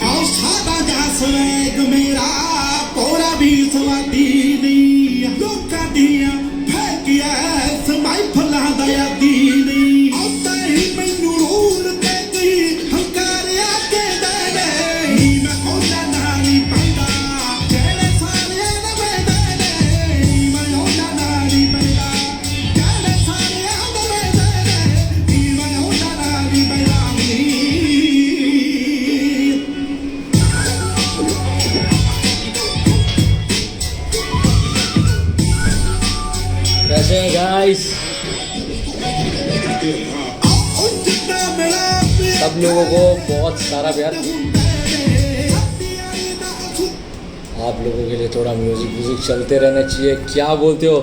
आओ सादा जा स्वैग मेरा पोरा भी स्वादी नहीं लोका दिया फेंकिया समाई फला दया दी नहीं आता ही मैनू रूल के गई हंकारिया के दे नी मैं ओला नारी पैदा जेड़े सारे नवे दे नी मैं ओला नारी पैदा जेड़े सारे नवे दे नी मैं ओला नारी पैदा कैसे हैं गाइस? सब लोगों को बहुत सारा प्यार। आप लोगों के लिए थोड़ा म्यूजिक चलते रहना चाहिए। क्या बोलते हो?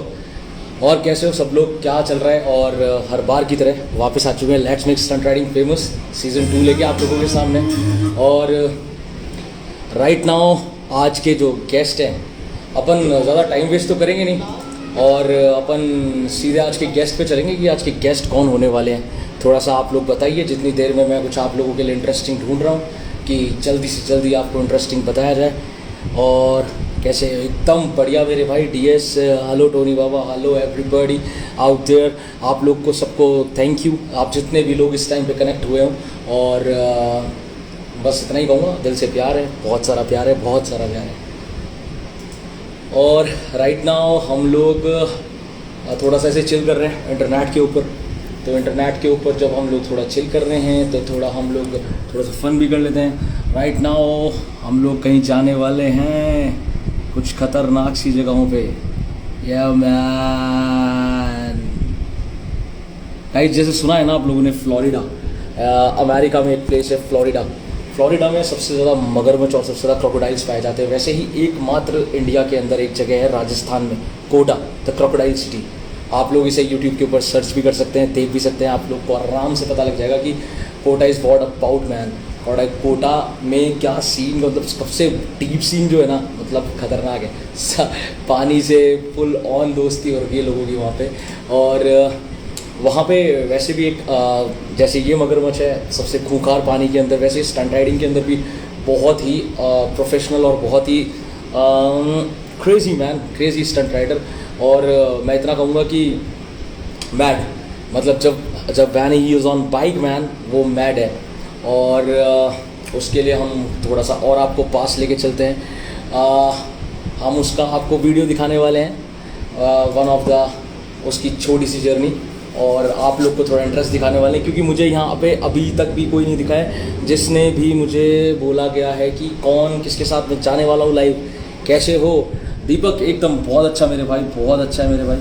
और कैसे हो सब लोग? क्या चल रहा है? और हर बार की तरह वापस आ चुके हैं let's make stunt riding famous season 2 लेके आप लोगों के सामने। और राइट नाउ आज के जो गेस्ट हैं, अपन ज़्यादा टाइम वेस्ट तो करेंगे नहीं और अपन सीधे आज के गेस्ट पे चलेंगे कि आज के गेस्ट कौन होने वाले हैं। थोड़ा सा आप लोग बताइए, जितनी देर में मैं कुछ आप लोगों के लिए इंटरेस्टिंग ढूंढ रहा हूँ कि जल्दी से जल्दी आपको इंटरेस्टिंग बताया जाए। और कैसे? एकदम बढ़िया मेरे भाई DS। Hello Tony Baba, hello everybody out there. आप लोग को सबको थैंक यू, आप जितने भी लोग इस टाइम पे कनेक्ट हुए हों। और बस इतना ही कहूँगा, दिल से प्यार है, बहुत सारा प्यार है, बहुत सारा प्यार है। और राइट नाउ हम लोग थोड़ा सा ऐसे चिल कर रहे हैं इंटरनेट के ऊपर। तो इंटरनेट के ऊपर जब हम लोग थोड़ा चिल कर रहे हैं तो थोड़ा हम लोग थोड़ा सा फ़न भी कर लेते हैं। राइट नाउ हम लोग कहीं जाने वाले हैं कुछ ख़तरनाक सी जगहों पे। या मैन गाइस, जैसे सुना है ना आप लोगों ने, फ्लोरिडा अमेरिका में एक प्लेस है फ्लोरिडा में सबसे ज़्यादा मगरमच्छ और सबसे ज़्यादा क्रोकोडाइल्स पाए जाते हैं। वैसे ही एकमात्र इंडिया के अंदर एक जगह है राजस्थान में, कोटा द क्रोकोडाइल सिटी। आप लोग इसे यूट्यूब के ऊपर सर्च भी कर सकते हैं, देख भी सकते हैं। आप लोग को आराम से पता लग जाएगा कि Kota is what about man. और कोटा में क्या सीन, मतलब सबसे डीप सीन जो है ना, मतलब खतरनाक है। पानी से फुल ऑन दोस्ती हो रही है लोगों की वहाँ पे। और वहाँ पे वैसे भी एक जैसे ये मगरमच्छ है सबसे खूंखार पानी के अंदर, वैसे स्टंट राइडिंग के अंदर भी बहुत ही प्रोफेशनल और बहुत ही क्रेजी स्टंट राइडर। और मैं इतना कहूँगा कि मैड, मतलब जब when he is on bike man, वो मैड है। और उसके लिए हम थोड़ा सा और आपको पास लेके चलते हैं। हम उसका आपको वीडियो दिखाने वाले हैं, वन ऑफ द उसकी छोटी सी जर्नी। और आप लोग को थोड़ा इंटरेस्ट दिखाने वाले हैं क्योंकि मुझे यहाँ पे अभी तक भी कोई नहीं दिखा है जिसने भी मुझे बोला गया है कि कौन किसके साथ मैं जाने वाला हूँ लाइव। कैसे हो दीपक? एकदम बहुत अच्छा मेरे भाई, बहुत अच्छा है मेरे भाई।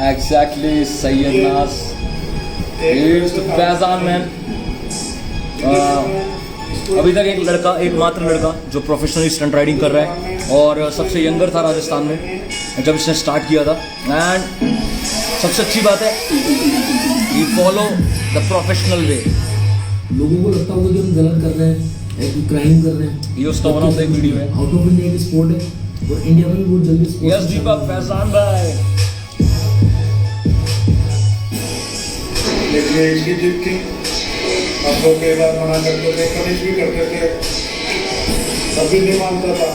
एग्जैक्टली सैयद नाज फैजान मैन। अभी तक एकमात्र लड़का जो प्रोफेशनली स्टंट राइडिंग कर रहा है और सबसे यंगर था राजस्थान में जब इसने स्टार्ट किया था। एंड सबसे अच्छी बात है, ही फॉलो द प्रोफेशनल वे। लोगों को लगता होगा कि हम गलत कर रहे हैं, एक क्राइम कर रहे हैं। ये उसका वन ऑफ द वीडियो है। आउट ऑफ इंडिया की स्पोर्ट है और इंडिया में भी बहुत जल्दी स्पोर्ट। यस दीपक फैजान भाई। देखिए इसकी जिद थी, हम लोग कई बार मना करते थे, कमिश भी करते थे, तभी नहीं मानता था।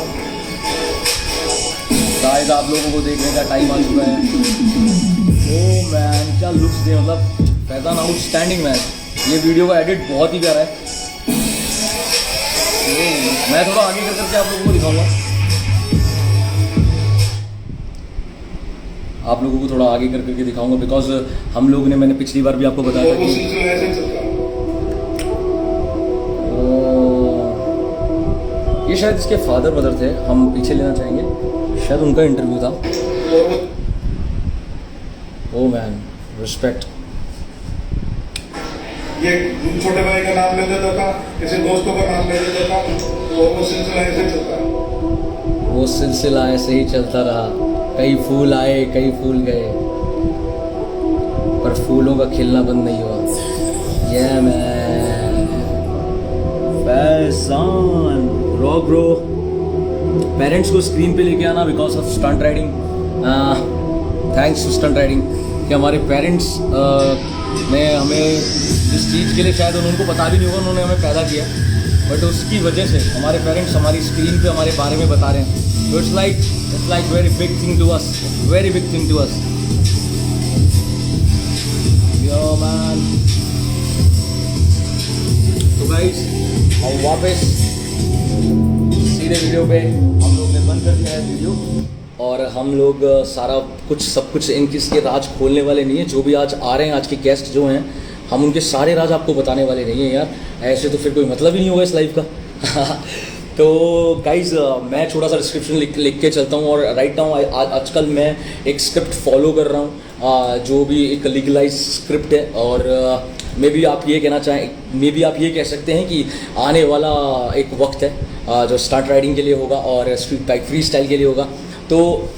गाइस आप लोगों को देखने का टाइम आ चुका है। ओ मैन क्या लुक्स दे, मतलब फैजान आउटस्टैंडिंग मैन। ये वीडियो का एडिट बहुत ही प्यारा है। मैं थोड़ा आगे करके आप लोगों को दिखाऊंगा, आप लोगों को थोड़ा आगे करके दिखाऊंगा बिकॉज हम लोग ने, मैंने पिछली बार भी आपको बताया था कि ये शायद इसके फादर मदर थे, हम पीछे लेना चाहेंगे, शायद उनका इंटरव्यू था। Oh man respect. ये छोटे भाई का नाम ले देता था, किसी दोस्तों का नाम ले देता था, और वो सिलसिला ऐसे चलता है। वो सिलसिला ऐसे ही चलता रहा। कई फूल आए कई फूल गए, पर फूलों का खिलना बंद नहीं हुआ। ये मैं फैजान रॉक ब्रो, पेरेंट्स को स्क्रीन पे लेके आना because of stunt riding. Thanks to stunt riding कि हमारे पेरेंट्स ने हमें इस चीज़ के लिए शायद उनको पता भी नहीं होगा, उन्होंने हमें पैदा किया, बट उसकी वजह से हमारे पेरेंट्स हमारी स्क्रीन पे हमारे बारे में बता रहे हैं। तो it's like very big thing to us, very big thing to us. Yo man, तो गाइस हम वापस सीधे वीडियो पे, हम लोग ने बंद कर दिया है वीडियो, और हम लोग सारा कुछ सब कुछ इसके राज खोलने वाले नहीं है। जो भी आज आ रहे हैं, आज के गेस्ट जो हैं, हम उनके सारे राज आपको बताने वाले नहीं हैं यार, ऐसे तो फिर कोई मतलब ही नहीं होगा इस लाइफ का। तो गाइज मैं थोड़ा सा डिस्क्रिप्शन लिख के चलता हूँ, और राइट नाउ आजकल मैं एक स्क्रिप्ट फॉलो कर रहा हूँ, जो भी एक लीगलाइज स्क्रिप्ट है, और मे बी आप ये कहना चाहें, मे बी आप ये कह सकते हैं कि आने वाला एक वक्त है जो स्टंट राइडिंग के लिए होगा और स्ट्रीट बाइक फ्री स्टाइल के लिए होगा। तो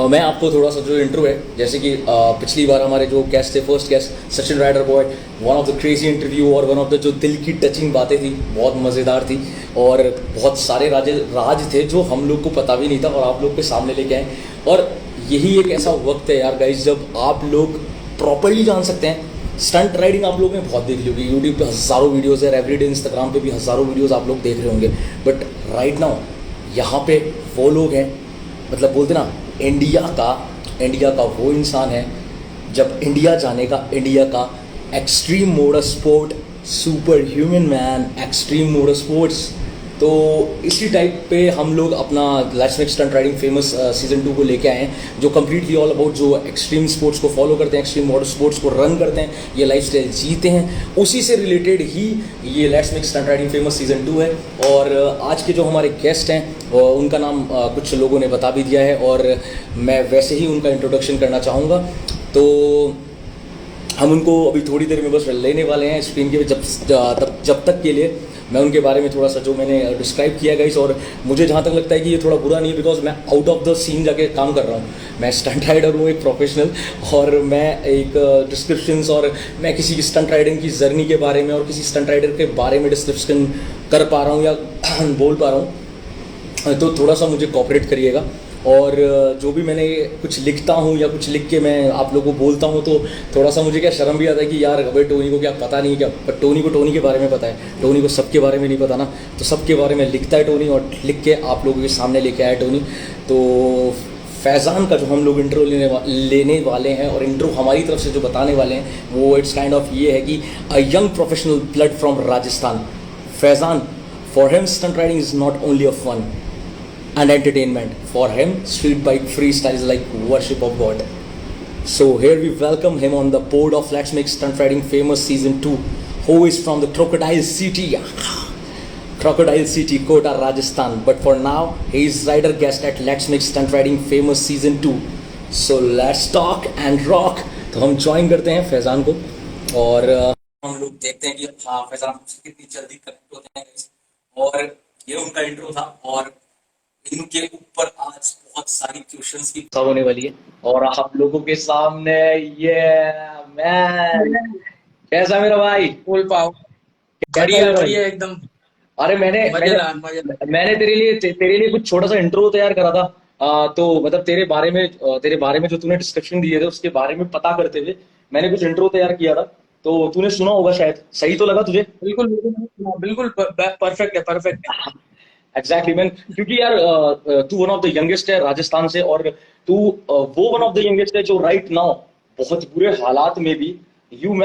मैं आपको थोड़ा सा जो इंट्रो है, जैसे कि पिछली बार हमारे जो गेस्ट थे, first guest Sachin rider boy, one of the crazy interview और वन ऑफ द जो दिल की टचिंग बातें थी, बहुत मज़ेदार थी, और बहुत सारे राज थे जो हम लोग को पता भी नहीं था और आप लोग के सामने लेके आए। और यही एक ऐसा वक्त है यार गाइज, जब आप लोग प्रॉपरली जान सकते हैं। स्टंट राइडिंग आप लोगों ने बहुत देख ली होगी, यूट्यूब पे हज़ारों वीडियोज़ है, एवरीडे इंस्टाग्राम पे भी हज़ारों वीडियोज़ आप लोग देख रहे होंगे, बट राइट नाउ यहाँ पे वो लोग हैं, मतलब बोलते ना इंडिया का वो इंसान है, जब इंडिया जाने का, इंडिया का extreme motor sport, super human man, extreme motor sports. तो इसी टाइप पे हम लोग अपना let's make stunt riding famous season 2 को लेके आए हैं, जो कम्प्लीटली ऑल अबाउट जो एक्सट्रीम स्पोर्ट्स को फॉलो करते हैं, एक्सट्रीम मोटर स्पोर्ट्स को रन करते हैं, ये लाइफस्टाइल जीते हैं, उसी से रिलेटेड ही ये let's make stunt riding famous season 2 है। और आज के जो हमारे गेस्ट हैं उनका नाम कुछ लोगों ने बता भी दिया है, और मैं वैसे ही उनका इंट्रोडक्शन करना चाहूँगा। तो हम उनको अभी थोड़ी देर में बस लेने वाले हैं स्क्रीन के, जब तक के लिए मैं उनके बारे में थोड़ा सा जो मैंने डिस्क्राइब किया गाइस, और मुझे जहाँ तक लगता है कि ये थोड़ा बुरा नहीं है, बिकॉज मैं आउट ऑफ द सीन जाके काम कर रहा हूँ। मैं स्टंट राइडर हूँ, एक प्रोफेशनल, और मैं एक डिस्क्रिप्शंस और मैं किसी की स्टंट राइडिंग की जर्नी के बारे में और किसी स्टंट राइडर के बारे में डिस्क्रिप्शन कर पा रहा हूँ या बोल पा रहा हूँ, तो थोड़ा सा मुझे कोऑपरेट करिएगा। और जो भी मैंने कुछ लिखता हूँ या कुछ लिख के मैं आप लोगों को बोलता हूँ, तो थोड़ा सा मुझे क्या शर्म भी आता है कि यार अबे टोनी को क्या पता नहीं क्या, पर टोनी को टोनी के बारे में पता है, टोनी को सबके बारे में नहीं पता ना, तो सबके बारे में लिखता है टोनी, और लिख के आप लोगों के सामने लेके आया टोनी। तो फैज़ान का जो हम लोग इंट्रो लेने वाले हैं, और इंट्रो हमारी तरफ से जो बताने वाले हैं, वो इट्स काइंड ऑफ ये है कि a young professional blood from Rajasthan, Faizan, for him stunt riding is not only a fun and entertainment. For him, street bike freestyle is like worship of God. So here we welcome him on the board of Let's Make Stunt Riding Famous Season 2, who is from the Crocodile City, Kota, Rajasthan. But for now, he is rider guest at Let's Make Stunt Riding Famous Season 2. So let's talk and rock. तो हम join करते हैं फैज़ान को, और हम लोग देखते हैं कि हाँ फैज़ान कितनी जल्दी कनेक्ट होते हैं, और ये उनका इंट्रो था, और इनके ऊपर आज बहुत सारी क्वेश्चंस की होने वाली है, और आप लोगों के सामने ये मैन, कैसा मेरा भाई? फुल पाव, बढ़िया बढ़िया एकदम। अरे मैंने तेरे लिए कुछ छोटा सा इंट्रो तैयार करा था, तो मतलब तेरे बारे में जो तूने डिस्क्रिप्शन दिए थे उसके बारे में पता करते हुए मैंने कुछ इंट्रो तैयार किया था, तो तूने सुना होगा शायद, सही तो लगा तुझे? बिल्कुल बिल्कुल परफेक्ट है, परफेक्ट है। एग्जैक्टली मैन, क्योंकि यार तू वन ऑफ द यंगेस्ट है राजस्थान से, और तू वो वन ऑफ द यंगेस्ट है जो राइट नाउ बहुत बुरे हालात में भी तुम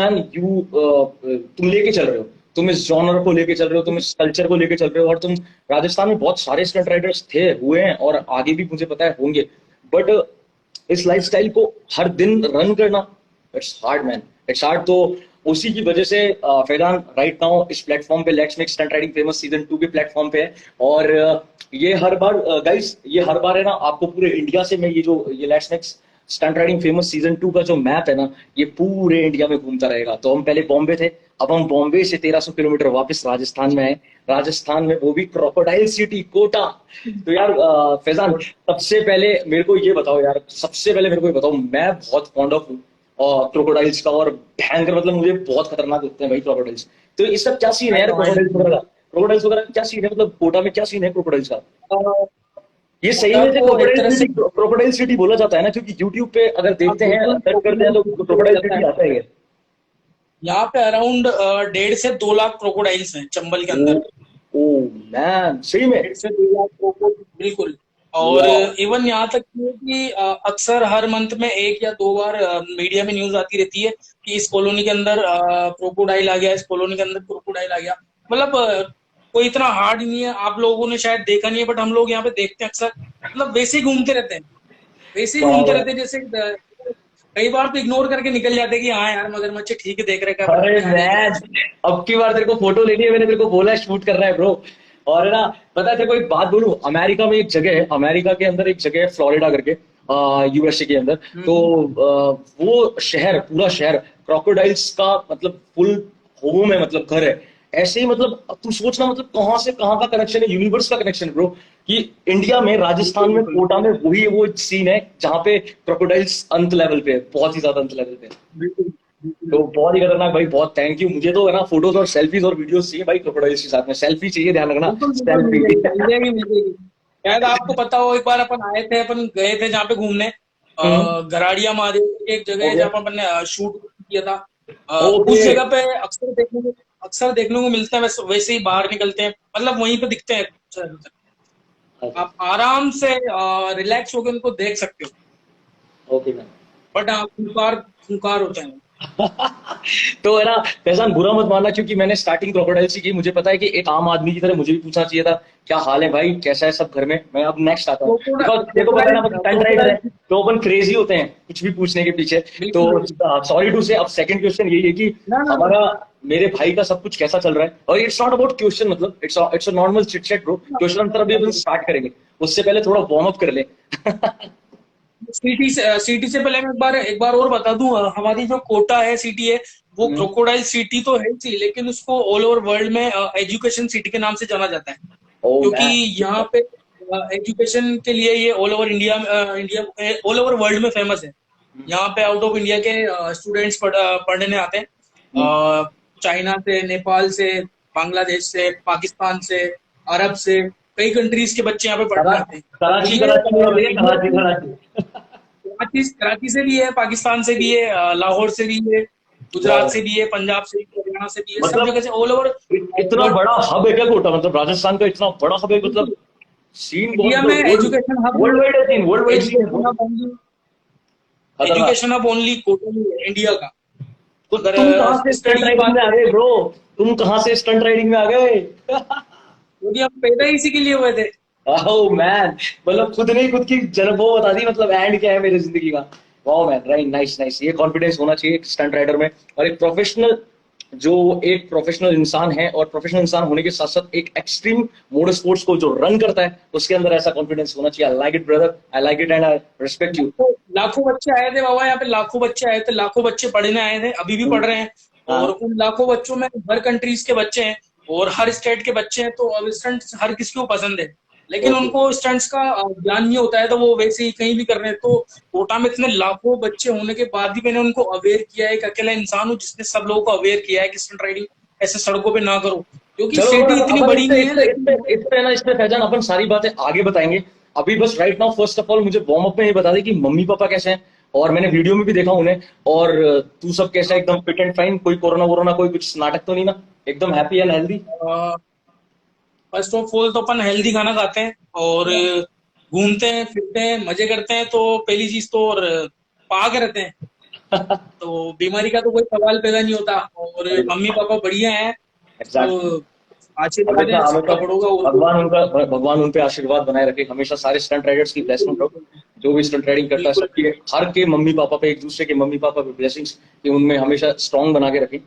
लेके चल रहे हो, तुम इस जॉनर को लेके चल रहे हो, तुम इस कल्चर को लेके चल रहे हो, और तुम राजस्थान में बहुत सारे स्टंट राइडर्स थे, हुए हैं, और आगे भी मुझे पता है होंगे, बट इस लाइफस्टाइल को हर दिन रन करना, it's hard man, it's hard. तो उसी की वजह से फैज़ान राइट नाउ इस प्लेटफॉर्म पे, let's make stunt riding famous season 2 के प्लेटफॉर्म पे है, और ये हर बार गाइस, ये हर बार है ना, आपको पूरे इंडिया से मैं ये let's make stunt riding famous season 2 का जो मैप है ना, ये पूरे इंडिया में घूमता रहेगा। तो हम पहले बॉम्बे थे, अब हम बॉम्बे से 1300 किलोमीटर वापस राजस्थान में आए, राजस्थान में वो भी क्रोकोडाइल सिटी, कोटा। तो यार फैज़ान, सबसे पहले मेरे को ये बताओ, मैं बहुत फॉन्ड ऑफ हूँ और क्रोकोडाइल्स का, और भयंकर, मतलब मुझे बहुत खतरनाक लगते हैं भाई क्रोकोडाइल्स। तो इसका क्या सीन है यार क्रोकोडाइल्स का? क्रोकोडाइल्स वगैरह क्या सीन है, मतलब कोटा में क्या सीन है क्रोकोडाइल्स का? अ, ये सही कोटा में से को एक तरह से क्रोकोडाइल सिटी बोला जाता है ना, क्योंकि यूट्यूब पे अगर देखते हैं बिल्कुल सर्च करते हैं तो क्रोकोडाइल सिटी आता है ये। यहाँ पे अराउंड 1.5 से 2 लाख क्रोकोडाइल्स हैं चंबल के अंदर। ओ मैन, सही में? 1.5 से 2 लाख क्रोकोडाइल, बिल्कुल। और वाह। इवन यहाँ तक कि है कि अक्सर हर मंथ में 1 या 2 बार मीडिया में न्यूज आती रहती है कि इस कॉलोनी के अंदर क्रोकोडाइल आ गया, इस कॉलोनी के अंदर क्रोकोडाइल आ गया। मतलब कोई इतना हार्ड नहीं है, आप लोगों ने शायद देखा नहीं है, बट हम लोग यहाँ पे देखते हैं अक्सर। मतलब वैसे ही घूमते रहते हैं, वैसे ही घूमते वाह। रहते हैं जैसे कई बार तो इग्नोर करके निकल जाते हैं कि हाँ यार मगरमच्छ ठीक है, देख रहे क्या अरे यहाँ देख रहे मैन, हैं। अब की बार तेरे को फोटो लेनी है, मैंने तेरे को बोला है शूट करना है ब्रो। और है ना, पता है तेरे को एक बात बोलूं, अमेरिका में एक जगह है, अमेरिका के अंदर एक जगह है फ्लोरिडा करके, यूएसए के अंदर। तो वो शहर, पूरा शहर क्रोकोडाइल्स का मतलब फुल होम है, मतलब घर है। ऐसे ही मतलब तू सोचना, मतलब कहाँ से कहाँ का कनेक्शन है, यूनिवर्स का कनेक्शन है ब्रो। कि इंडिया में, राजस्थान में, कोटा में वही वो सीन है जहाँ पे क्रोकोडाइल्स अंत लेवल पे है, बहुत ही ज्यादा अंत लेवल पे है। बिल्कुल तो बहुत ही खतरनाक भाई, बहुत थैंक यू। मुझे तो है ना फोटोज और सेल्फीज और वीडियोस चाहिए भाई क्रोकोडाइल्स के साथ में। सेल्फी चाहिए, ध्यान रखना, बिल्कुल बिल्कुल सेल्फी। मिल जाएगी मिल जाएगी। शायद आपको पता हो, एक बार अपन गए थे जहाँ पे घूमने, गराड़िया महादेव की एक जगह है ओके जहाँ पर अपन ने शूट किया था। ओके। उस जगह पे अक्सर देखने को मिलता है, वैसे ही बाहर निकलते हैं, मतलब वहीं पे दिखते हैं। आप आराम से रिलैक्स होकर उनको देख सकते हो, ओके मैम। बट खूंखार होते हैं। तो है ना, फैजान बुरा मत मानना, क्योंकि मैंने स्टार्टिंग क्रोकोडाइल से की। मुझे पता है कि एक आम आदमी की तरह मुझे भी पूछना चाहिए था क्या हाल है भाई, कैसा है सब घर में। मैं अब नेक्स्ट आता हूँ, बिकॉज देखो पता है ना, अपन स्टंट राइडर है तो अपन क्रेजी होते हैं कुछ भी पूछने के पीछे। तो बिल्कुल। सॉरी टू से, अब सेकंड क्वेश्चन यही है कि ना ना हमारा, मेरे भाई का सब कुछ कैसा चल रहा है। और इट्स नॉट अबाउट क्वेश्चन, मतलब it's a normal chit chat bro. Question answer अभी अपन स्टार्ट करेंगे, उससे पहले थोड़ा वार्म अप कर ले। सिटी से पहले मैं एक बार और बता दूं, हमारी जो कोटा है सिटी है, वो क्रोकोडाइल सिटी तो है ही, लेकिन उसको ऑल ओवर वर्ल्ड में एजुकेशन सिटी के नाम से जाना जाता है। ओ क्योंकि मैन। यहाँ पे एजुकेशन के लिए ये all over India all over world में फेमस है। यहाँ पे आउट ऑफ इंडिया के स्टूडेंट्स पढ़ने आते हैं, चाइना से, नेपाल से, बांग्लादेश से, पाकिस्तान से, अरब से, कई कंट्रीज के बच्चे यहाँ पे पढ़ने आते हैं। कराची, ये कराची बोला भैया, कराची, कराची। कराची से भी है, पाकिस्तान से भी है, लाहौर से भी है, गुजरात से भी है, पंजाब से भी, हरियाणा से भी है, सब मतलब जगह से ऑल ओवर इतना बड़ा हब है क्या कोटा, मतलब राजस्थान का इतना बड़ा हब है, मतलब सीन इंडिया में एजुकेशन हब, वर्ल्ड वाइड है, सीन वर्ल्ड वाइड सीन है बहुत खतरनाक। एजुकेशन हब ओनली कोटा में है, इंडिया का। तो अगर तुम कहाँ से स्टडी स्टंट की राइडिंग बात में आ गए ब्रो? तुम कहाँ से स्टंट राइडिंग में आ गए? क्योंकि हम पैदा ही इसी के लिए हुए थे। ओह मैन, मतलब खुद ने ही खुद की जन्म वो बता दी, मतलब एंड क्या है मेरी जिंदगी का। Wow man, right, nice nice. ये कॉन्फिडेंस होना चाहिए एक स्टंट राइडर में। और एक प्रोफेशनल इंसान है, और प्रोफेशनल इंसान होने के साथ साथ एक एक्सट्रीम मोटर स्पोर्ट्स को जो रन करता है, उसके अंदर ऐसा कॉन्फिडेंस होना चाहिए। I like it brother, I like it and I respect you. तो लाखों बच्चे आए थे बाबा, यहाँ पे लाखों बच्चे आए थे, लाखों बच्चे पढ़ने आए थे, अभी भी पढ़ रहे हैं। और उन लाखों बच्चों में हर कंट्रीज के बच्चे हैं और हर स्टेट के बच्चे हैं। तो अब स्टंट्स हर किसी को पसंद है, लेकिन उनको स्टंट्स का ज्ञान नहीं होता है, तो वो वैसे ही कहीं भी कर रहे हैं। तो कोटा में इतने लाखों बच्चे होने के बाद भी मैंने उनको अवेयर किया है। एक अकेला इंसान हूँ जिसने सब लोगों को अवेयर किया है कि स्टंट राइडिंग ऐसे सड़कों पे ना करो, क्योंकि सिटी इतनी बड़ी नहीं है। इस पे फैजान अपन सारी बातें आगे बताएंगे। अभी बस right now first of all मुझे वार्म अप में ये बता दे कि मम्मी पापा कैसे हैं, और मैंने वीडियो में भी देखा उन्हें, और तू सब कैसा है? एकदम फिट एंड फाइन, कोई कोरोना वोरोना कोई कुछ नाटक तो नहीं ना? एकदम happy and healthy? First of all तो अपन हेल्दी खाना खाते हैं और घूमते हैं, फिरते हैं, मजे करते हैं। तो पहली चीज तो, और पाक रहते हैं, तो बीमारी का तो कोई सवाल पैदा नहीं होता। और मम्मी पापा बढ़िया हैं, तो आशीर्वाद है सबका पड़ोगा। भगवान उन पे आशीर्वाद बनाए रखे हमेशा। सारे स्टंट राइडर्स की ब्लेसिंग रहो, जो भी स्टंट राइडिंग करता है सबकी, हर के मम्मी पापा पे, एक दूसरे के मम्मी पापा पे ब्लेसिंग्स कि उनमें हमेशा स्ट्रांग बना के रखें।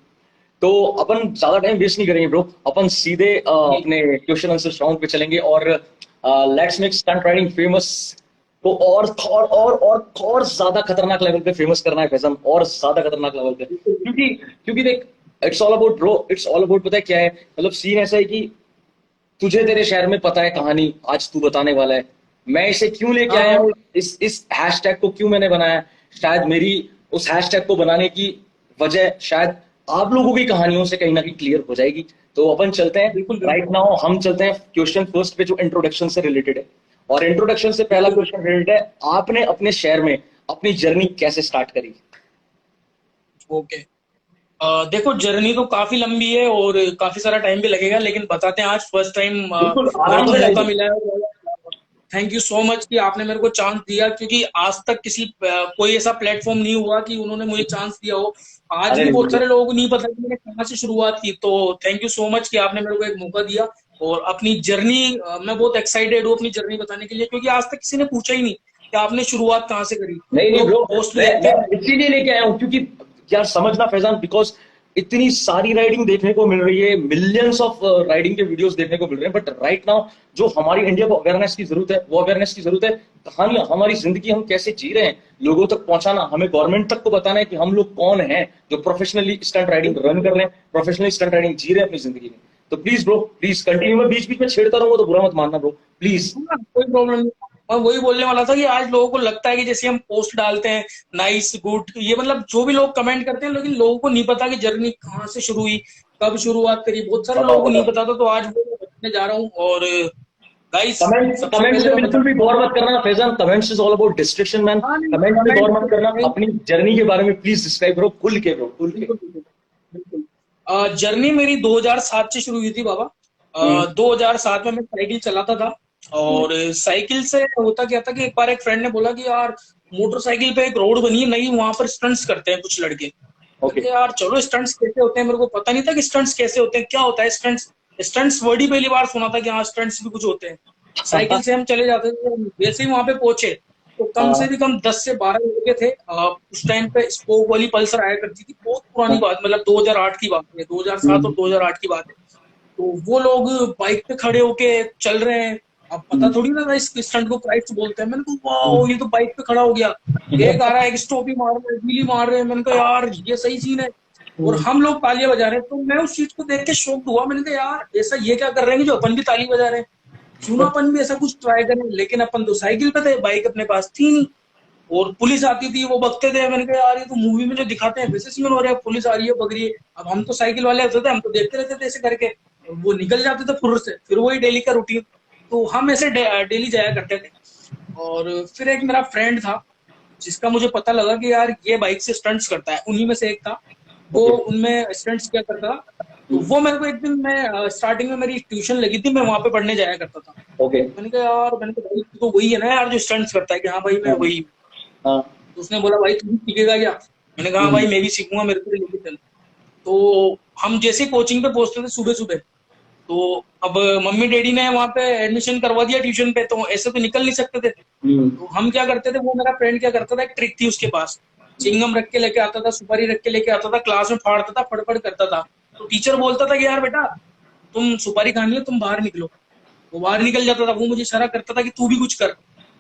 तो अपन ज्यादा टाइम वेस्ट नहीं करेंगे ब्रो, अपन सीधे अपने क्वेश्चन आंसर राउंड पे चलेंगे। और let's make stunt riding famous को और ज्यादा खतरनाक लेवल पे फेमस करना है फैजम, और ज्यादा खतरनाक लेवल पे। क्योंकि देख, it's all about bro, it's all about, पता है क्या है, मतलब सीन ऐसा है कि तुझे तेरे शहर में पता है कहानी, आज तू बताने वाला है। मैं इसे क्यों लेके आया हूँ, इस हैशटैग को क्यों मैंने बनाया, शायद मेरी उस हैशटैग को बनाने की वजह शायद आप लोगों की कहानियों से कहीं ना कहीं क्लियर हो जाएगी। तो अपन चलते हैं बिल्कुल। राइट नाउ, हम चलते हैं क्वेश्चन फर्स्ट पे जो इंट्रोडक्शन से रिलेटेड है। और इंट्रोडक्शन से पहला क्वेश्चन रिलेटेड है, आपने अपने शहर में अपनी जर्नी कैसे स्टार्ट करी? ओके। देखो जर्नी तो काफी लंबी है और काफी सारा टाइम भी लगेगा, लेकिन बताते हैं आज फर्स्ट टाइम बिल्कुल, मेरे आराम को से मौका जाइए। मिला है। थैंक यू सो मच कि आपने मेरे को चांस दिया, क्योंकि आज तक किसी कोई ऐसा प्लेटफॉर्म नहीं हुआ कि उन्होंने मुझे चांस दिया हो। आज अरे भी बहुत बिल्कुल। सारे लोगों को नहीं पता कि मैंने कहाँ से शुरुआत की, तो थैंक यू सो मच कि आपने मेरे को एक मौका दिया। और अपनी जर्नी मैं बहुत एक्साइटेड हूँ अपनी जर्नी बताने के लिए, क्योंकि आज तक किसी ने पूछा ही नहीं कि आपने शुरुआत कहाँ से करी। नहीं नहीं लोग ब्रो, पोस्ट मैं देखते हैं। इसीलिए लेके आया हूँ क्योंकि यार समझना फैजान, बिकॉज इतनी सारी राइडिंग देखने को मिल रही है, मिलियंस ऑफ राइडिंग के वीडियोस देखने को मिल रहे हैं, बट राइट नाउ जो हमारी इंडिया को अवेयरनेस की जरूरत है, वो अवेयरनेस की जरूरत है। कहानियां, हमारी जिंदगी हम कैसे जी रहे हैं, लोगों तक पहुंचाना, हमें गवर्नमेंट तक को बताना है कि हम लोग कौन हैं जो प्रोफेशनली स्टंट राइडिंग रन कर रहे हैं, प्रोफेशनली स्टंट राइडिंग जी रहे हैं अपनी जिंदगी में। तो प्लीज ब्रो, प्लीज कंटिन्यू। मैं बीच बीच में छेड़ता रहूंगा तो बुरा मत मानना ब्रो, प्लीज। हाँ, कोई प्रॉब्लम नहीं। मैं वही बोलने वाला था कि आज लोगों को लगता है कि जैसे हम पोस्ट डालते हैं नाइस गुड, ये मतलब जो भी लोग कमेंट करते हैं, लेकिन लोगों को नहीं पता कि जर्नी कहाँ से शुरू हुई, कब शुरुआत करी। बहुत सारे लोगों को नहीं पता था, तो आज वो मैं बताने जा रहा हूँ। और गाइस कमेंट्स सबसे कमेंट्स पहले में मैं बिल्कुल भी गौर मत करना Faizan, comments is all about distraction man. हाँ, नहीं, कमेंट्स में गौर मत करना, कमेंट अपनी जर्नी के बारे में प्लीज डिस्क्राइब करो खुल के ब्रो, खुल के। बिल्कुल बिल्कुल बिल्कुल। जर्नी मेरी 2007 से शुरू हुई थी बाबा। 2007 में मैं साइकिल चलाता था, और साइकिल से होता क्या था कि एक बार एक फ्रेंड ने बोला कि यार मोटरसाइकिल पे एक रोड बनी है नई, वहां पर स्टंट्स करते हैं कुछ लड़के। ओके। मैंने कहा, यार चलो स्टंट्स कैसे होते हैं, मेरे को पता नहीं था कि स्टंट्स कैसे होते हैं, क्या होता है स्टंट्स। स्टंट्स वर्ड ही पहली बार सुना था कि हाँ स्टंट्स भी कुछ होते हैं। साइकिल से हम चले जाते थे, जैसे ही वहां पे पहुंचे तो कम से भी कम 10 से 12 लड़के थे। उस टाइम पे स्पोक वाली पल्सर आया करती थी, बहुत पुरानी बात, मतलब 2008 की बात है, 2007 और 2008 की बात है। तो वो लोग बाइक पे खड़े होके चल रहे हैं। अब पता थोड़ी ना था इस स्टंट को क्राइस्ट बोलते हैं। मैंने कहा वाओ, ये तो बाइक पे खड़ा हो गया, एक आ रहा है, एक स्टॉप ही मार रहे हैं, व्हीली मार रहे हैं। मैंने कहा यार ये सही सीन है, और हम लोग तालियां बजा रहे हैं। तो मैं उस चीज को देख के शॉक्ड हुआ। मैंने कहा यार ऐसा ये क्या कर रहे हैं जो अपन भी ताली बजा रहे हैं, क्यों ना अपन भी ऐसा कुछ ट्राई करें। लेकिन अपन तो साइकिल पे थे, बाइक अपने पास थी नहीं, और पुलिस आती थी वो बकते थे। मैंने कहा यार ये तो मूवी में जो दिखाते हैं वैसे सीन हो रहा है, पुलिस आ रही है बग रही है। अब हम तो साइकिल वाले होते थे, हम तो देखते रहते थे ऐसे करके, वो निकल जाते थे फुर से, फिर वही डेली का रूटीन। तो हम ऐसे डेली जाया करते थे। और फिर एक मेरा फ्रेंड था जिसका मुझे पता लगा कि यार ये बाइक से स्टंट्स करता है, उन्हीं में से एक था वो उनमें स्टंट्स किया करता था। तो वो मेरे को एक दिन, मैं स्टार्टिंग में मेरी ट्यूशन लगी थी, मैं वहां पे पढ़ने जाया करता था। ओके। मैंने कहा यार, मैंने कहा भाई तू तो वही है ना यार जो स्टंट्स करता है? कि हाँ भाई मैं वही हूँ। हाँ। तो उसने बोला भाई तू भी सीखेगा क्या? मैंने कहा हाँ भाई मैं भी सीखूंगा, मेरे को भी लेके चल। तो हम जैसे कोचिंग पे पहुंचते थे सुबह सुबह, तो अब मम्मी डैडी ने वहां पे एडमिशन करवा दिया ट्यूशन पे, तो ऐसे तो निकल नहीं सकते थे। तो हम क्या करते थे, वो मेरा फ्रेंड क्या करता था, एक ट्रिक थी उसके पास, चिंगम रख के लेके आता था, सुपारी रख के लेके आता था, क्लास में फाड़ता था, फड़फड़ करता था। तो टीचर बोलता था कि यार बेटा तुम सुपारी खानी है, तुम बाहर निकलो। वो बाहर निकल जाता था, वो मुझे इशारा करता था कि तू भी कुछ कर।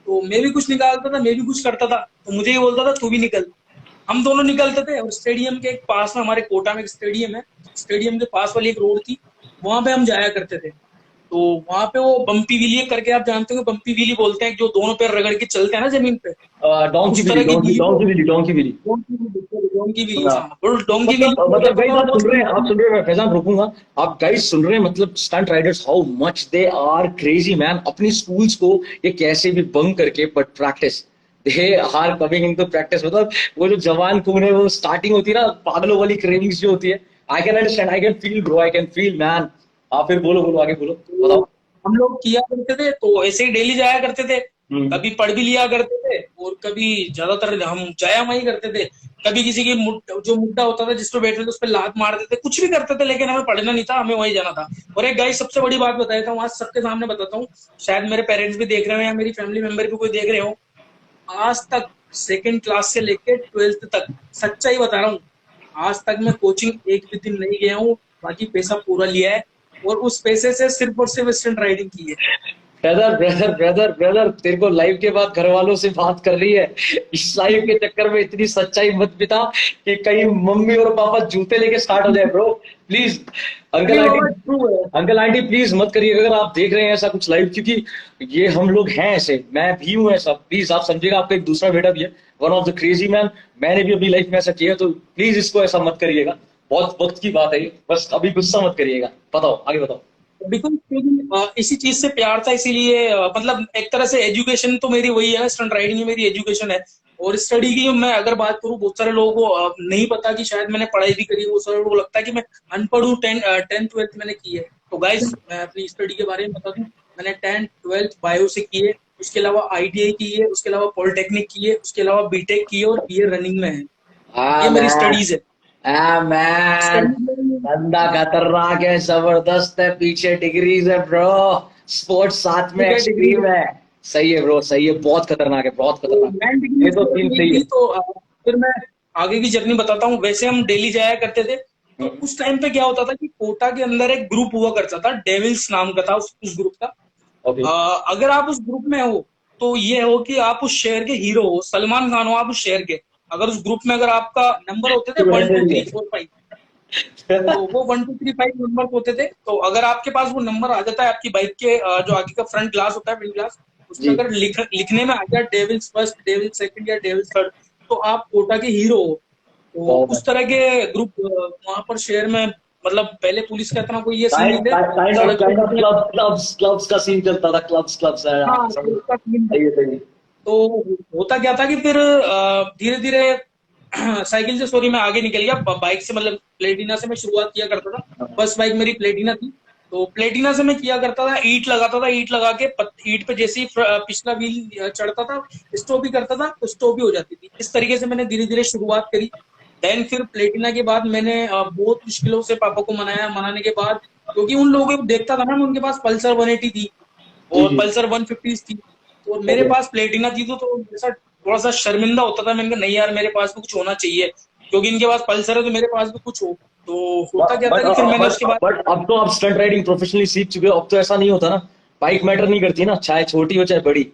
तो मैं भी कुछ निकालता था, मैं भी कुछ करता था, तो मुझे ये बोलता था तू भी निकल। हम दोनों निकलते थे, और स्टेडियम के एक पास में, हमारे कोटा में एक स्टेडियम है, स्टेडियम के पास वाली एक रोड थी, वहां पे हम जाया करते थे। तो वहां पे वो बम्पी व्हीली करके, आप जानते हो बम्पी व्हीली बोलते हैं, जो दोनों पैर रगड़ के चलते हैं ना जमीन पे, डोंकी उस तरह की wheelie, donkey wheelie, donkey wheelie. Donkey wheelie, हाँ। हाँ डोंकी मतलब गाइस आप सुन रहे हैं, आप व्हीली। सुन रहे हैं, मैं फैजान रुकूंगा। आप गाइस सुन रहे हैं, मतलब stunt riders how much they are crazy man. अपनी स्कूल्स को ये कैसे भी बंक करके, but practice, they are coming into practice. मतलब वो जो जवान खून है, वो स्टार्टिंग होती है ना, पागलों वाली क्रेविंग्स जो होती है। I can understand, I can feel bro, I can feel man. आप फिर बोलो बोलो, आगे बोलो, बताओ। हम लोग किया करते थे, तो ऐसे ही डेली जाया करते थे। कभी पढ़ भी लिया करते थे, और कभी ज्यादातर हम व्यायाम करते थे। कभी किसी की जो मुद्दा होता था जिस पे बैठे थे उस पर लात मारते थे, कुछ भी करते थे, लेकिन हमें पढ़ना नहीं था, हमें वहीं जाना था। और एक गाइस सबसे बड़ी बात बताया था, वहां सबके सामने बताता हूँ, शायद मेरे पेरेंट्स भी देख रहे हो या मेरी फैमिली मेंबर भी कोई देख रहे हो, आज तक सेकंड क्लास से लेके 12th तक, सच्चाई बता रहा हूँ, आज तक मैं कोचिंग एक भी दिन नहीं गया हूँ। बाकी पैसा पूरा लिया है, और उस पैसे से सिर्फ और सिर्फ स्टंट राइडिंग की है। ब्रदर ब्रदर ब्रदर ब्रदर, तेरे को लाइव के बाद घर वालों से बात कर रही है। इस लाइव के चक्कर में इतनी सच्चाई मत बिता कि कहीं मम्मी और पापा जूते लेके स्टार्ट हो जाए bro, please. Uncle aunty, uncle aunty please मत करिए अगर आप देख रहे हैं ऐसा कुछ लाइव, क्योंकि ये हम लोग हैं ऐसे, मैं भी हूँ ऐसा। प्लीज आप समझिएगा, आपका एक दूसरा बेटा भी है, one of the crazy man. मैंने भी अपनी लाइफ में ऐसा किया, तो प्लीज इसको ऐसा मत करिएगा। बहुत वक्त की बात है ये, बस अभी गुस्सा मत करिएगा, बताओ आगे बताओ। बिल्कुल क्योंकि इसी चीज से प्यार था, इसीलिए मतलब एक तरह से एजुकेशन तो मेरी वही है, स्टंट राइडिंग ही मेरी एजुकेशन है। और स्टडी की मैं अगर बात करूं, बहुत सारे लोगों को नहीं पता कि शायद मैंने पढ़ाई भी करी है, बहुत सारे लोगों को लगता है कि मैं अनपढ़ हूँ। 10th 12th मैंने की है। तो गाइस मैं अपनी स्टडी के बारे में बता दूं, मैंने 10th 12th बायो से की है, उसके अलावा ITI की है, उसके अलावा पॉलिटेक्निक की है, उसके अलावा बीटेक की है और BA रनिंग में है। ये मेरी स्टडीज है। मैन Studies बंदा खतरनाक है, जबरदस्त है, पीछे डिग्रीज है ब्रो, स्पोर्ट्स साथ में में एक्सट्रीम है। सही है ब्रो, सही है, बहुत खतरनाक है, बहुत खतरनाक। मैन डिग्री ये तो सीन सही है। तो फिर मैं आगे की जर्नी बताता हूँ। वैसे हम डेली जाया करते थे, तो उस टाइम पे क्या होता था कि कोटा के अंदर एक ग्रुप हुआ करता था, डेविल्स नाम का था उस ग्रुप का। ओके अगर आप उस ग्रुप में हो तो ये हो कि आप उस शहर के हीरो हो, सलमान खान हो आप उस शहर के। अगर उस ग्रुप में अगर आपका नंबर होते थे 1 2 3 4 5, तो वो 1 2 3 5 नंबर होते थे। तो अगर आपके पास वो नंबर आ जाता है आपकी बाइक के जो आगे का फ्रंट ग्लास होता है, विंड ग्लास, उसमें जी। अगर लिखने में आ गया डेविल्स फर्स्ट, डेविल्स सेकंड या डेविल्स थर्ड, तो आप कोटा के हीरो हो। तो बहुत उस तरह के ग्रुप वहां पर शहर में, मतलब पहले पुलिस का इतना कोई ये सीन नहीं थे। काइंड ऑफ क्लब्स का सीन चलता था, क्लब्स है। हाँ, समझ- उसका सीन था। सही है, सही है। तो होता क्या था कि फिर धीरे धीरे साइकिल से, सॉरी, मैं आगे निकल गया। बाइक से मतलब प्लेटिना से मैं शुरुआत किया करता था। फर्स्ट बाइक मेरी प्लेटिना थी। तो प्लेटिना से मैं किया करता था, ईंट लगाता था, ईंट लगा के ईंट पे जैसे ही पिछला व्हील चढ़ता था, स्टॉप ही करता था तो स्टॉप ही हो जाती थी। इस तरीके से मैंने धीरे धीरे शुरुआत करी। देन फिर प्लेटिना के बाद मैंने बहुत मुश्किलों से पापा को मनाया। मनाने के बाद, क्योंकि उन लोगों को देखता था ना, मैं उनके पास पल्सर 180 थी जी, और जी। पल्सर 150 थी, और मेरे पास प्लेटिना थी। तो ऐसा थोड़ा सा शर्मिंदा होता था। मैंने कहा नहीं यार, मेरे पास भी कुछ होना चाहिए, क्योंकि इनके पास पल्सर है तो मेरे पास भी कुछ हो। तो होता क्या था कि फिर मैंने उसके बाद, बट अब तो आप स्टंट राइडिंग प्रोफेशनली सीख चुके हो, अब तो ऐसा नहीं होता ना, बाइक मैटर नहीं करती ना, चाहे छोटी हो चाहे बड़ी।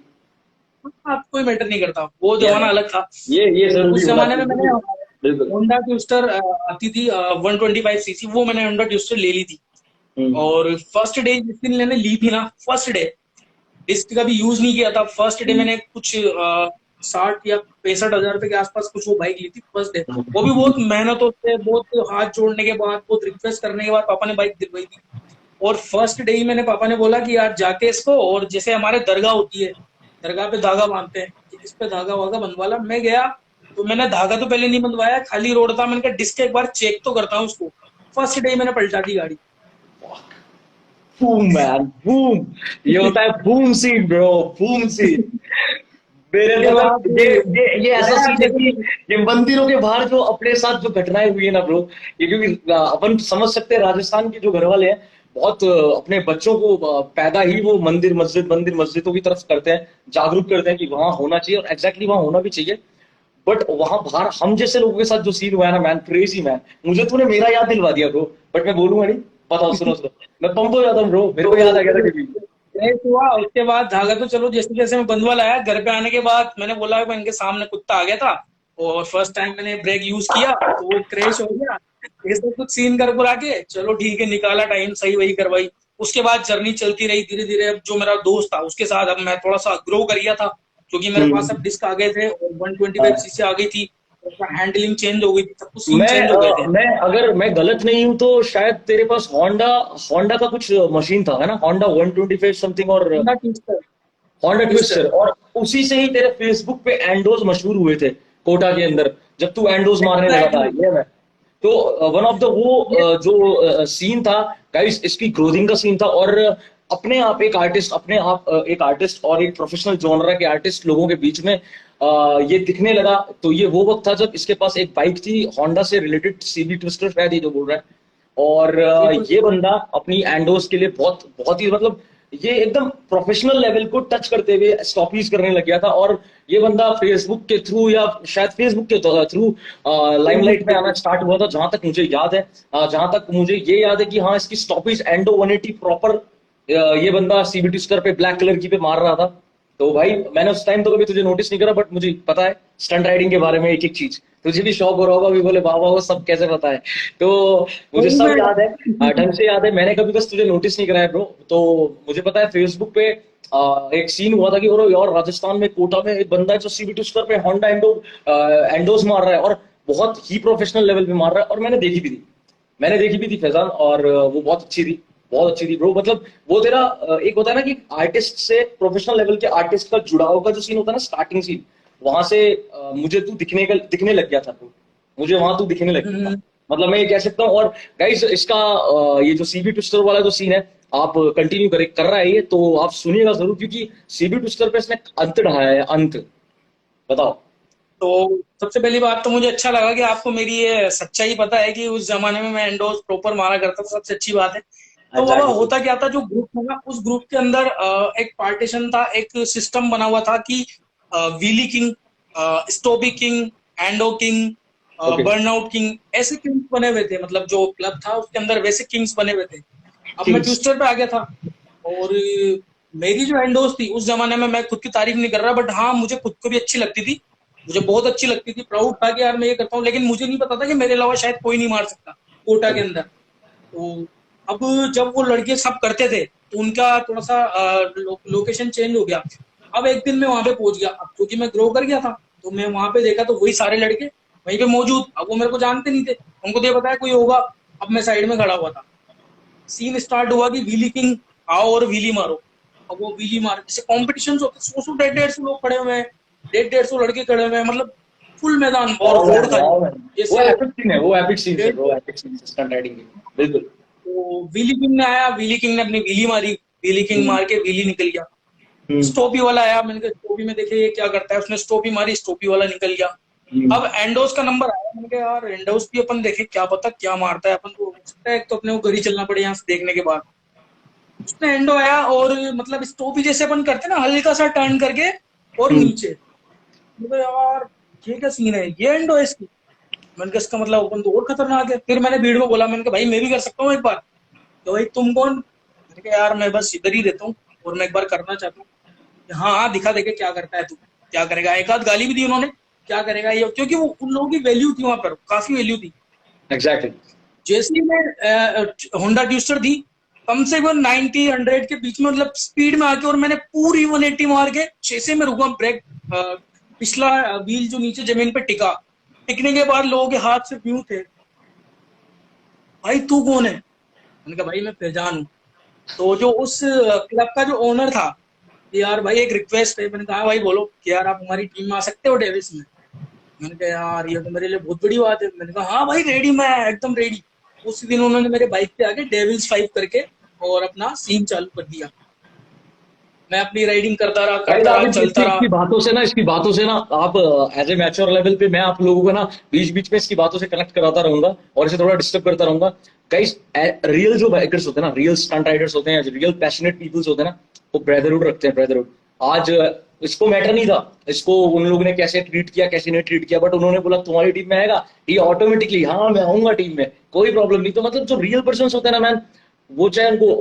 हाँ, कोई मैटर नहीं करता, वो जमाना अलग था। ये तो जरूरी उस होना जमाने में मैंने चाहिए। बिल्कुल। होंडा ट्विस्टर आती थी 125cc, वो मैंने होंडा ट्विस्टर ले ली थी। और फर्स्ट डे जिस दिन मैंने ली थी ना, फर्स्ट डे डिस्क का भी यूज नहीं किया था। फर्स्ट डे मैंने कुछ 60 या 65 हजार रुपए के आसपास कुछ वो बाइक ली थी फर्स्ट डे। वो भी बहुत मेहनतों से, बहुत हाथ जोड़ने के बाद, बहुत रिक्वेस्ट करने के बाद पापा ने बाइक दिलवाई थी। और फर्स्ट डे ही मैंने पापा ने बोला कि यार जाके इसको, और जैसे हमारे दरगाह होती है, दरगाह पे धागा बांधते हैं, कि इस पे धागा वागा बंधवा ला। मैं गया तो मैंने धागा तो पहले नहीं बंधवाया, खाली रोड था। मैंने कहा डिस्क एक बार चेक तो करता हूँ उसको। फर्स्ट डे मैंने पलटा दी गाड़ी। Boom man, boom. ये होता है boom scene bro, boom scene. मेरे उसके तो बाद ये ऐसा सीन है कि ये मंदिरों के बाहर जो अपने साथ जो घटनाएं हुई है ना ब्रो, ये क्योंकि अपन समझ सकते हैं राजस्थान के जो घर वाले हैं बहुत अपने बच्चों को पैदा ही वो मंदिर मस्जिदों की तरफ करते हैं, जागरूक करते हैं कि वहां होना चाहिए, और एग्जैक्टली वहां होना भी चाहिए। बट वहां बाहर हम जैसे लोगों के साथ जो सीन हुआ है ना मैन, क्रेजी मैन। मुझे तूने मेरा याद दिलवा दिया ब्रो, बट मैं बोलूंगा नहीं। बताओ, सुनो सुनो, मैं पंप हो जाता हूँ ब्रो, मेरे को याद आ गया था कभी। रेस हुआ, उसके बाद धागा तो चलो जैसे जैसे मैं बंधवा लाया, घर पे आने के बाद मैंने बोला मैं इनके सामने कुत्ता आ गया था, और फर्स्ट टाइम मैंने ब्रेक यूज किया तो वो क्रैश हो गया। ये सब कुछ सीन कर बुरा के चलो ठीक है, निकाला टाइम, सही वही करवाई। उसके बाद जर्नी चलती रही धीरे धीरे। अब जो मेरा दोस्त था उसके साथ अब मैं थोड़ा सा ग्रो कर गया था, क्योंकि मेरे पास अब डिस्क आ गए थे और 125cc आ गई थी, हैंडलिंग चेंज हो गई थी, सब कुछ सीन चेंज हो गए थे। मैं अगर मैं गलत नहीं हूं तो शायद तेरे पास होंडा होंडा का कुछ मशीन था, है ना, होंडा 125 समथिंग, और होंडा ट्विस्टर। होंडा ट्विस्टर, और उसी से ही तेरे फेसबुक पे एंडोज मशहूर हुए थे कोटा के अंदर, जब तू एंडोज मारने लगा था। ये मैं तो वन ऑफ द वो जो सीन था गाइस, इसकी ग्रोथिंग का सीन था। और अपने आप एक आर्टिस्ट, अपने आप एक आर्टिस्ट और एक प्रोफेशनल जॉनरा के आर्टिस्ट लोगों के बीच में ये दिखने लगा। तो ये वो वक्त था जब इसके पास एक बाइक थी होंडा से रिलेटेड, सीबी ट्विस्टर शायद ये जो बोल रहा है, और ये बंदा अपनी एंडोज के लिए बहुत बहुत ही मतलब ये एकदम प्रोफेशनल लेवल को टच करते हुए स्टॉपीज करने लग गया था। और ये बंदा फेसबुक के थ्रू या शायद फेसबुक के थ्रू लाइमलाइट में आना स्टार्ट हुआ था, जहां तक मुझे याद है। जहां तक मुझे ये याद है कि हाँ, इसकी स्टॉपीज एंडो 180 प्रॉपर ये बंदा सीबीटी स्टर पे ब्लैक कलर की पे मार रहा था। तो भाई मैंने उस टाइम तो कभी तुझे नोटिस नहीं करा, बट मुझे पता है स्टंट राइडिंग के बारे में एक एक चीज। तुझे भी शौक हो रहा होगा, भी बोले बाबा वो सब कैसे पता है। तो मुझे सब याद है, ढंग से याद है। मैंने कभी बस तुझे नोटिस नहीं कराया ब्रो। तो मुझे पता है फेसबुक पे एक सीन हुआ था कि और राजस्थान में कोटा में एक बंदा है जो सीबीटी स्टर पे होंडा एंडोज मार रहा है, और बहुत ही प्रोफेशनल लेवल पे मार रहा है, और मैंने देखी भी थी। मैंने देखी भी थी फैजान, और वो बहुत अच्छी थी, बहुत अच्छी थी ब्रो। मतलब वो तेरा एक होता है ना कि आर्टिस्ट से प्रोफेशनल लेवल के आर्टिस्ट का जुड़ाव का जो सीन होता है ना, स्टार्टिंग सीन, वहां से मुझे तू दिखने लग गया था तू, मुझे वहां तू दिखने लग गया था। मतलब मैं ये कह सकता हूँ। और गाइस इसका ये जो सीबी ट्विस्टर वाला जो सीन है, आप कंटिन्यू कर रहा है ये, तो आप सुनिएगा जरूर, क्योंकि सीबी ट्विस्टर पे इसने अंत ढाया है, अंत। बताओ। तो सबसे पहली बात तो मुझे अच्छा लगा कि आपको मेरी ये सच्चाई पता है कि उस जमाने में मैं एंडोज प्रॉपर मारा करता था, सबसे अच्छी बात है। तो बाबा Exactly. होता क्या था, जो ग्रुप था ना, उस ग्रुप के अंदर एक पार्टीशन था, एक सिस्टम बना हुआ था कि wheelie king, stoppie king, endo king, Okay. Burnout king, ऐसे किंग्स बने हुए थे। मतलब जो क्लब था उसके अंदर वैसे किंग्स बने हुए थे। अब मैं Kings. ट्विस्टर पे आ गया था, और मेरी जो एंडोज थी उस जमाने में, मैं खुद की तारीफ नहीं कर रहा, बट हाँ मुझे खुद को भी अच्छी लगती थी, मुझे बहुत अच्छी लगती थी, प्राउड था कि यार मैं ये करता हूँ। लेकिन मुझे नहीं पता था कि मेरे अलावा शायद कोई नहीं मार सकता कोटा के अंदर। तो अब जब वो लड़के सब करते थे तो उनका थोड़ा सा लोकेशन चेंज हो गया। अब एक दिन मैं वहां पे पहुंच गया, अब क्योंकि मैं ग्रो कर गया था, तो मैं वहां पे देखा तो वही सारे लड़के वहीं पे मौजूद। अब वो मेरे को जानते नहीं थे, उनको तो ये पता है कोई होगा। अब मैं साइड में खड़ा हुआ था, सीन स्टार्ट हुआ कि व्हीली किंग आओ और व्हीली मारो। अब वो व्हीली मार, जैसे कॉम्पिटिशन होते, 100 150 लोग खड़े हुए हैं, 150 लड़के खड़े हुए हैं, मतलब फुल मैदान और Wow, रोड man, खाली। wow, man. वो जैसे एपिक सीन है, वो एपिक सीन है, वो एपिक सीन है स्टंट राइडिंग की, बिल्कुल। तो व्हीली किंग ने आया, व्हीली किंग ने अपनी व्हीली मारी, व्हीली किंग मार के व्हीली निकल गया। स्टोपी वाला आया, मैंने कहा स्टोपी में देखे ये क्या करता है, उसने स्टोपी मारी, स्टोपी वाला निकल गया। अब एंडोस का नंबर आया, मैंने कहा यार एंडोस भी अपन देखे, क्या पता क्या मारता है, अपन को हो सकता है एक तो अपने को घर ही चलना पड़े यहाँ से देखने के बाद। उसने एंडो आया और मतलब स्टोपी जैसे अपन करते ना, हल्का सा टर्न करके और नीचे। मैंने कहा यार ये क्या सीन है, ये एंडो है इसकी। मैंने कहा इसका मतलब अपन तो और खतरनाक है। फिर मैंने भीड़ में बोला, मैंने कहा भाई मैं भी कर सकता हूँ एक बार। तो भाई तुम कौन? मैंने कहा यार मैं बस इधर ही रहता हूँ और मैं एक बार करना चाहता हूँ। हाँ हाँ दिखा देखे क्या करता है तू, क्या करेगा। एक आध गाली भी दी उन्होंने, क्या करेगा ये, क्योंकि वो उन लोगों की वैल्यू थी वहां पर, काफी वैल्यू थी। एग्जैक्टली। जैसे ही मैं होंडा ट्विस्टर थी, कम से कम 90 100 के बीच में, मतलब स्पीड में आके, और मैंने पूरी 180 मार के जैसे मैं रुका, ब्रेक पिछला व्हील जो नीचे जमीन पे टिका, टिकने के बाद लोगों के हाथ से व्यू थे, भाई तू कौन है? मैंने कहा भाई मैं फैजान हूँ। तो जो उस क्लब का जो ओनर था, यार भाई एक रिक्वेस्ट है। मैंने कहा भाई बोलो कि यार आप हमारी टीम में आ सकते हो डेविस में। मैंने कहा यार ये तो मेरे लिए बहुत बड़ी बात है। मैंने कहा हाँ भाई रेडी, मैं एकदम रेडी। उसी दिन उन्होंने मेरे बाइक पे आके डेविल्स 5 करके और अपना सीन चालू कर दिया। मैं अपनी राइडिंग करता रहा, चलता रहा। इसकी बातों से ना आप एज ए मैच्योर लेवल पे, मैं आप लोगों को ना बीच बीच में इसकी बातों से कनेक्ट कराता रहूंगा और इसे थोड़ा डिस्टर्ब करता रहूंगा। गाइस रियल जो बाइकर्स होते हैं ना, रियल स्टंट राइडर्स होते हैं, रियल पैशनेट पीपल्स होते हैं ना, वो ब्रदरहुड रखते हैं, ब्रदरहुड। आज इसको मैटर नहीं था, इसको उन लोगों ने कैसे ट्रीट किया कैसे नहीं ट्रीट किया, बट उन्होंने बोला तुम्हारी टीम में आएगा, ये ऑटोमेटिकली हाँ मैं आऊंगा टीम में, कोई प्रॉब्लम नहीं। तो मतलब जो रियल पर्सन होते हैं ना मैन, वो चाहे उनको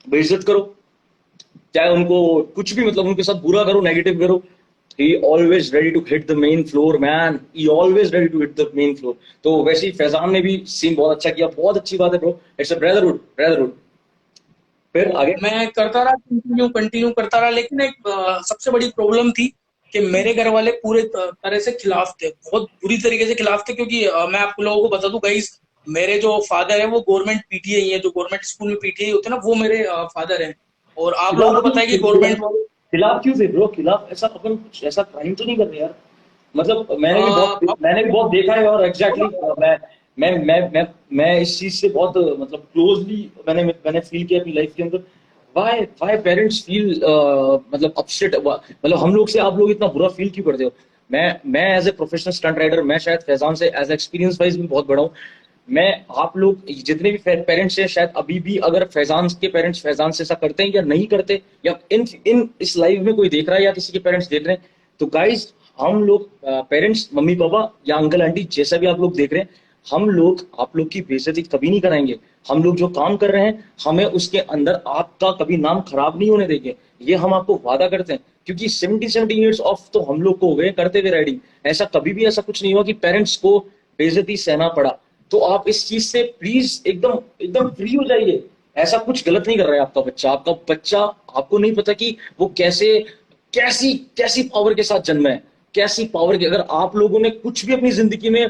बेइज्जत करो, चाहे उनको कुछ भी, मतलब उनके साथ बुरा करो, नेगेटिव करो, he always ready to hit the main floor man, he always ready to hit the main floor। तो वैसे ही फैजान ने भी सीन बहुत अच्छा किया, बहुत अच्छी बात है bro, it's a brotherhood, brotherhood. फिर आगे मैं करता रहा, कंटिन्यू करता रहा, लेकिन एक सबसे बड़ी प्रॉब्लम थी कि मेरे घर वाले पूरे तरह से खिलाफ थे, बहुत बुरी तरीके से खिलाफ थे। क्योंकि मैं आपको लोगों को बता दूं गाइस, मेरे जो फादर है वो गवर्नमेंट पीटीआई है, जो गवर्नमेंट स्कूल में पीटीआई होते हैं ना, वो मेरे फादर हैं। और आप लोगों को पता है कि गवर्नमेंट वाले खिलाफ क्यों थे ब्रो? खिलाफ ऐसा अपन कुछ ऐसा क्राइम तो नहीं कर रहे यार। मतलब मैंने भी बहुत देखा है, और एग्जैक्टली मैं इस चीज से बहुत मतलब क्लोजली मैंने फील किया अपनी लाइफ के अंदर। व्हाई पेरेंट्स फील मतलब अपसेट, मतलब हम लोग से आप लोग इतना बुरा फील क्यों करते हो? मैं as a professional stunt rider, मैं शायद फैजान से एज एक्सपीरियंस वाइज भी बहुत बड़ा हूँ। मैं आप लोग जितने भी पेरेंट्स हैं, शायद अभी भी अगर फैजान के पेरेंट्स फैजान से ऐसा करते हैं या नहीं करते, या इन इस लाइव में कोई देख रहा है या किसी के पेरेंट्स देख रहे हैं, तो गाइज हम लोग पेरेंट्स, मम्मी पापा या अंकल आंटी, जैसा भी आप लोग देख रहे हैं, हम लोग आप लोग की बेइज्जती कभी नहीं कराएंगे। हम लोग जो काम कर रहे हैं, हमें उसके अंदर आपका कभी नाम खराब नहीं होने देंगे, ये हम आपको वादा करते हैं। क्योंकि 17 ईयर्स ऑफ तो हम लोग को हो गए करते हुए राइडिंग, ऐसा कभी भी ऐसा कुछ नहीं हुआ कि पेरेंट्स को बेइज्जती सहना पड़ा। तो आप इस चीज से प्लीज एकदम एकदम फ्री हो जाइए। ऐसा कुछ गलत नहीं कर रहा है आपका बच्चा आपको नहीं पता कि वो कैसी कैसी पावर के साथ जन्मा है, कैसी पावर की। अगर आप लोगों ने कुछ भी अपनी जिंदगी में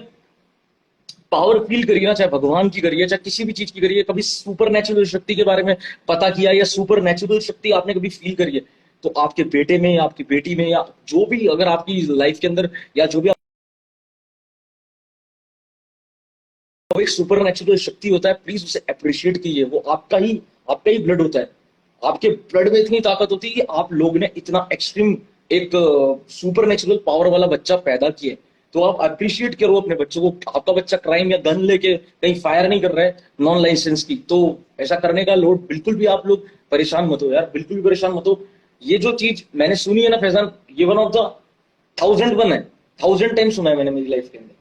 पावर फील करिए ना, चाहे भगवान की करिए, चाहे किसी भी चीज की करिए, कभी सुपर नेचुरल शक्ति के बारे में पता किया या सुपर नेचुरल शक्ति आपने कभी फील करी है, तो आपके बेटे में या आपकी बेटी में या जो भी अगर आपकी लाइफ के अंदर या जो भी एक सुपर नेचुरल शक्ति होता है, प्लीज उसे अप्रिशिएट कीजिए। वो आपका ही ब्लड होता है। आपके ब्लड में इतनी ताकत होती है कि आप लोग ने इतना एक्सट्रीम एक सुपर नेचुरल पावर वाला बच्चा पैदा किया है, तो आप अप्रिशिएट करो अपने बच्चों को। आपका बच्चा क्राइम या गन लेके कहीं फायर नहीं कर रहा है नॉन लाइसेंस की, तो ऐसा करने का लोड बिल्कुल भी आप लोग परेशान मत हो यार, बिल्कुल भी परेशान मत हो। ये जो चीज मैंने सुनी है ना फैजान, ये वन ऑफ द 1000 है, 1000 टाइम सुना है मैंने मेरी लाइफ के अंदर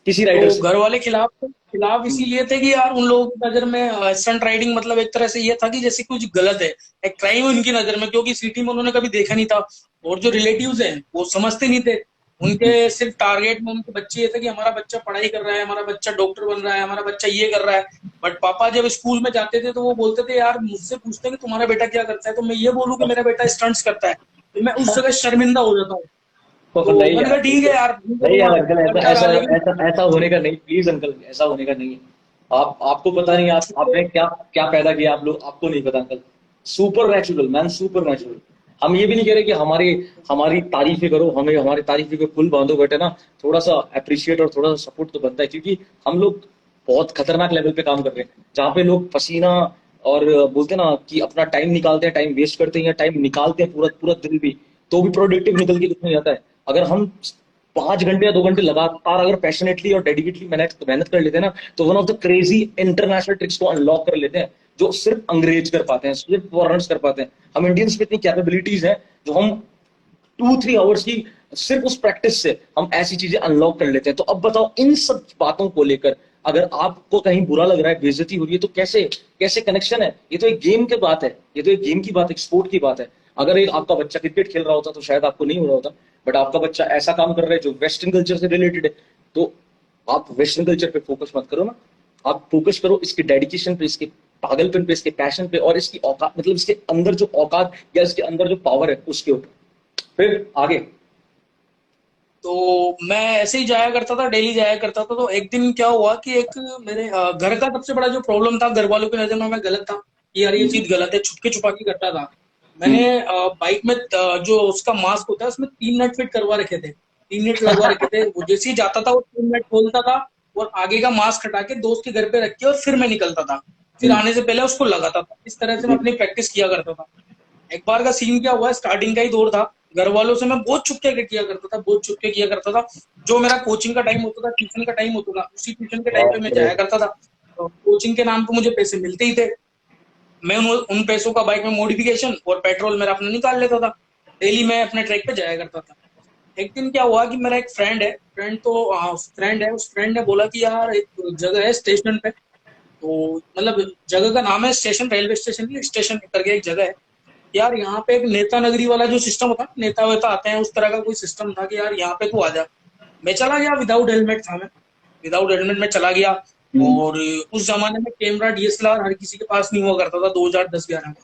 किसी राइडर तो से। घर वाले खिलाफ इसीलिए थे कि यार उन लोगों की नजर में स्टंट राइडिंग मतलब एक तरह से ये था कि जैसे कुछ गलत है, एक क्राइम है उनकी नजर में, क्योंकि सिटी में उन्होंने कभी देखा नहीं था। और जो रिलेटिव्स हैं वो समझते नहीं थे, उनके सिर्फ टारगेट में उनके बच्चे ये थे कि हमारा बच्चा पढ़ाई कर रहा है, हमारा बच्चा डॉक्टर बन रहा है, हमारा बच्चा ये कर रहा है। बट पापा जब स्कूल में जाते थे तो वो बोलते थे यार, मुझसे पूछते हैं कि तुम्हारा बेटा क्या करता है, तो मैं ये बोलूँ कि मेरा बेटा स्टंट्स करता है, तो मैं उस जगह शर्मिंदा हो जाता हूँ। तो नहीं मैंने कहा ठीक है यार, नहीं यार अंकल, ऐसा होने का नहीं, प्लीज अंकल, ऐसा होने का नहीं है। आपको पता नहीं आपने क्या क्या पैदा किया, आप लोग, आपको नहीं पता uncle. Super natural man, super natural. हम ये भी नहीं कह रहे कि हमारी तारीफें करो, हमें हमारी तारीफें पे फुल बांधो, बेटे ना थोड़ा सा अप्रिशिएट और थोड़ा सा सपोर्ट तो बनता है, क्योंकि हम लोग बहुत खतरनाक लेवल पे काम कर रहे हैं, जहाँ पे लोग पसीना और बोलते हैं ना कि अपना टाइम निकालते हैं, टाइम वेस्ट करते हैं या टाइम निकालते हैं पूरा पूरा दिन भी, तो भी प्रोडक्टिव निकल के कितना जाता है। अगर हम 5 घंटे या 2 घंटे लगातार अगर पैशनेटली और डेडिकेटली मेहनत कर लेते हैं ना, तो one of the crazy international tricks को अनलॉक कर लेते हैं, जो सिर्फ अंग्रेज कर पाते हैं, सिर्फ फॉरेनर्स कर पाते हैं। हम इंडियंस में इतनी कैपेबिलिटीज हैं जो हम 2-3 आवर्स की सिर्फ उस प्रैक्टिस से हम ऐसी चीजें अनलॉक कर लेते हैं। तो अब बताओ, इन सब बातों को लेकर अगर आपको कहीं बुरा लग रहा है, बेइज्जती हो रही है, तो कैसे कनेक्शन है? ये तो एक गेम की बात है, ये तो एक गेम की बात, एक स्पोर्ट की बात है। अगर एक आपका बच्चा क्रिकेट खेल रहा होता तो शायद आपको नहीं हो रहा होता, बट आपका बच्चा ऐसा काम कर रहा है जो वेस्टर्न कल्चर से रिलेटेड है, तो आप वेस्टर्न कल्चर पे फोकस मत करो ना, आप फोकस करो इसके डेडिकेशन पे, इसके पागलपन पे, इसके पैशन पे, और इसकी औकात, मतलब इसके अंदर जो औकात या इसके अंदर जो पावर है उसके ऊपर। फिर आगे तो मैं ऐसे ही जाया करता था, डेली जाया करता था। तो एक दिन क्या हुआ कि एक मेरे घर का सबसे बड़ा जो प्रॉब्लम था, घर वालों की नजर में मैं गलत था कि यार ये चीज गलत है, छुपके छुपा के करता था। मैंने बाइक में जो उसका मास्क होता है उसमें 3 नट फिट करवा रखे थे, 3 नट लगवा रखे थे। वो जैसे ही जाता था वो 3 नट खोलता था और आगे का मास्क हटा के दोस्त के घर पे रख के और फिर मैं निकलता था, फिर आने से पहले उसको लगाता था। इस तरह से मैं अपनी प्रैक्टिस किया करता था। एक बार का सीन क्या हुआ, स्टार्टिंग का ही दौर था, घर वालों से मैं बहुत छुपके किया करता था, बहुत छुपके किया करता था। जो मेरा कोचिंग का टाइम होता था, ट्यूशन का टाइम होता था, उसी ट्यूशन के टाइम पे मैं जाया करता था। तो कोचिंग के नाम पे मुझे पैसे मिलते ही थे, मैं उन पैसों का बाइक में मॉडिफिकेशन और पेट्रोल मेरा अपना निकाल लेता था। डेली मैं अपने ट्रैक पे जाया करता था। एक दिन क्या हुआ कि मेरा एक फ्रेंड है, उस फ्रेंड ने बोला कि यार एक जगह है स्टेशन पे, तो मतलब जगह का नाम है स्टेशन, रेलवे स्टेशन की स्टेशन करके एक जगह है यार, यहाँ पे एक नेता नगरी वाला जो सिस्टम होता है, नेता वेता आते हैं, उस तरह का कोई सिस्टम था कि यार यहाँ पे तू आ जा। मैं चला गया, विदाउट हेलमेट था मैं, विदाउट हेलमेट में चला गया। और उस जमाने में कैमरा डीएसएलआर हर किसी के पास नहीं हुआ करता था, 2010-11 में।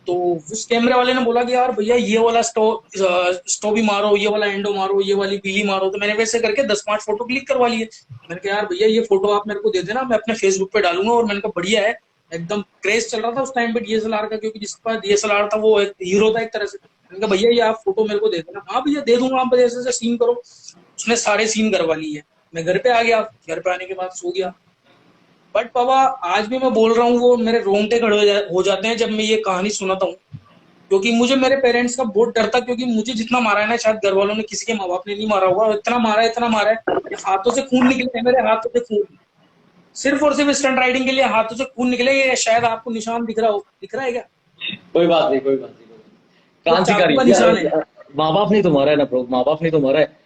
तो उस कैमरे वाले ने बोला कि यार भैया ये वाला स्टॉप ही मारो, ये वाला एंडो मारो, ये वाली पीली मारो। तो मैंने वैसे करके 10-5 फोटो क्लिक करवा लिए। मैंने कहा यार भैया ये फोटो आप मेरे को दे देना, मैं अपने फेसबुक पे डालूंगा। और मैंने कहा बढ़िया है, एकदम क्रेज चल रहा था उस टाइम पे डीएसएलआर का, क्योंकि जिसके पास डीएसएलआर था वो एक हीरो था एक तरह से। मैंने कहा भैया ये आप फोटो मेरे को दे देना। हाँ भैया दे दूंगा, आप जैसे सीन करो। उसने सारे सीन करवा लिए। मैं घर पे आ गया, घर पे आने के बाद सो गया। बट पापा आज भी मैं बोल रहा हूँ, वो मेरे रोंगटे खड़े हो जाते हैं जब मैं ये कहानी सुनाता हूँ, क्योंकि मुझे मेरे पेरेंट्स का बहुत डर था। क्योंकि मुझे जितना मारा है ना, शायद घर वालों ने, किसी के माँ बाप ने नहीं मारा होगा। इतना मारा है, हाथों से खून निकले, मेरे हाथों से खून, सिर्फ और सिर्फ स्टंट राइडिंग के लिए हाथों से खून निकले। ये शायद आपको निशान दिख रहा है क्या? कोई बात नहीं, क्रांतिकारी निशान है, माँ बाप नहीं तो मारा है ना ब्रो, माँ बाप नहीं तो मारा है।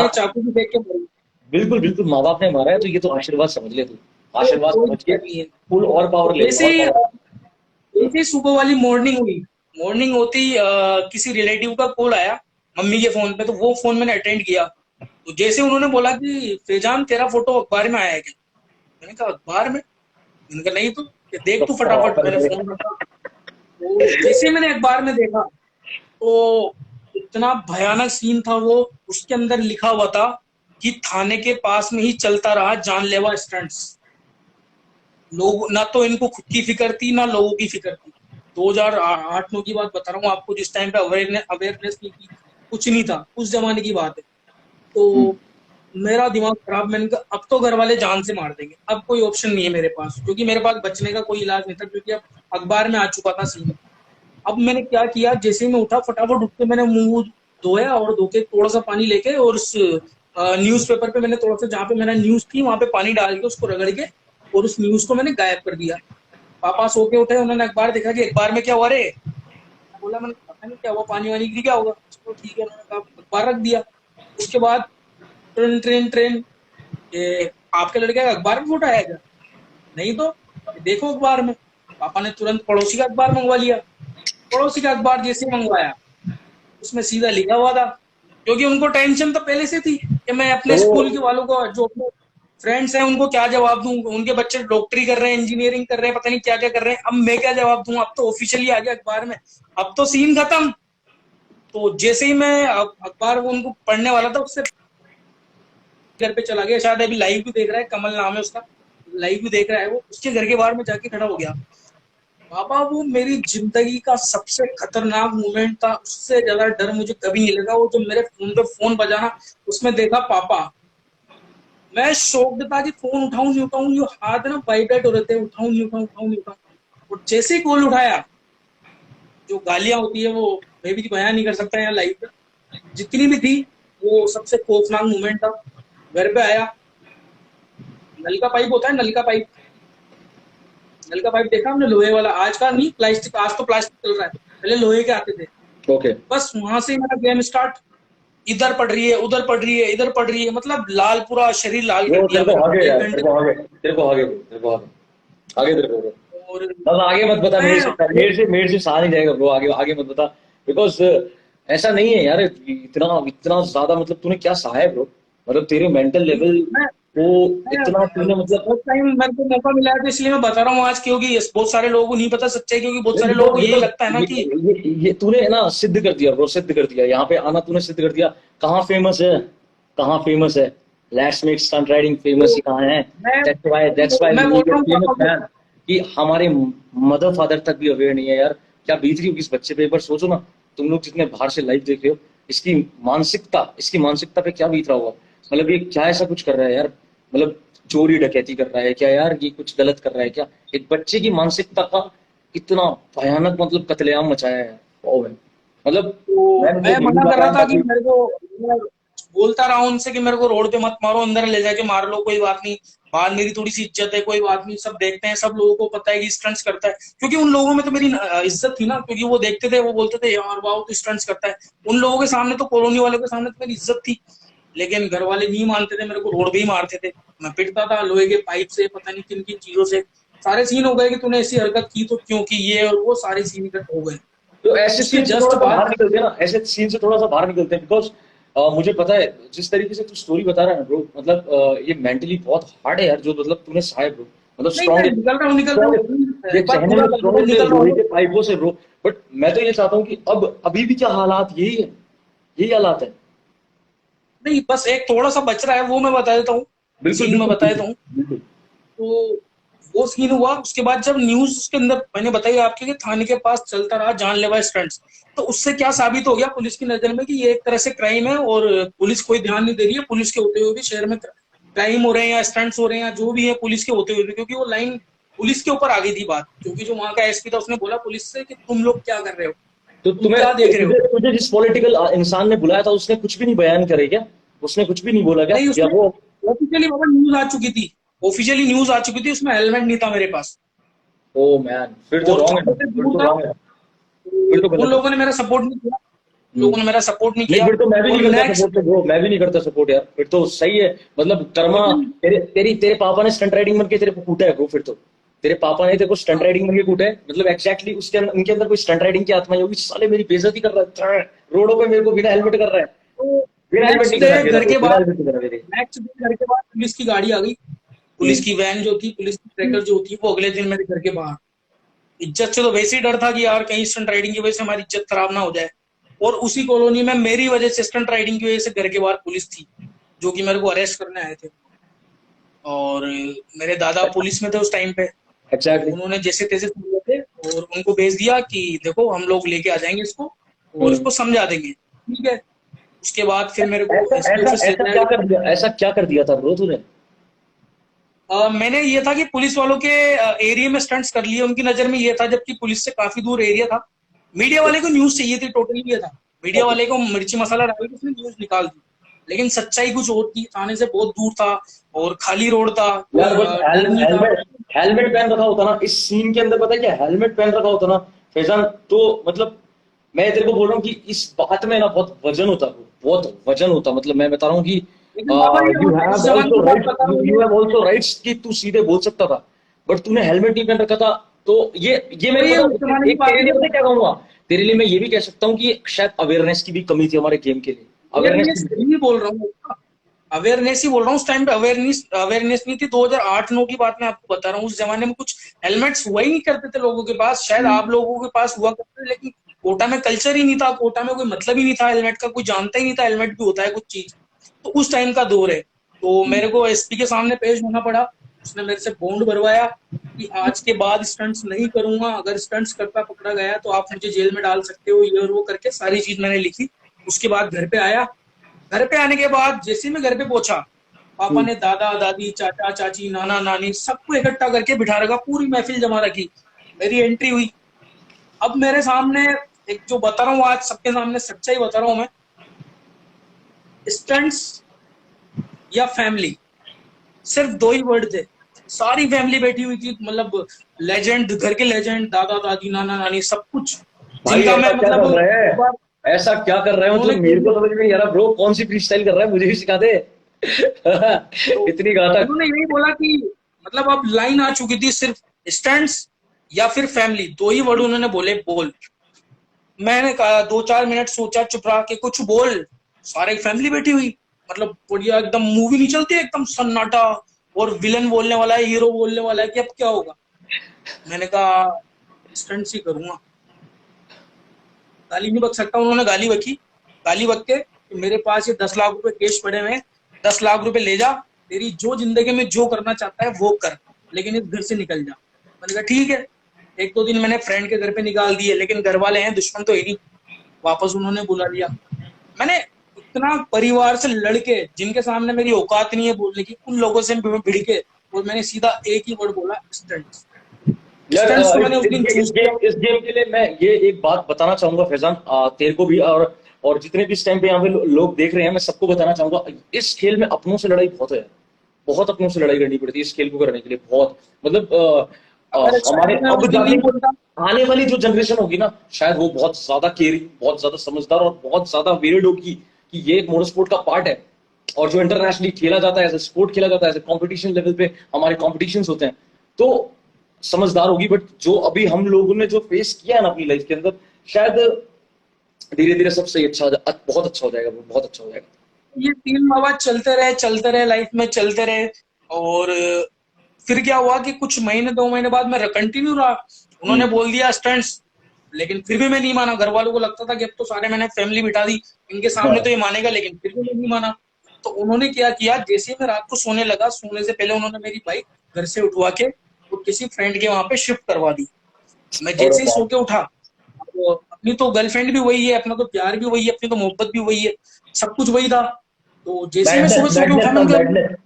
चाकू भी देख के बिल्कुल बिल्कुल माँ बाप ने मारा है, तो ये तो आशीर्वाद समझ ले तू, आशीर्वाद समझ के फुल और पावर ले। जैसे सुबह वाली मॉर्निंग होती किसी रिलेटिव का कॉल आया मम्मी के फोन पे, तो वो फोन मैंने अटेंड किया। तो जैसे उन्होंने बोला कि फैजान तेरा फोटो अखबार में आया है क्या? मैंने कहा अखबार में? मैंने कहा नहीं, तो देख तू फटाफट। मैंने फोन रखा, तो जैसे मैंने अखबार में देखा तो इतना भयानक सीन था वो। उसके अंदर लिखा हुआ था कि थाने के पास में ही चलता रहा जानलेवा स्टंट्स। लोग ना तो इनको खुद की फिक्र थी ना लोगों की फिक्र थी। 2008-9 की बात बता रहा हूँ आपको, जिस टाइम पे अवेयरनेस नहीं थी, कुछ नहीं था, उस जमाने की बात है। तो मेरा दिमाग खराब, मैंने कहा अब तो घर वाले जान से मार देंगे, अब कोई ऑप्शन नहीं है मेरे पास, क्योंकि मेरे पास बचने का कोई इलाज नहीं था, क्योंकि अब अखबार में आ चुका था सीन। अब मैंने क्या किया, जैसे ही मैं उठा फटाफट उठ के मैंने मुंह धोया और धो के थोड़ा सा पानी लेके और उस न्यूज़पेपर पे मैंने थोड़ा सा, जहाँ पे मेरा न्यूज थी वहां पे पानी डाल के उसको रगड़ के और उस न्यूज को मैंने गायब कर दिया। पापा सो के उठे, उन्होंने अखबार देखा कि अखबार में क्या हुआ रे। बोला मैंने पता नहीं क्या हुआ, पानी वानी गिर गया होगा। तो ठीक है, उन्होंने कहा अखबार रख दिया। उसके बाद ट्रेन ये आपके लड़के का अखबार में फोटो आया क्या? नहीं तो देखो अखबार में। पापा ने तुरंत पड़ोसी का अखबार मंगवा लिया। पड़ोसी का अखबार जैसे मंगवाया उसमें सीधा लिखा हुआ था, क्योंकि उनको टेंशन तो पहले से थी कि मैं अपने स्कूल के वालों को, जो अपने फ्रेंड्स हैं, उनको क्या जवाब दूं। उनके बच्चे डॉक्टरी कर रहे हैं, इंजीनियरिंग कर रहे हैं, पता नहीं क्या क्या कर रहे हैं, अब मैं क्या जवाब दूं। अब तो ऑफिशियली आ गया अखबार में, अब तो सीन खत्म। तो जैसे ही मैं अखबार उनको पढ़ने वाला था, उससे घर पे चला गया। शायद अभी लाइव भी देख रहा है, कमल नाम है उसका, लाइव भी देख रहा है वो। उसके घर के बाहर में जाके खड़ा हो गया। बाबा वो मेरी जिंदगी का सबसे खतरनाक मोमेंट था, उससे ज्यादा डर मुझे कभी नहीं लगा। वो जो मेरे फोन पे फोन बजाना, उसमें देखा पापा। मैं शॉक्ड था कि फोन उठाऊं नहीं उठाऊं, ये हाथ ना वाइब्रेट हो रहे थे, उठाऊं नहीं उठाऊं। और जैसे ही कॉल उठाया, जो गालियां होती है वो मैं भी बयान नहीं कर सकता यहाँ लाइव पे, जितनी भी थी, वो सबसे खौफनाक मोमेंट था। घर पे आया, नल का पाइप होता है, नल का पाइप देखा हमने, लोहे वाला। आज का नहीं, प्लास्टिक, आज तो प्लास्टिक चल रहा है, पहले लोहे के आते थे। ओके। बस वहां से मेरा गेम स्टार्ट। इधर पड़ रही है, उधर पड़ रही है, इधर पड़ रही है, मतलब लाल, पूरा शरीर लाल कर दिया मेरा। आगे तेरे को और बस आगे मत बता, मेरे से सहा नहीं जाएगा ब्रो, आगे मत बता, बिकॉज ऐसा नहीं है यार, इतना ज्यादा मतलब तूने क्या सहा है ब्रो, मतलब तेरे मेंटल लेवल वो इतना तूने मतलब उस टाइम मेरे को मौका मिला है, तो इसलिए मैं बता रहा हूँ आज, क्योंकि बहुत सारे लोगों को नहीं पता सच्चाई, क्योंकि बहुत सारे लोगों को ये लगता है ना कि ये तूने ना सिद्ध कर दिया ब्रो, सिद्ध कर दिया, यहाँ पे आना तूने सिद्ध कर दिया। कहाँ फेमस है let's make stunt riding famous ही कहाँ है? दैट्स व्हाई कि हमारे मदर फादर तक भी अवेयर नहीं है यार, क्या बीत रही होगी इस बच्चे पे। एक बार सोचो ना, तुम लोग जितने बाहर से लाइव देख रहे हो, इसकी मानसिकता पे क्या बीत रहा होगा। मतलब ये क्या ऐसा कुछ कर रहा है यार, मतलब चोरी डकैती कर रहा है क्या यार, ये कुछ गलत कर रहा है क्या? एक बच्चे की मानसिकता का इतना भयानक मतलब कत्लेआम मचाया है। मतलब मैं मना कर रहा था कि मेरे को, बोलता रहा उनसे कि मेरे को रोड पे मत मारो, अंदर ले जाके मार लो, कोई बात नहीं, बाहर मेरी थोड़ी सी इज्जत है, कोई बात नहीं, सब देखते हैं, सब लोगों को पता है कि स्टंट्स करता है। क्योंकि उन लोगों में तो मेरी इज्जत थी ना, क्योंकि वो देखते थे, वो बोलते थे यार वाह तो स्टंट्स करता है। उन लोगों के सामने तो, कॉलोनी वालों के सामने तो मेरी इज्जत थी, लेकिन घर वाले नहीं मानते थे, मेरे को रोड पे ही मारते थे। मैं पिटता था लोहे के पाइप से, पता नहीं किन किन चीजों से। सारे सीन हो गए कि तूने ऐसी हरकत की तो क्यों की, ये और वो सारे सीन इकट्ठे हो गए। तो ऐसे सीन से थोड़ा सा बाहर निकलते हैं ना, ऐसे सीन से थोड़ा सा बाहर निकलते हैं, बिकॉज मुझे पता है जिस तरीके से तू स्टोरी बता रहा है ब्रो, मतलब ये मेंटली बहुत हार्ड है यार, जो मतलब तूने सहा है ब्रो, मतलब स्ट्रॉन्ग पाइपों से ब्रो। बट मैं तो ये चाहता हूँ कि अब अभी भी क्या हालात यही हालात है। नहीं, बस एक थोड़ा सा बच रहा है, वो मैं बता देता हूँ, सीन में बता देता हूँ। तो वो सीन हुआ, उसके बाद जब न्यूज उसके अंदर मैंने बताई आपके कि थाने के पास चलता रहा जानलेवा स्टंट्स, तो उससे क्या साबित हो गया पुलिस की नजर में कि ये एक तरह से क्राइम है और पुलिस कोई ध्यान नहीं दे रही है। पुलिस के होते हुए भी शहर में क्राइम हो रहे हैं या स्टंट्स हो रहे हैं या जो भी है, पुलिस के होते हुए भी, क्योंकि वो लाइन पुलिस के ऊपर आ गई थी बात, क्योंकि जो वहां का एसपी था उसने बोला पुलिस से कि तुम लोग क्या कर रहे हो, तो तुम्हें क्या देख रहे हो। तुझे जिस पॉलिटिकल इंसान ने बुलाया था उसने कुछ भी नहीं बयान करे क्या? उसने कुछ भी नहीं बोला क्या? नहीं, वो ऑफिशियली न्यूज आ चुकी थी, ऑफिशियली न्यूज आ चुकी थी, उसमें हेलमेट नहीं था मेरे पास। ओ मैन, फिर तो रॉन्ग है। उन लोगों ने मेरा सपोर्ट नहीं किया, लोगों ने मेरा सपोर्ट नहीं किया। फिर तो मैं भी नहीं करता सपोर्ट ब्रो, मैं भी नहीं करता सपोर्ट यार, फिर तो सही है। मतलब कर्मा, तेरे पापा ने स्टंट राइडिंग बन के तेरे को कूटा है ब्रो, फिर तो तेरे पापा ने तेरे को स्टंट राइडिंग बन के कूटा है, मतलब एक्जैक्टली उसके उनके अंदर कोई स्टंट राइडिंग की आत्मा होगी। साले मेरी बेइज्जती कर रहा है रोडों पे, मेरे को बिना हेलमेट कर रहा है। घर के बाद पुलिस की गाड़ी आ गई, पुलिस की वैन जो थी, पुलिस की ट्रैकर जो थी, वो अगले दिन मेरे घर के बाहर। इज्जत से तो वैसे ही डर था कि यार कहीं स्टंट राइडिंग की वजह से हमारी इज्जत खराब ना हो जाए, और उसी कॉलोनी में मेरी वजह से स्टंट राइडिंग की वजह से घर के बाहर पुलिस थी। जो कि मेरे को अरेस्ट करने आए थे। और मेरे दादा पुलिस में थे उस टाइम पे, एग्जैक्टली। उन्होंने जैसे तैसे सुन थे और उनको भेज दिया कि देखो हम लोग लेके आ जाएंगे इसको और इसको समझा देंगे, ठीक है। उसके बाद फिर मेरे को ऐसा एसपी ऐसा ऑफिस ऐसा लेकर क्या आए। कर दिया, ऐसा क्या कर दिया था ब्रो तूने? मैंने ये था कि पुलिस वालों के एरिया में स्टंट्स कर लिए, उनकी नजर में ये था, जबकि पुलिस से काफी दूर एरिया था। मीडिया वाले को न्यूज चाहिए थी, टोटली ये था। मीडिया वाले को मिर्ची मसाला डाल के उसने न्यूज निकाल दी, लेकिन सच्चाई कुछ और थी। थाने से बहुत दूर था और खाली रोड था, यार कोई बट डर नहीं था। हेलमेट पहन रखा होता ना इस सीन के अंदर, पता है क्या, हेलमेट पहन रखा होता ना फैजान, तो मतलब मैं तेरे को बोल रहा हूँ कि इस बात में ना बहुत वजन होता, बहुत वजन होता। मतलब मैं बता रहा हूँ कि लेकिन बाबा ये यू उस हैव जमाने ऑल्सो की बात राइट, बता रहा हूँ। यू हैव ऑल्सो राइट्स कि तू सीधे बोल सकता था, बट तूने हेलमेट नहीं पहन रखा था। तो ये मैं ये पता, उस जमाने की एक बात तेरे लिए नहीं पता है। क्या कहूंगा, तेरे लिए मैं ये भी कह सकता हूँ कि शायद अवेयरनेस की भी कमी थी हमारे गेम के लिए, अवेयरनेस अवेयरनेस की। नहीं बोल रहा हूँ, अवेयरनेस ही बोल रहा हूँ। उस टाइम पे अवेयरनेस नहीं थी। 2008-9 की बात मैं आपको बता रहा हूँ। उस जमाने में कुछ हेलमेट्स हुआ ही नहीं करते थे लोगों के पास। शायद आप लोगों के पास हुआ करते थे, लेकिन कोटा में कल्चर ही नहीं था। कोटा में कोई मतलब ही नहीं था हेलमेट का, कोई जानता ही नहीं था हेलमेट भी होता है कुछ चीज। तो उस टाइम का दौर है। तो मेरे को एसपी के सामने पेश होना पड़ा। उसने मेरे से बॉन्ड भरवाया कि आज के बाद स्टंट्स नहीं करूंगा, अगर स्टंट्स करता पकड़ा गया तो आप मुझे जेल में डाल सकते हो, ये और वो करके सारी चीज मैंने लिखी। उसके बाद घर पे आया। घर पे आने के बाद जैसे ही मैं घर पे पहुंचा, पापा ने दादा दादी चाचा चाची नाना नानी सबको इकट्ठा करके बिठा रखा, पूरी महफिल जमा रखी। मेरी एंट्री हुई। अब मेरे सामने एक जो बता रहा हूँ, आज सबके सामने सच्चाई बता रहा हूँ मैं, स्टंट्स या फैमिली, सिर्फ दो ही वर्ड थे। सारी फैमिली बैठी हुई थी, मतलब लेजेंड, घर के लेजेंड, दादा दादी नाना नानी सब कुछ, भाई जिनका ऐसा मैं क्या कर मतलब रहे हैं, एक बार ऐसा क्या कर रहे हो, उन्होंने मतलब मेरे को समझ में नहीं आ रहा ब्रो, कौन सी फ्री स्टाइल कर रहा है, मुझे भी सिखा दे। तो इतनी घातक। उन्होंने यही बोला कि मतलब अब लाइन आ चुकी थी, सिर्फ स्टंट्स या फिर फैमिली, दो ही वर्ड उन्होंने बोले, बोल। मैंने कहा 2-4 मिनट सोचा, चुप रहा कि कुछ बोल। सारे फैमिली बैठी हुई, मतलब बढ़िया एकदम मूवी नहीं चलती, एकदम सन्नाटा, और विलन बोलने वाला है, हीरो बोलने वाला है कि अब क्या होगा। मैंने कहा स्टंट्स ही करूंगा। गाली नहीं बक सकता, उन्होंने गाली बकी। गाली बक के कि मेरे पास ये 10 लाख रुपए कैश पड़े हुए हैं, 10 लाख रुपए ले जा, तेरी जो जिंदगी में जो करना चाहता है वो कर, लेकिन इस घर से निकल जा। मैंने कहा ठीक है। 1-2 दिन मैंने फ्रेंड के घर पे निकाल दिए, लेकिन घर वाले हैं, दुश्मन तो है नहीं। वापस उन्होंने बुला लिया। मैंने इतना परिवार से लड़के, जिनके सामने मेरी औकात नहीं है बोलने की, उन लोगों से भिड़ के, और मैंने सीधा एक ही वर्ड बोला, स्टंट्स। यार स्टंट्स को मैंने उस दिन चूज किया। इस गेम के लिए मैं ये एक बात बताना चाहूंगा फैजान, तेरे को भी, और जितने भी इस टाइम पे यहाँ पे लोग देख रहे हैं, मैं सबको बताना चाहूंगा, इस खेल में अपनों से लड़ाई बहुत है, बहुत अपनों से लड़ाई करनी पड़ती है इस खेल को करने के लिए, बहुत। मतलब अगर अच्छा हमारे मैं अब उस दिन जाके नहीं बोलता, आने वाली जो जनरेशन होगी ना, शायद वो बहुत ज्यादा केयरिंग, बहुत ज्यादा समझदार और बहुत ज्यादा वेरिड होगी कि ये एक मोटर स्पोर्ट का पार्ट है, और जो इंटरनेशनली खेला जाता है, एज ए स्पोर्ट खेला जाता है, एज ए कॉम्पिटिशन लेवल पे हमारे कॉम्पिटिशंस होते हैं, तो समझदार होगी। बट जो अभी हम लोगों ने जो फेस किया है ना अपनी लाइफ के अंदर, शायद धीरे धीरे सब सही, बहुत अच्छा हो जाएगा, वो बहुत अच्छा हो जाएगा। ये 3 माह चलते रहे लाइफ में, चलते रहे। और फिर क्या हुआ कि कुछ महीने 2 महीने बाद मैं कंटिन्यू रहा। उन्होंने बोल दिया स्टंट्स, लेकिन फिर भी मैं नहीं माना। घर वालों को लगता था कि अब तो सारे मैंने फैमिली बिठा दी, इनके सामने तो ये मानेगा, लेकिन फिर भी मैं नहीं माना। तो उन्होंने क्या किया, जैसे मैं रात को सोने लगा, सोने से पहले उन्होंने मेरी बाइक घर से उठवा के और किसी फ्रेंड के वहां पे शिफ्ट करवा दी। मैं और जैसे ही सो के उठा, तो अपनी तो गर्लफ्रेंड भी वही है, अपना तो प्यार भी वही है, अपनी तो मोहब्बत भी वही है, सब कुछ वही था। तो जैसे ही मैं सुबह सो के उठा, मैंने कहा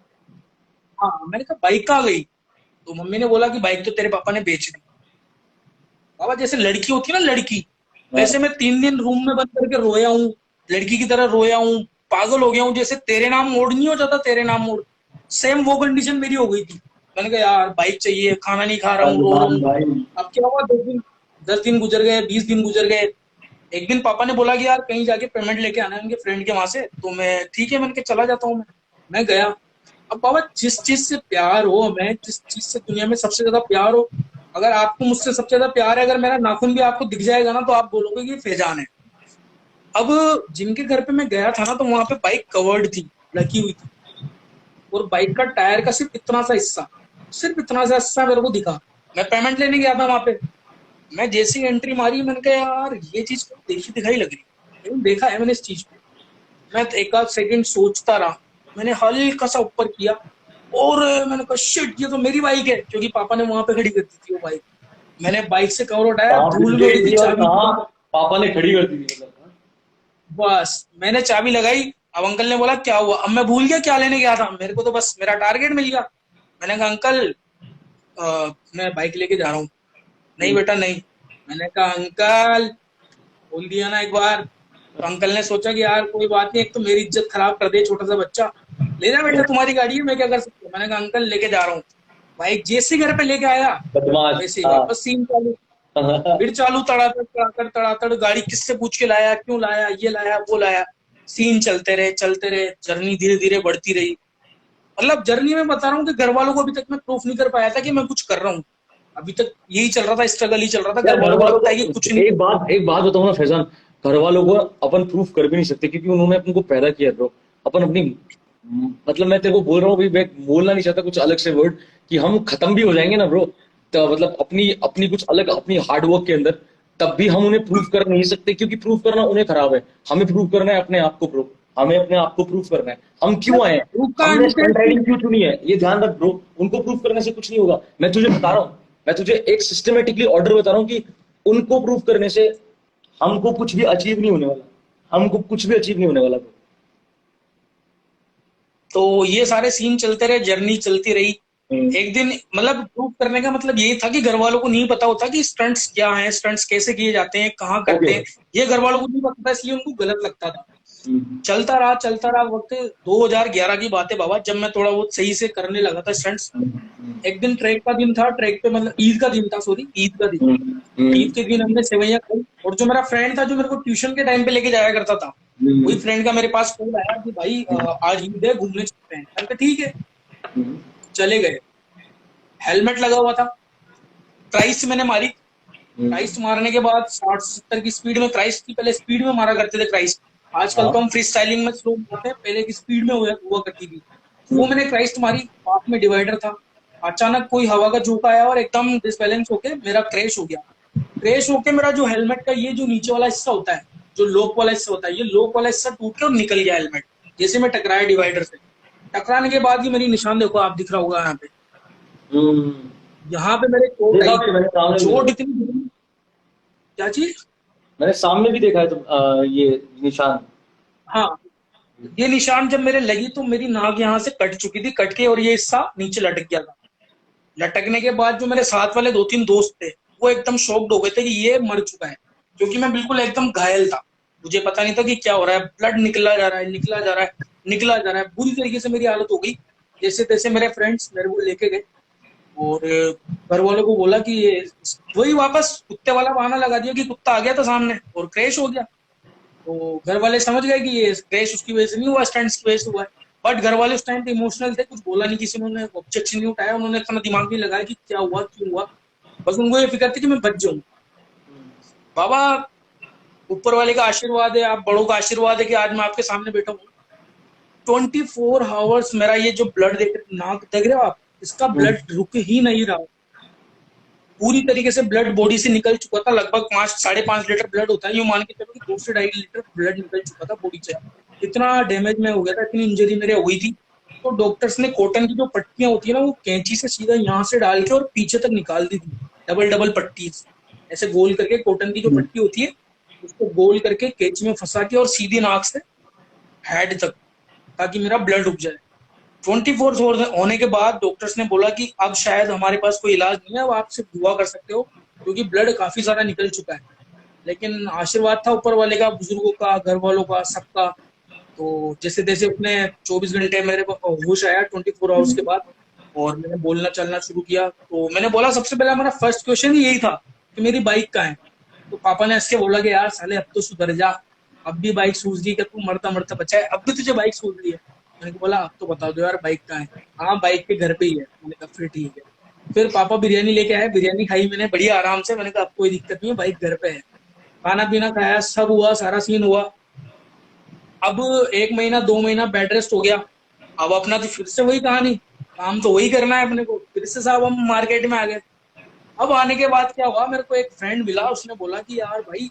हाँ, मैंने कहा बाइक कहाँ गई। तो मम्मी ने बोला कि बाइक तो तेरे पापा ने बेच दी। बाबा जैसे लड़की होती है ना, लड़की, वैसे मैं 3 दिन रूम में बंद करके रोया हूँ, लड़की की तरह रोया हूँ, पागल हो गया हूँ। जैसे तेरे नाम मोड़ नहीं हो जाता, तेरे नाम मोड़, सेम वो कंडीशन मेरी हो गई थी। मैंने कहा यार बाइक चाहिए, खाना नहीं खा रहा हूँ, रो रहा हूँ। अब क्या हुआ, 10 दिन गुजर गए, 20 दिन गुजर गए। एक दिन पापा ने बोला कि यार कहीं जाके पेमेंट लेके आना है उनके फ्रेंड के वहां से। तो मैं ठीक है, मैंने कहा चला जाता हूँ। मैं गया। अब बाबा जिस चीज से प्यार हो, हमें जिस चीज से दुनिया में सबसे ज्यादा प्यार हो, अगर आपको मुझसे सबसे ज्यादा प्यार है, अगर मेरा नाखून भी आपको दिख जाएगा ना, तो आप बोलोगे कि ये फैजान है। अब जिनके घर पे मैं गया था ना, तो वहां पे बाइक कवर्ड थी, लगी हुई थी, और बाइक का टायर का सिर्फ इतना सा हिस्सा, सिर्फ इतना सा हिस्सा मेरे को दिखा। मैं पेमेंट लेने गया था वहां पे। मैं जैसी एंट्री मारी, मैंने कहा यार ये चीज देखी दिखाई लग रही, लेकिन देखा है मैंने इस चीज को। मैं एक आध सेकंड सोचता रहा, मैंने हल्का सा ऊपर किया और मैंने कहा शिट, ये तो मेरी बाइक है, क्योंकि पापा ने वहां पे खड़ी कर दी थी वो बाइक। मैंने बाइक से कवर उठाया, कहाँ धूल गिर में उड़ी गई थी थी और चाबी। कहाँ पापा ने खड़ी कर दी थी मतलब? बस मैंने चाबी लगाई। अब अंकल ने बोला क्या हुआ, अब मैं भूल गया क्या लेने गया था, मेरे को तो बस मेरा टारगेट मिल गया। मैंने कहा अंकल मैं बाइक लेके जा रहा हूँ। नहीं बेटा नहीं। मैंने कहा अंकल, बोल दिया ना एक बार। तो अंकल ने सोचा कि यार कोई बात नहीं, एक तो मेरी इज्जत खराब कर दे छोटा सा बच्चा, ले जा बेटा तुम्हारी गाड़ी है, मैं क्या कर सकता हूँ। मैंने कहा अंकल लेके जा रहा हूँ। बाइक जैसे घर पे लेके आया बदमाश। वैसे ही वापस सीन चालू। फिर चालू तड़ातड़ तड़ातड़ तड़ातड़, गाड़ी किससे पूछ के लाया, क्यों लाया, ये लाया वो लाया। सीन चलते रहे, जर्नी धीरे धीरे बढ़ती रही। मतलब जर्नी में बता रहा हूँ कि घर वालों को अभी तक मैं प्रूफ नहीं कर पाया था कि मैं कुछ कर रहा हूँ। अभी तक यही चल रहा था, स्ट्रगल ही चल रहा था। यार घर घर वालों को वालों लगता है कि को कुछ नहीं। एक बात बताऊं ना फैजान, घर वालों को अपन प्रूफ कर भी नहीं सकते क्योंकि उन्होंने अपन को पैदा किया ब्रो। अपन अपनी मतलब मैं तेरे को बोल रहा हूँ, मैं बोलना नहीं चाहता कुछ अलग से वर्ड कि हम खत्म भी हो जाएंगे ना ब्रो, तो मतलब अपनी अपनी कुछ अलग अपनी हार्डवर्क के अंदर, तब भी हम उन्हें प्रूफ कर नहीं सकते क्योंकि प्रूफ करना उन्हें खराब है। हमें प्रूफ करना है अपने आप को ब्रो, हमें अपने आप को प्रूफ करना है हम क्यों आए हैं, उसका हमने स्टंट अंतर राइडिंग क्यों चुनी है, ये ध्यान रख ब्रो। उनको प्रूफ करने से कुछ नहीं होगा। मैं तुझे बता रहा हूँ, मैं तुझे एक सिस्टमेटिकली ऑर्डर बता रहा हूँ कि उनको प्रूफ करने से हमको कुछ भी अचीव नहीं होने वाला, हमको कुछ भी अचीव नहीं होने वाला। तो ये सारे सीन चलते रहे, जर्नी चलती रही। एक दिन मतलब प्रूव करने का मतलब यही था कि घर वालों को नहीं पता होता कि स्टंट्स क्या हैं, स्टंट्स कैसे किए जाते हैं, कहाँ करते हैं, ये घर वालों को नहीं पता था, इसलिए उनको गलत लगता था। चलता रहा वक्त। 2011 की बात है बाबा, जब मैं थोड़ा बहुत सही से करने लगा था स्टंट्स। एक दिन ट्रैक का दिन था, ट्रैक पे मतलब ईद का दिन था, सॉरी ईद का दिन। ईद के दिन हमने सेवैयां खाई, और जो मेरा फ्रेंड था जो मेरे को ट्यूशन के टाइम पे लेके जाया करता था, वही फ्रेंड का मेरे पास कॉल आया कि भाई आज ईद है, घूमने चलते हैं। मैंने कहा ठीक है। चले गए। हेलमेट लगा हुआ था, क्राइस्ट मैंने मारी। क्राइस्ट मारने के बाद 60-70 की स्पीड में, क्राइस्ट की पहले स्पीड में मारा करते थे क्राइस्ट, आजकल तो हम फ्री स्टाइलिंग में स्लो मारते हैं, पहले की स्पीड में हुआ करती थी। वो मैंने क्राइस्ट मारी, पास में डिवाइडर था। अचानक कोई हवा का झोंका आया और एकदम डिसबैलेंस होके मेरा क्रैश हो गया। क्रैश होके मेरा जो हेलमेट का ये जो नीचे वाला हिस्सा होता है, जो लोक वाला हिस्सा होता है, ये लोक वाला हिस्सा टूट के और निकल गया हेलमेट, जैसे मैं टकराया डिवाइडर से। टकराने के बाद ही मेरी निशान देखो, आप दिख रहा होगा यहाँ पे, यहाँ पे मेरे चोट इतनी। क्या चीज? मैंने सामने भी देखा है तो ये निशान। हाँ, ये निशान जब मेरे लगी तो मेरी नाक यहाँ से कट चुकी थी, कट के और ये हिस्सा नीचे लटक गया था। लटकने के बाद जो मेरे साथ वाले 2-3 दोस्त थे वो एकदम शॉक्ड हो गए थे कि ये मर चुका है, क्योंकि मैं बिल्कुल एकदम घायल था। मुझे पता नहीं था कि क्या हो रहा है, ब्लड निकला जा रहा है, निकला जा रहा है, निकला जा रहा है। बुरी तरीके से मेरी हालत हो गई। जैसे तैसे मेरे फ्रेंड्स मेरे को लेके गए और घर वालों को बोला कि ये वही वापस कुत्ते वाला बहाना लगा दिया कि कुत्ता आ गया था सामने और क्रैश हो गया। तो घर वाले समझ गए कि ये क्रैश उसकी वजह से नहीं हुआ, स्टंट्स की वजह से हुआ है। बट घर वाले उस टाइम पे इमोशनल थे, कुछ बोला नहीं, किसी ने ऑब्जेक्शन नहीं उठाया, उन्होंने इतना दिमाग नहीं लगाया कि क्या हुआ क्यों हुआ। बस उनको ये फिक्र थी कि मैं बच जाऊं। बाबा ऊपर वाले का आशीर्वाद है, आप बड़ों का आशीर्वाद है कि आज मैं आपके सामने बैठा हूँ। 24 आवर्स मेरा ये जो ब्लड देख नाक देख रहे हो आप, इसका ब्लड रुक ही नहीं रहा। पूरी तरीके से ब्लड बॉडी से निकल चुका था। लगभग 5-5.5 लीटर ब्लड होता है, यूं मान के चलो कि 2 से 2.5 लीटर ब्लड निकल चुका था बॉडी से। इतना डैमेज में हो गया था, इतनी इंजरी मेरे हुई थी। तो डॉक्टर्स ने कॉटन की जो पट्टियां होती है ना, वो कैंची से सीधा यहाँ से डाल के और पीछे तक निकाल दी थी। डबल पट्टी ऐसे गोल करके, कॉटन की जो पट्टी होती है उसको गोल करके कैंची में फंसा के और सीधी नाक से हेड तक, ताकि मेरा ब्लड रुक जाए। 24 आवर्स होने के बाद डॉक्टर्स ने बोला कि अब शायद हमारे पास कोई इलाज नहीं है, अब आप सिर्फ दुआ कर सकते हो, क्योंकि ब्लड काफी सारा निकल चुका है। लेकिन आशीर्वाद था ऊपर वाले का, बुजुर्गों का, घर वालों का, सबका। तो जैसे तैसे अपने 24 घंटे मेरे होश आया 24 आवर्स के बाद, और मैंने बोलना चलना शुरू किया। तो मैंने बोला, सबसे पहले हमारा फर्स्ट क्वेश्चन यही था कि मेरी बाइक कहाँ है। तो पापा ने इसके बोला कि यार साले अब तो सुधर जा, अब भी बाइक सूझ रही है, तू मरता मरता बचा है, अब भी तुझे बाइक सूझ रही है। मैंने बोला अब तो बता दो यार बाइक कहाँ है। हाँ बाइक के घर पे ही है। मैंने कहा फिर ठीक है। फिर पापा बिरयानी लेके आए, बिरयानी खाई मैंने बढ़िया आराम से। मैंने कहा अब कोई दिक्कत नहीं है, बाइक घर पे है। खाना पीना खाया, सब हुआ, सारा सीन हुआ। अब 1 महीना 2 महीना बेड रेस्ट हो गया। अब अपना तो फिर से वही कहानी, काम तो वही करना है अपने को। फिर से साहब हम मार्केट में आ गए। अब आने के बाद क्या हुआ, मेरे को एक फ्रेंड मिला, उसने बोला कि यार भाई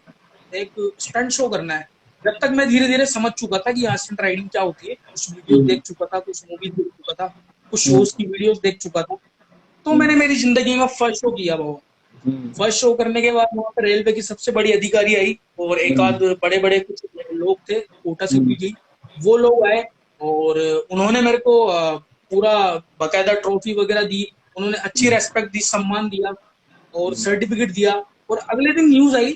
एक स्टंट शो करना है। जब तक मैं धीरे धीरे समझ चुका था कि स्टंट राइडिंग क्या होती है, कुछ वीडियो देख चुका था, कुछ मूवी देख चुका था, कुछ शोज की वीडियोस देख चुका था, तो मैंने मेरी जिंदगी में फर्स्ट शो किया बाबा। फर्स्ट शो करने के बाद वहाँ पे रेलवे की सबसे बड़ी अधिकारी आई और एक आध बड़े बड़े कुछ लोग थे, कोटा से भी गई, वो लोग आए और उन्होंने मेरे को पूरा बकायदा ट्रॉफी वगैरह दी, उन्होंने अच्छी रेस्पेक्ट दी, सम्मान दिया और सर्टिफिकेट दिया। और अगले दिन न्यूज आई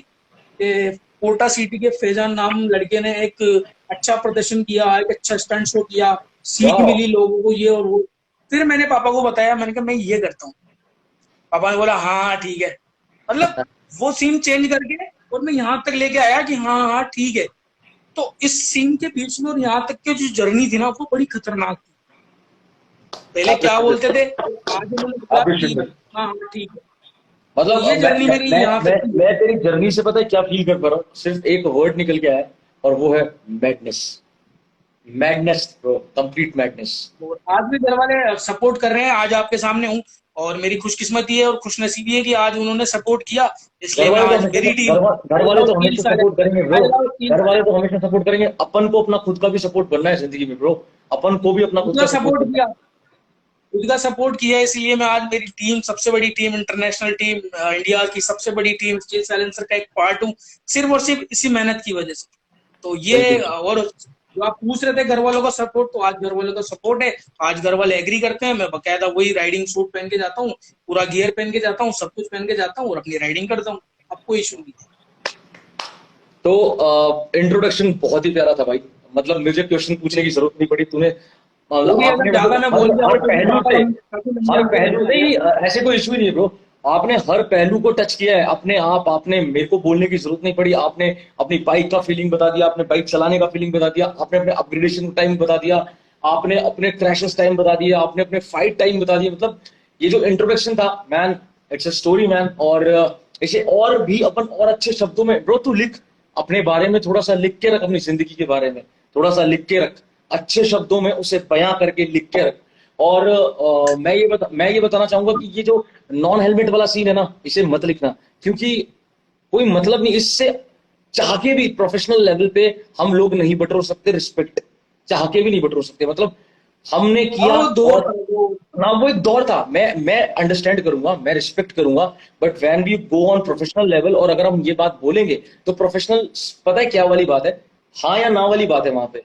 कि कोटा सिटी के फैजान नाम लड़के ने एक अच्छा प्रदर्शन किया, एक अच्छा स्टंट शो किया, सीख मिली लोगों को ये और वो। फिर मैंने पापा को बताया, मैंने कहा मैं ये करता हूँ। पापा ने बोला हाँ ठीक है, मतलब वो सीन चेंज करके और मैं यहाँ तक लेके आया कि हाँ हाँ ठीक है। तो इस सीन के बीच में और यहाँ तक की जो जर्नी थी ना, वो बड़ी खतरनाक थी। पहले क्या बोलते थे, आज हाँ ठीक है। मतलब ये जर्नी मेरी यहाँ तक थी। मैं तेरी जर्नी से पता है क्या फील कर पा रहा हूँ, सिर्फ एक वर्ड निकल के आया और वो है madness. Madness bro, complete madness. और आज भी घर वाले सपोर्ट कर रहे हैं, आज आपके सामने हूँ और मेरी खुशकिस्मती है और खुशनसीबी है कि आज उन्होंने सपोर्ट किया, इसलिए मैं आज मेरी टीम। घर वाले तो हमेशा सपोर्ट करेंगे ब्रो, घर वाले तो हमेशा सपोर्ट करेंगे। अपन को अपना खुद का भी सपोर्ट करना है जिंदगी में ब्रो, अपन को भी अपना खुद का सपोर्ट किया, खुद का सपोर्ट किया, इसलिए मैं आज मेरी टीम, सबसे बड़ी टीम, इंटरनेशनल टीम, इंडिया की सबसे बड़ी टीम स्टील साइलेंसर का एक पार्ट हूँ, सिर्फ और सिर्फ इसी मेहनत की वजह से। तो ये, और जो आप पूछ रहे थे घर वालों का सपोर्ट, तो आज घर वालों का सपोर्ट है। आज घर वाले एग्री करते हैं, मैं बकायदा वही राइडिंग सूट पहन के जाता हूँ, पूरा गियर पहन के जाता हूँ, सब कुछ पहन के जाता हूँ और अपनी राइडिंग करता हूँ, अब कोई इशू नहीं। तो इंट्रोडक्शन बहुत ही प्यारा था भाई, मतलब मुझे क्वेश्चन पूछने की जरूरत नहीं पड़ी, तूने हर पहलू नहीं, ऐसे कोई इशू ही नहीं ब्रो, आपने हर पहलू को टच किया है अपने आप। आपने मेरे को बोलने की जरूरत नहीं पड़ी, आपने अपनी बाइक का फीलिंग बता दिया, आपने बाइक चलाने का फीलिंग बता दिया, आपने अपने अपग्रेडेशन टाइम बता दिया, आपने अपने क्रैशेस टाइम बता दिया, आपने अपने फाइट टाइम बता दिया। मतलब ये जो इंट्रोडक्शन था man, it's a story man. और इसे और भी अपन और अच्छे शब्दों में ब्रो तू लिख, अपने बारे में थोड़ा सा लिख के रख, अपनी जिंदगी के बारे में थोड़ा सा लिख के रख, अच्छे शब्दों में उसे बयां करके लिख के रख। और मैं ये बताना चाहूंगा कि ये जो नॉन हेलमेट वाला सीन है ना, इसे मत लिखना, क्योंकि कोई मतलब नहीं इससे। चाह के भी प्रोफेशनल लेवल पे हम लोग नहीं बटोर सकते रिस्पेक्ट, चाह के भी नहीं बटोर सकते। मतलब हमने किया ना, वो एक दौर था। मैं अंडरस्टैंड करूंगा, मैं रिस्पेक्ट करूंगा, but when we go on professional level, और अगर हम ये बात बोलेंगे तो प्रोफेशनल, पता है क्या वाली बात है, हाँ या ना वाली बात है। वहां पे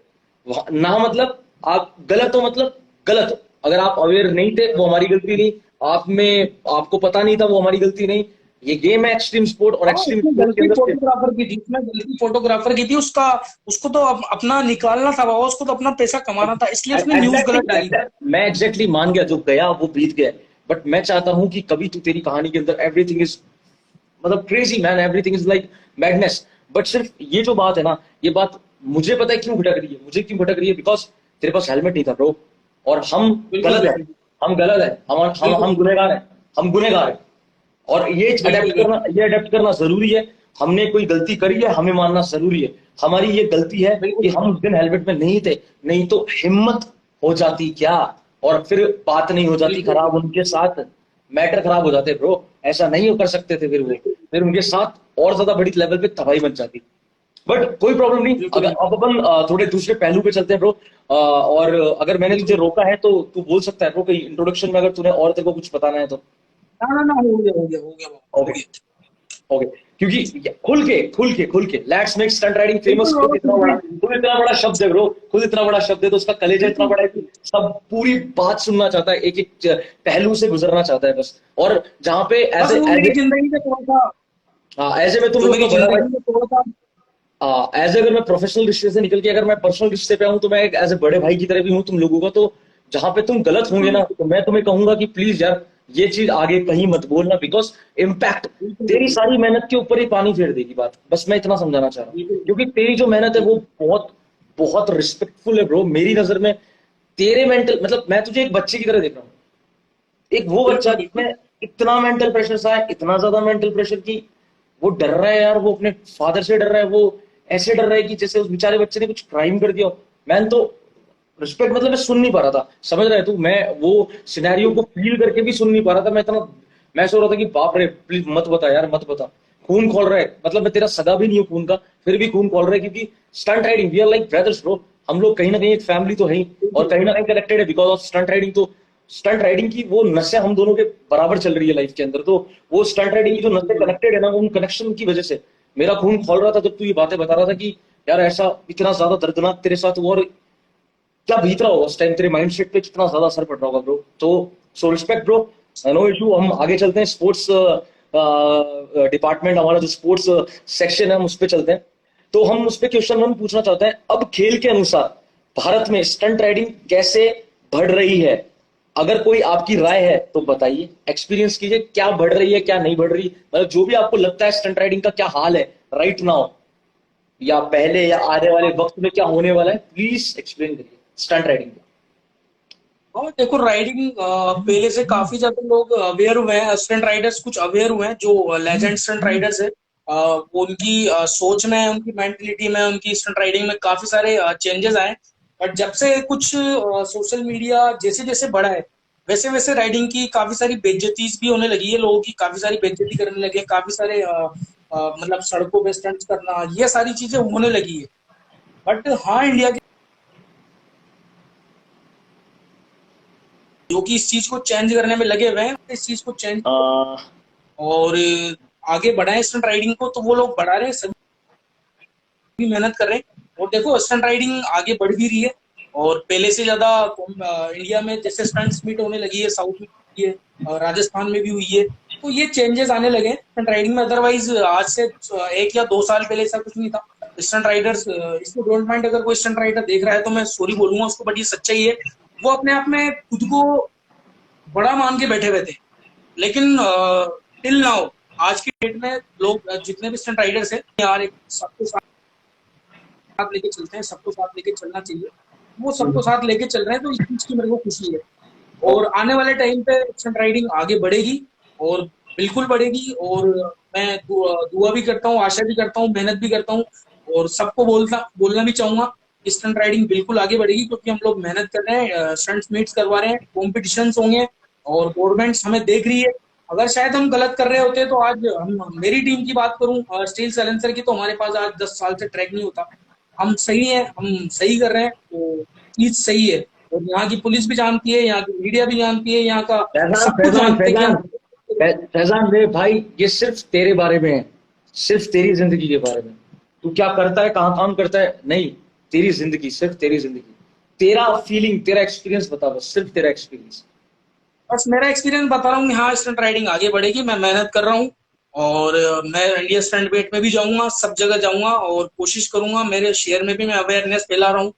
ना मतलब आप गलत हो, मतलब गलत हो। अगर आप अवेयर नहीं थे वो हमारी गलती नहीं, आपको पता नहीं था वो हमारी गलती नहीं। ये गेम है एक्सट्रीम स्पोर्ट, और एक्सट्रीम फोटोग्राफर की थी, उसमें गलती फोटोग्राफर की थी। उसको तो अपना निकालना था बाबा, उसको तो अपना पैसा कमाना था, इसलिए उसने न्यूज गलत डाली। मैं एग्जैक्टली मान गया, जो गया वो बीत गया, बट मैं चाहता हूं कि कभी तू तेरी कहानी के अंदर एवरीथिंग इज मतलब crazy man, everything is like madness. But सिर्फ ये जो बात है ना, ये बात मुझे पता है क्यों भटक रही है, मुझे क्यों भटक रही है, बिकॉज तेरे पास हेलमेट नहीं था ब्रो, और हम गलत है, हम गुनहगार हैं, हम गुनहगार हैं। और ये अडेप्ट करना जरूरी है। हमने कोई गलती करी है, हमें मानना जरूरी है। हमारी ये गलती है कि हम उस दिन हेलमेट में नहीं थे, नहीं तो हिम्मत हो जाती क्या, और फिर बात नहीं हो जाती खराब, उनके साथ मैटर खराब हो जाते ब्रो। ऐसा नहीं कर सकते थे, फिर उनके साथ और ज्यादा बड़ी लेवल पे तबाही बन जाती। बट कोई प्रॉब्लम नहीं। अगर अब अपन थोड़े दूसरे पहलू पे चलते हैं ब्रो, और अगर मैंने तुझे रोका है तो तू बोल सकता है ब्रो, कहीं इंट्रोडक्शन में अगर तूने और तेरे को कुछ बताना है तो। ना हो गया। ओके, क्योंकि खुल के let's make stunt riding famous. खुद इतना बड़ा शब्द है ब्रो, खुद इतना बड़ा शब्द है, तो उसका कलेजा इतना बड़ा है कि सब पूरी बात सुनना चाहता है, एक एक पहलू से गुजरना चाहता है बस। और जहाँ पे एज अगर मैं प्रोफेशनल रिश्ते से निकल के अगर मैं पर्सनल रिश्ते पे आऊं, तो मैं एज ए बड़े भाई की तरह भी हूं तुम लोगों का। तो जहां पे तुम गलत होंगे ना, तो मैं तुम्हें कहूंगा कि प्लीज यार ये चीज आगे कहीं मत बोलना, बिकॉज इम्पैक्ट तेरी सारी मेहनत के ऊपर ही पानी फेर देगी बात। बस मैं इतना समझाना चाह रहा हूँ, क्योंकि तेरी जो मेहनत है वो बहुत बहुत रिस्पेक्टफुल है ब्रो। मेरी नजर में तेरे मेंटल, मतलब मैं तुझे एक बच्चे की तरह देख रहा हूँ, एक वो बच्चा जिसमें इतना मेंटल प्रेशर सा है, इतना ज्यादा मेंटल प्रेशर की वो डर रहा है यार, वो अपने फादर से डर रहा है, वो ऐसे डर रहा है कि जैसे उस बेचारे बच्चे ने कुछ क्राइम कर दिया हो। मैं तो रिस्पेक्ट, मतलब मैं सुन नहीं पा रहा था, समझ रहे तू, मैं वो सिनेरियो को फील करके भी सुन नहीं पा रहा था। मैं सोच रहा था कि बाप रे प्लीज मत बता यार, मत बता। खून खोल रहा है, मतलब मैं तेरा सगा भी नहीं हूँ खून का, फिर भी खून खोल रहा है, क्योंकि stunt riding, we are like brothers bro, हम लोग कहीं ना कहीं एक फैमिली तो है ही, और कहीं ना कहीं कनेक्टेड है बिकॉज ऑफ स्टंट राइडिंग। तो स्टंट राइडिंग की वो नसें हम दोनों के बराबर चल रही है लाइफ के अंदर, तो वो स्टंट राइडिंग की जो नसें कनेक्टेड है ना, उन कनेक्शन की वजह से मेरा खून खोल रहा था जब तू ये बातें बता रहा था कि यार ऐसा इतना ज्यादा दर्दनाक तेरे साथ हुआ, और क्या बीत रहा होगा उस टाइम, तेरे माइंड सेट पे कितना ज्यादा असर पड़ रहा होगा ब्रो। तो so respect bro, no issue. हम आगे चलते हैं, स्पोर्ट्स डिपार्टमेंट, हमारा जो स्पोर्ट्स सेक्शन है हम उस पर चलते हैं। तो हम उस पर क्वेश्चन हम पूछना चाहते हैं, अब खेल के अनुसार भारत में स्टंट राइडिंग कैसे बढ़ रही है? अगर कोई आपकी राय है तो बताइए, एक्सपीरियंस कीजिए, क्या बढ़ रही है क्या नहीं बढ़ रही, मतलब जो भी आपको लगता है स्टंट राइडिंग का क्या हाल है राइट नाउ, या पहले या आने वाले वक्त में क्या होने वाला है, प्लीज एक्सप्लेन करिए स्टंट राइडिंग। और देखो राइडिंग पहले से काफी ज्यादा लोग अवेयर हुए हैं, स्टंट राइडर्स कुछ अवेयर हुए हैं, जो लेजेंड स्टंट राइडर्स है उनकी सोच में, उनकी मेंटेलिटी में, उनकी स्टंट राइडिंग में काफी सारे चेंजेस आए। बट जब से कुछ सोशल मीडिया जैसे जैसे बढ़ा है, वैसे वैसे राइडिंग की काफी सारी बेइज्जतीज भी होने लगी है, लोगों की काफी सारी बेइज्जती करने लगे हैं, काफी सारे मतलब सड़कों पे स्टंट्स करना, ये सारी चीजें होने लगी है। बट हाँ, इंडिया के जो कि इस चीज को चेंज करने में लगे हुए हैं, इस चीज को चेंज और आगे बढ़ाएं स्टंट राइडिंग को, तो वो लोग बढ़ा रहे हैं, सभी मेहनत कर रहे हैं। और देखो स्टंट राइडिंग आगे बढ़ भी रही है, और पहले से ज्यादा इंडिया में जैसे स्टंट्स मीट होने लगी है, साउथ में हुई है, राजस्थान में भी हुई है, तो ये चेंजेस आने लगे हैं स्टंट राइडिंग में। अदरवाइज आज से 1 या 2 साल पहले ऐसा कुछ नहीं था। स्टंट राइडर्स, इसको डोंट माइंड अगर कोई स्टंट राइडर देख रहा है तो मैं सॉरी बोलूंगा उसको, बट ये सच्चाई है। वो अपने आप में खुद को बड़ा मान के बैठे हुए थे, लेकिन टिल नाउ आज की डेट में लोग जितने भी स्टंट राइडर्स हैं यार, एक सबको साथ लेके चलते हैं, सबको साथ लेके चलना चाहिए, वो सबको साथ लेके चल रहे हैं, तो इस चीज की मेरे को खुशी है। और आने वाले टाइम पे स्टंट राइडिंग आगे बढ़ेगी, और बिल्कुल बढ़ेगी। और मैं दुआ भी करता हूँ, आशा भी करता हूँ, मेहनत भी करता हूँ, और सबको बोलना भी चाहूंगा कि स्टंट राइडिंग बिल्कुल आगे बढ़ेगी, क्योंकि हम लोग मेहनत कर रहे हैं, स्टंट मीट्स करवा रहे हैं, कॉम्पिटिशन्स होंगे, और गवर्नमेंट हमें देख रही है। अगर शायद हम गलत कर रहे होते तो आज मेरी टीम की बात करूं, स्टील साइलेंसर की, तो हमारे पास आज 10 साल से ट्रैक नहीं होता। हम सही है, हम सही कर रहे हैं, तो चीज सही है। और यहाँ की पुलिस भी जानती है, यहाँ की मीडिया भी जानती है, यहाँ का सब कुछ जानते हैं। फैजान मेरे भाई, ये सिर्फ तेरे बारे में है, सिर्फ तेरी जिंदगी के बारे में, तू क्या करता है, कहाँ काम करता है, नहीं, तेरी जिंदगी, सिर्फ तेरी जिंदगी, तेरा फीलिंग, तेरा एक्सपीरियंस बता, बस सिर्फ तेरा एक्सपीरियंस। बस मेरा एक्सपीरियंस बता रहा हूँ कि हाँ, स्टंट राइडिंग आगे बढ़ेगी, मैं मेहनत कर रहा हूँ, और मैं इंडिया स्टंट मीट में भी जाऊंगा, सब जगह जाऊंगा, और कोशिश करूंगा, मेरे शहर में भी मैं अवेयरनेस फैला रहा हूँ।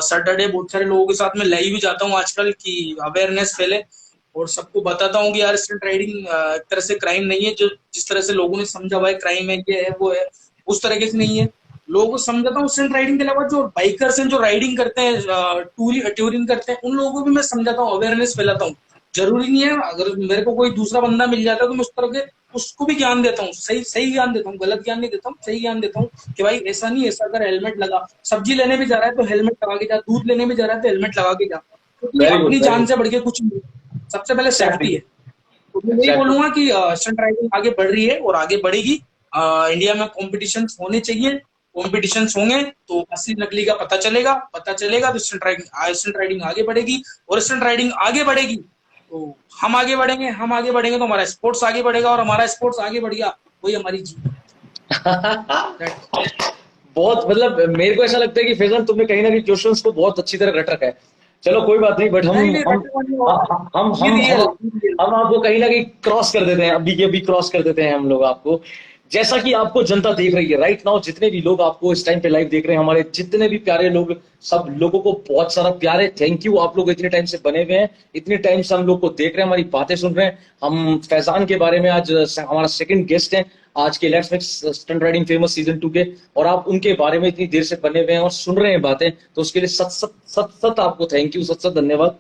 सैटरडे बहुत सारे लोगों के साथ में लाइव भी जाता हूँ आजकल, कि अवेयरनेस फैले, और सबको बताता हूँ कि यार स्टंट राइडिंग एक तरह से क्राइम नहीं है, जो जिस तरह से लोगों ने समझा हुआ है क्राइम है, ये है वो है, उस तरीके से नहीं है। लोगों को समझाता हूँ स्टंट राइडिंग के अलावा जो बाइकर्स हैं, जो राइडिंग करते हैं, टूरिंग करते हैं, उन लोगों को भी मैं समझाता हूँ, अवेयरनेस फैलाता हूँ। जरूरी नहीं है, अगर मेरे को कोई दूसरा बंदा मिल जाता है तो मैं उस तरह के उसको भी ज्ञान देता हूँ, सही ज्ञान देता हूँ, गलत ज्ञान नहीं देता हूँ, सही ज्ञान देता हूँ कि भाई ऐसा नहीं, ऐसा अगर हेलमेट लगा, सब्जी लेने भी जा रहा है तो हेलमेट लगा के जा, दूध लेने भी जा रहा है तो हेलमेट लगा के जा, क्योंकि अपनी जान से बढ़ के कुछ नहीं, सबसे पहले सेफ्टी है। तो मैं यही बोलूंगा कि स्टंट राइडिंग आगे बढ़ रही है और आगे बढ़ेगी। इंडिया में कॉम्पिटिशन होने चाहिए, कॉम्पिटिशन होंगे तो असली नकली का पता चलेगा तो स्टंट राइडिंग आगे बढ़ेगी, और स्टंट राइडिंग आगे बढ़ेगी तो हम आगे बढ़ेंगे तो हमारा स्पोर्ट्स आगे बढ़ेगा, और हमारा स्पोर्ट्स आगे बढ़ गया वही हमारी जीत। बहुत, मतलब मेरे को ऐसा लगता है कि फैजान तुमने कहीं ना कहीं क्वेश्चंस को बहुत अच्छी तरह रट रखा है। चलो कोई बात नहीं, बट हम आपको कहीं ना कहीं क्रॉस कर देते हैं, अभी के अभी क्रॉस कर देते हैं हम लोग आपको। जैसा कि आपको जनता देख रही है राइट नाउ, जितने भी लोग आपको इस टाइम पे लाइव देख रहे हैं, हमारे जितने भी प्यारे लोग, सब लोगों को बहुत सारा प्यारे थैंक यू। आप लोग इतने टाइम से बने हुए हैं, इतने टाइम से हम लोग को देख रहे हैं, हमारी बातें सुन रहे हैं। हम फैजान के बारे में, आज हमारा सेकंड गेस्ट है आज के let's make stunt riding famous season 2 के, और आप उनके बारे में इतनी देर से बने हुए हैं और सुन रहे हैं बातें, तो उसके लिए सत आपको थैंक यू, सत धन्यवाद।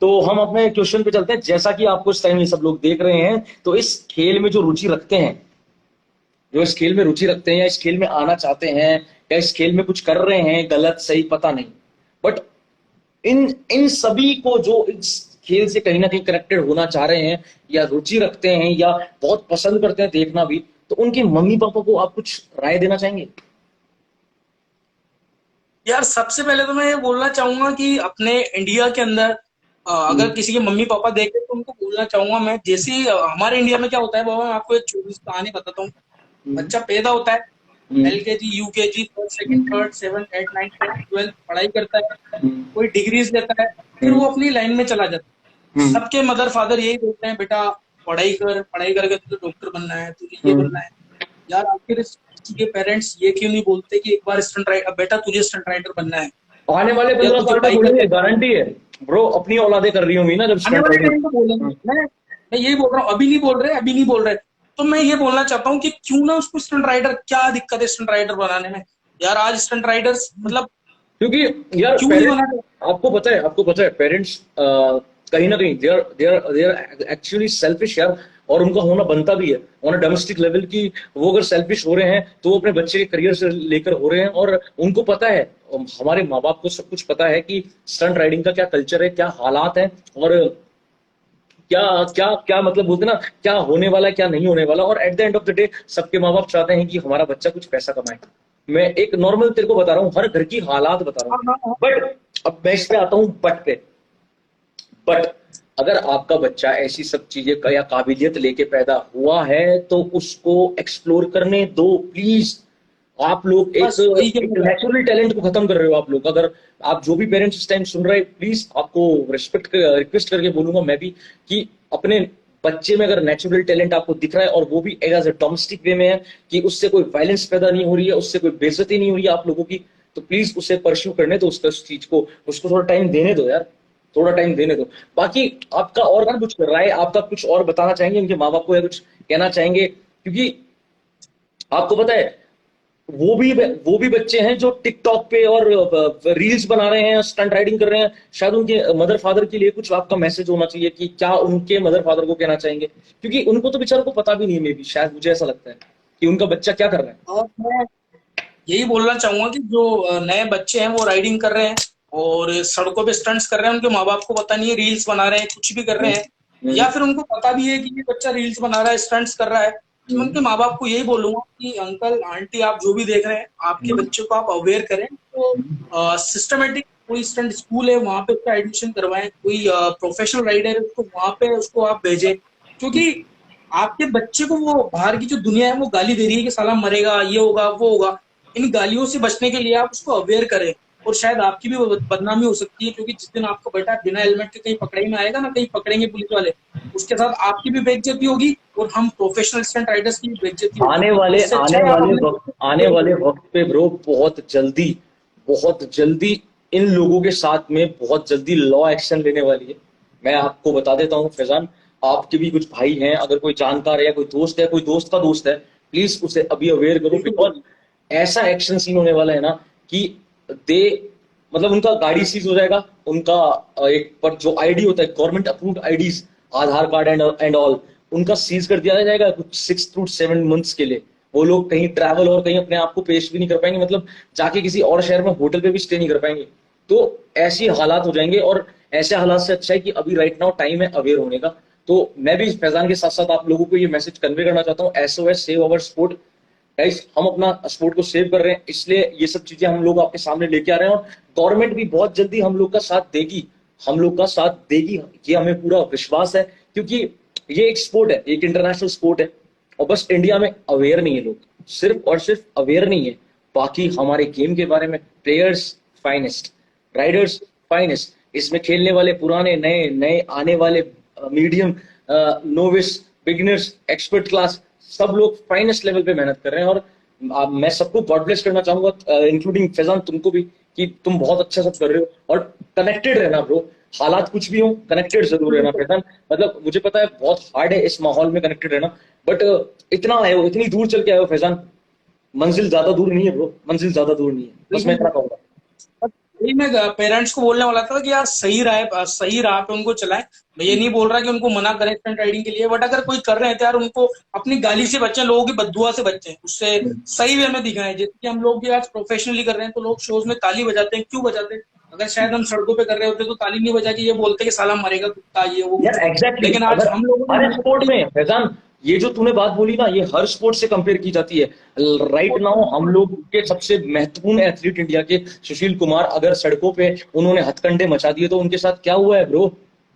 तो हम अपने क्वेश्चन पे चलते हैं। जैसा कि आपको इस टाइम ये सब लोग देख रहे हैं, तो इस खेल में जो रुचि रखते हैं, जो इस खेल में रुचि रखते हैं या इस खेल में आना चाहते हैं या इस खेल में कुछ कर रहे हैं, गलत सही पता नहीं, बट इन सभी को जो इस खेल से कहीं ना कहीं कनेक्टेड होना चाह रहे हैं या रुचि रखते हैं या बहुत पसंद करते हैं देखना भी, तो उनके मम्मी पापा को आप कुछ राय देना चाहेंगे? यार सबसे पहले तो मैं ये बोलना चाहूंगा कि अपने इंडिया के अंदर अगर किसी के मम्मी पापा देखे तो उनको बोलना चाहूंगा मैं, जैसे हमारे इंडिया में क्या होता है बाबा, मैं आपको एक छोटी सी कहानी बताता हूँ। बच्चा पैदा होता है, LKG UKG first second third 7th 8th 9th 10th 12th पढ़ाई करता है, कोई डिग्रीज लेता है, फिर वो अपनी लाइन में चला जाता है। सबके मदर फादर यही बोलते हैं, बेटा पढ़ाई कर, पढ़ाई करके तुझे डॉक्टर बनना है, तुझे ये बनना है। यार आखिर किसी के पेरेंट्स ये क्यों नहीं बोलते कि एक बार स्टंट राइडर, बेटा तुझे स्टंट राइडर बनना है। आने वाले 15 साल में बोलेंगे, गारंटी है ब्रो, अपनी औलादे कर रही होंगी ना जब आने स्टंट वाले राइडिंग। टाइम पे बोलेंगे। मैं यही बोल रहा हूँ, अभी नहीं बोल रहे, अभी नहीं बोल रहे। तो मैं ये बोलना चाहता हूँ कि क्यों ना उसको स्टंट राइडर, क्या दिक्कत है स्टंट राइडर बनाने में। यार आज स्टंट राइडर्स मतलब क्योंकि यार क्यों नहीं बनाते? आपको पता है पेरेंट्स कहीं ना कहीं दे आर एक्चुअली सेल्फिश यार, और उनका होना बनता भी है ऑन अ डोमेस्टिक लेवल की। वो अगर सेल्फिश हो रहे हैं तो वो अपने बच्चे के करियर से लेकर हो रहे हैं, और उनको पता है, हमारे माँ बाप को सब कुछ पता है कि स्टंट राइडिंग का क्या कल्चर है, क्या हालात है, और क्या क्या क्या मतलब बोलते ना, क्या होने वाला है क्या नहीं होने वाला। और at the end of the day सबके माँ बाप चाहते हैं कि हमारा बच्चा कुछ पैसा कमाए। मैं एक नॉर्मल तेरे को बता रहा हूँ, हर घर की हालात बता रहा हूँ। बट अब मैं इस पे आता हूँ बट पे। बट अगर आपका बच्चा ऐसी सब चीजें का या काबिलियत लेके पैदा हुआ है तो उसको एक्सप्लोर करने दो प्लीज। आप लोग एक नेचुरल टैलेंट को खत्म कर रहे हो आप लोग। अगर आप जो भी पेरेंट्स इस टाइम सुन रहे हैं, प्लीज आपको रिक्वेस्ट करके बोलूंगा मैं भी कि अपने बच्चे में अगर नेचुरल टैलेंट आपको दिख रहा है और वो भी एज अ डोमेस्टिक वे में है कि उससे कोई वायलेंस पैदा नहीं हो रही है, उससे कोई बेइज्जती नहीं हो रही है आप लोगों की, तो प्लीज उसे परस्यू करने दो उस चीज को। उसको थोड़ा टाइम देने दो यार, थोड़ा टाइम देने दो। बाकी आपका और कुछ राय, आपका कुछ और बताना चाहेंगे उनके माँ बाप को, या कुछ कहना चाहेंगे? क्योंकि आपको पता है वो भी बच्चे हैं जो टिकटॉक पे और रील्स बना रहे हैं, स्टंट राइडिंग कर रहे हैं। शायद उनके मदर फादर के लिए कुछ आपका मैसेज होना चाहिए कि क्या उनके मदर फादर को कहना चाहेंगे, क्योंकि उनको तो बेचारों को पता भी नहीं है। मे बी शायद मुझे ऐसा लगता है कि उनका बच्चा क्या कर रहा है। और मैं यही बोलना चाहूंगा कि जो नए बच्चे हैं वो राइडिंग कर रहे हैं और सड़कों पे स्टंट्स कर रहे हैं, उनके माँ बाप को पता नहीं है, रील्स बना रहे हैं, कुछ भी कर रहे हैं, या फिर उनको पता भी है कि ये बच्चा रील्स बना रहा है, स्टंट्स कर रहा है। तो मैं उनके माँ बाप को यही बोलूंगा कि अंकल आंटी आप जो भी देख रहे हैं, आपके बच्चों को आप अवेयर करें। तो सिस्टमेटिक कोई स्टंट स्कूल है वहां पे उसका एडमिशन करवाएं, कोई प्रोफेशनल राइडर है उसको वहां पे उसको आप भेजें। क्योंकि आपके बच्चे को वो बाहर की जो दुनिया है वो गाली दे रही है कि साला मरेगा, ये होगा वो होगा। इन गालियों से बचने के लिए आप उसको अवेयर करें, और शायद आपकी भी बदनामी हो सकती है, क्योंकि जिस दिन आपका बेटा बिना हेलमेट के कहीं पकड़ाई में आएगा ना, कहीं पकड़ेंगे पुलिस वाले, उसके साथ आपकी भी बेइज्जती होगी और हम प्रोफेशनल स्टंट राइडर्स की भी बेइज्जती होगी। आने वाले वक्त पे ब्रो बहुत जल्दी इन लोगों के साथ में बहुत जल्दी लॉ एक्शन लेने वाली है। मैं आपको बता देता हूँ फैजान, आपके भी कुछ भाई हैं, अगर कोई जानकार है, कोई दोस्त है, कोई दोस्त का दोस्त है, प्लीज उसे अभी अवेयर करो। बिकॉज ऐसा एक्शन सीन होने वाला है ना कि मतलब उनका गाड़ी सीज हो जाएगा, उनका एक पर जो आईडी होता है government approved IDs, Aadhaar card and all, उनका सीज कर दिया जाएगा कुछ 6 to 7 months के लिए। वो लोग कहीं ट्रैवल और कहीं अपने आप को पेश भी नहीं कर पाएंगे, मतलब जाके किसी और शहर में होटल पे भी स्टे नहीं कर पाएंगे। तो ऐसी हालात हो जाएंगे, और ऐसे हालात से अच्छा है कि अभी राइट नाउ टाइम है अवेयर होने का। तो मैं भी फैजान के साथ साथ आप लोगों को ये मैसेज कन्वे करना चाहता हूँ, SOS save our sport. Guys हम अपना स्पोर्ट को सेव कर रहे हैं, इसलिए ये सब चीजें हम लोग आपके सामने लेके आ रहे हैं, और गवर्नमेंट भी बहुत जल्दी हम लोग का साथ देगी, ये हमें पूरा विश्वास है। क्योंकि ये एक स्पोर्ट है, एक इंटरनेशनल स्पोर्ट है, और बस इंडिया में अवेयर नहीं है लोग, सिर्फ और सिर्फ अवेयर नहीं है, बाकी हमारे गेम के बारे में प्लेयर्स फाइनेस्ट, राइडर्स फाइनेस्ट, इसमें खेलने वाले पुराने नए आने वाले medium, novice, beginners, expert class, सब लोग फाइनेस्ट लेवल पे मेहनत कर रहे हैं। और मैं सबको गॉड ब्लेस करना चाहूंगा, इंक्लूडिंग फैजान तुमको भी, कि तुम बहुत अच्छा सब कर रहे हो। और कनेक्टेड रहना ब्रो, हालात कुछ भी हो कनेक्टेड जरूर रहना फैजान। मतलब मुझे पता है बहुत हार्ड है इस माहौल में कनेक्टेड रहना, बट इतना आए हो, इतनी दूर चल के आए हो फैजान, मंजिल ज्यादा दूर नहीं है ब्रो, मंजिल ज्यादा दूर नहीं है, बस मैं इतना कहूंगा। यही मैं पेरेंट्स को बोलने वाला था कि यार सही राह पे उनको चलाएं। मैं ये नहीं बोल रहा कि उनको मना करें स्टंट राइडिंग के लिए, बट अगर कोई कर रहे हैं तो यार उनको अपनी गाली से बचें, लोगों की बददुआ से बचें, उससे सही वे में दिखाएं। जैसे कि हम लोग भी आज प्रोफेशनली कर रहे हैं, तो लोग शोज में ताली बजाते हैं, क्यों बजाते हैं? अगर शायद हम सड़कों पे कर रहे होते तो ताली नहीं बजा के ये बोलते कि साला मरेगा कुत्ता, ये वो। यार एग्जैक्टली, लेकिन आज हम लोग हर स्पोर्ट में फैजान ये जो तूने बात बोली ना, ये हर स्पोर्ट से कंपेयर की जाती है। राइट नाउ हम लोग के सबसे महत्वपूर्ण एथलीट इंडिया के सुशील कुमार, अगर सड़कों पे उन्होंने हथकंडे मचा दिए तो उनके साथ क्या हुआ है bro?